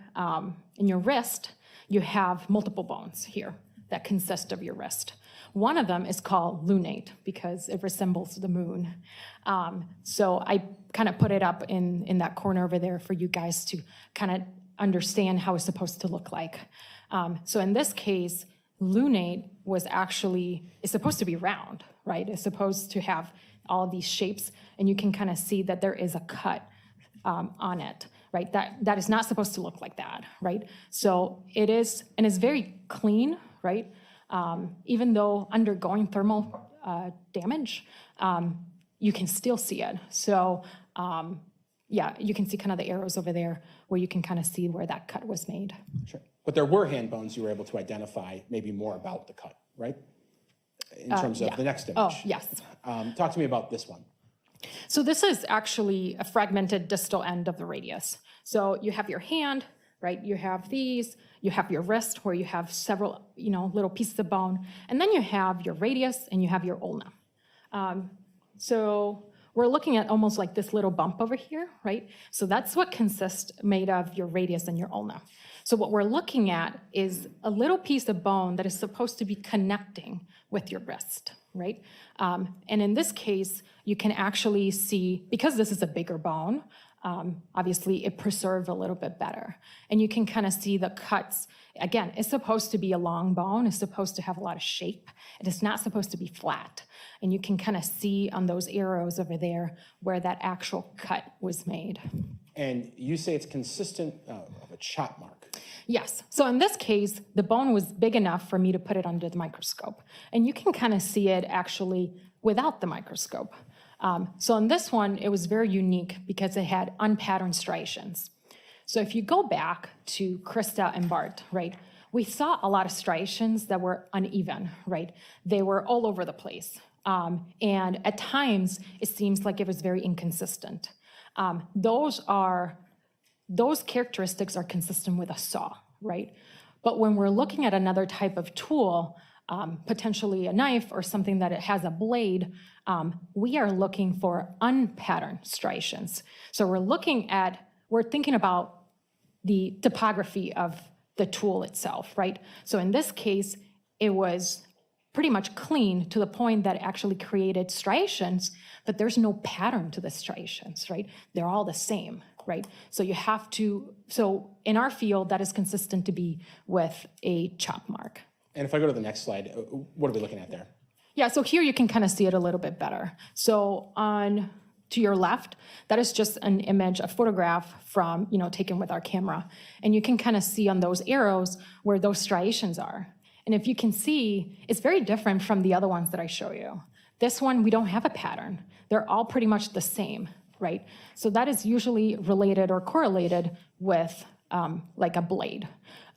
wrist, you have multiple bones here that consist of your wrist. One of them is called lunate because it resembles the moon. So I kind of put it up in that corner over there for you guys to kind of understand how it's supposed to look like. So in this case, lunate is supposed to be round, right? It's supposed to have all of these shapes, and you can kind of see that there is a cut on it, right? That is not supposed to look like that, right? So it is, and it's very clean, right? Even though undergoing thermal damage, you can still see it. So yeah, you can see kind of the arrows over there where you can kind of see where that cut was made. Sure. But there were hand bones you were able to identify maybe more about the cut, right? In terms of the next image. Oh, yes. Talk to me about this one. So this is actually a fragmented distal end of the radius. So you have your hand, right? You have these, you have your wrist where you have several, little pieces of bone, and then you have your radius and you have your ulna. So we're looking at almost like this little bump over here, right? So that's what consists made of your radius and your ulna. So what we're looking at is a little piece of bone that is supposed to be connecting with your wrist, right? And in this case, you can actually see, because this is a bigger bone, obviously it preserved a little bit better. And you can kind of see the cuts. Again, it's supposed to be a long bone. It's supposed to have a lot of shape. It is not supposed to be flat. And you can kind of see on those arrows over there where that actual cut was made. And you say it's consistent of a chop mark. Yes. So in this case, the bone was big enough for me to put it under the microscope. And you can kind of see it actually without the microscope. So in this one, it was very unique because it had unpatterned striations. So if you go back to Krista and Bart, right, we saw a lot of striations that were uneven, right? They were all over the place. And at times, it seems like it was very inconsistent. Those characteristics are consistent with a saw, right? But when we're looking at another type of tool, potentially a knife or something that it has a blade, we are looking for unpatterned striations. So we're thinking about the topography of the tool itself, right? So in this case, it was pretty much clean to the point that it actually created striations, but there's no pattern to the striations, right? They're all the same, right? So in our field, that is consistent to be with a chop mark. And if I go to the next slide, what are we looking at there? Yeah, so here you can kind of see it a little bit better. So to your left, that is just an image, a photograph from, taken with our camera. And you can kind of see on those arrows where those striations are. And if you can see, it's very different from the other ones that I show you. This one, we don't have a pattern. They're all pretty much the same, right? So that is usually related or correlated with like a blade.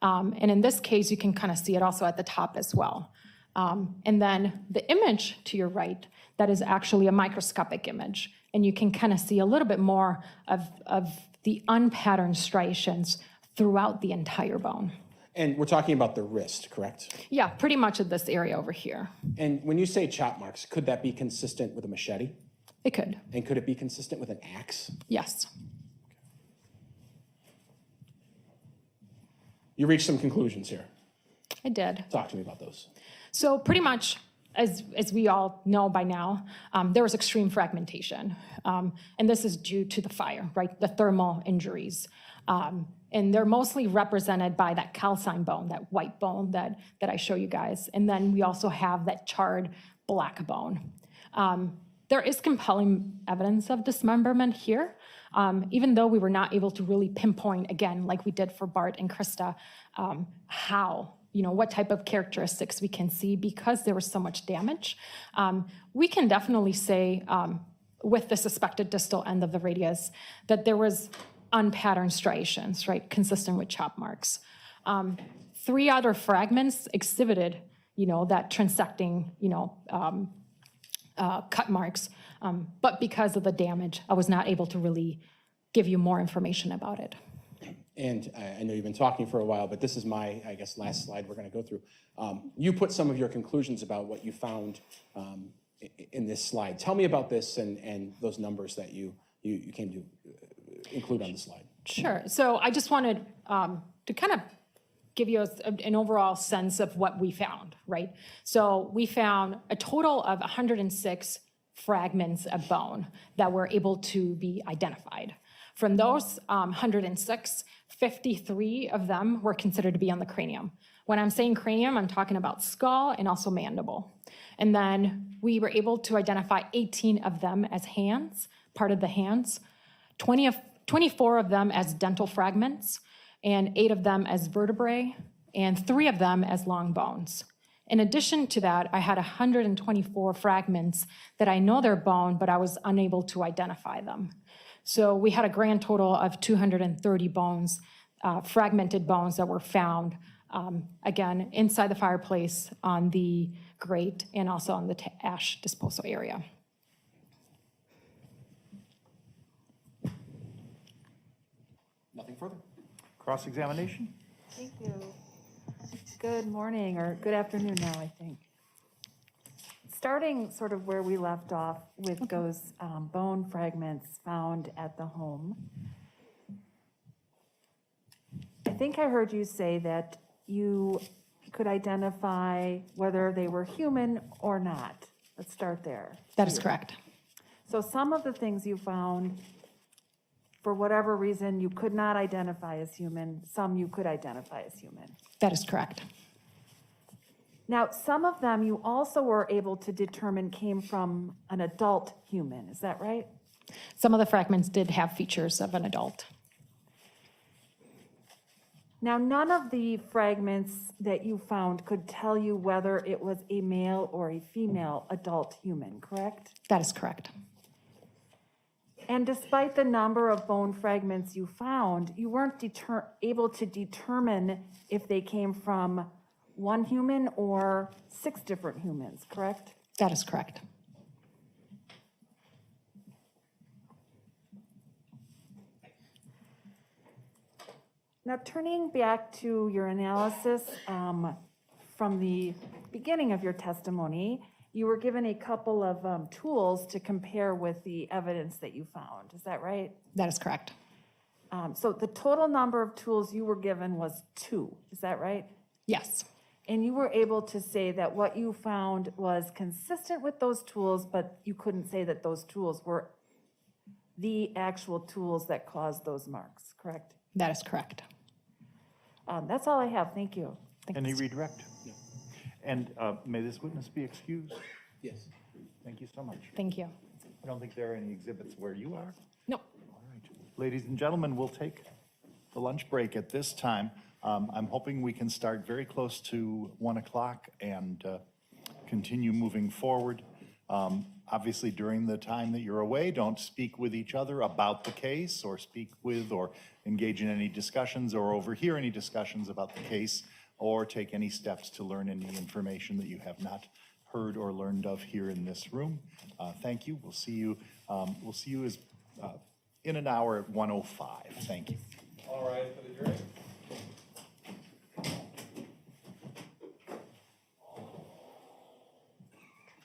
And in this case, you can kind of see it also at the top as well. And then the image to your right, that is actually a microscopic image. And you can kind of see a little bit more of the unpatterned striations throughout the entire bone. And we're talking about the wrist, correct? Yeah, pretty much at this area over here. And when you say chop marks, could that be consistent with a machete? It could. And could it be consistent with an axe? Yes. You reached some conclusions here. I did. Talk to me about those. So pretty much, as we all know by now, there was extreme fragmentation. And this is due to the fire, right? The thermal injuries. And they're mostly represented by that calcine bone, that white bone that I show you guys. And then we also have that charred black bone. There is compelling evidence of dismemberment here, even though we were not able to really pinpoint, again, like we did for Bart and Krista, how, what type of characteristics we can see because there was so much damage. We can definitely say with the suspected distal end of the radius that there was unpatterned striations, right, consistent with chop marks. 3 other fragments exhibited, that transecting, cut marks, but because of the damage, I was not able to really give you more information about it. And I know you've been talking for a while, but this is my, last slide we're going to go through. You put some of your conclusions about what you found in this slide. Tell me about this and those numbers that you came to include on the slide. Sure. So I just wanted to kind of give you an overall sense of what we found, right? So we found a total of 106 fragments of bone that were able to be identified. From those 106, 53 of them were considered to be on the cranium. When I'm saying cranium, I'm talking about skull and also mandible. And then we were able to identify 18 of them as hands, part of the hands, 24 of them as dental fragments, and 8 of them as vertebrae, and 3 of them as long bones. In addition to that, I had 124 fragments that I know they're bone, but I was unable to identify them. So we had a grand total of 230 bones, fragmented bones that were found, again, inside the fireplace, on the grate, and also on the ash disposal area. Nothing further. Cross-examination? Thank you. Good morning, or good afternoon now, I think. Starting sort of where we left off with those bone fragments found at the home. I think I heard you say that you could identify whether they were human or not. Let's start there. That is correct. So some of the things you found, for whatever reason, you could not identify as human, some you could identify as human. That is correct. Now, some of them you also were able to determine came from an adult human, is that right? Some of the fragments did have features of an adult. Now, none of the fragments that you found could tell you whether it was a male or a female adult human, correct? That is correct. And despite the number of bone fragments you found, you weren't able to determine if they came from one human or 6 different humans, correct? That is correct. Now, turning back to your analysis from the beginning of your testimony, you were given a couple of tools to compare with the evidence that you found. Is that right? That is correct. So the total number of tools you were given was 2. Is that right? Yes. And you were able to say that what you found was consistent with those tools, but you couldn't say that those tools were the actual tools that caused those marks, correct? That is correct. That's all I have. Thank you. Any redirect? No. And may this witness be excused? Yes. Thank you so much. Thank you. I don't think there are any exhibits where you are. No. All right. Ladies and gentlemen, we'll take the lunch break at this time. I'm hoping we can start very close to 1 o'clock and continue moving forward. Obviously, during the time that you're away, don't speak with each other about the case or speak with or engage in any discussions or overhear any discussions about the case or take any steps to learn any information that you have not heard or learned of here in this room. Thank you. We'll see you. In an hour at 1:05. Thank you. All right, for the jury.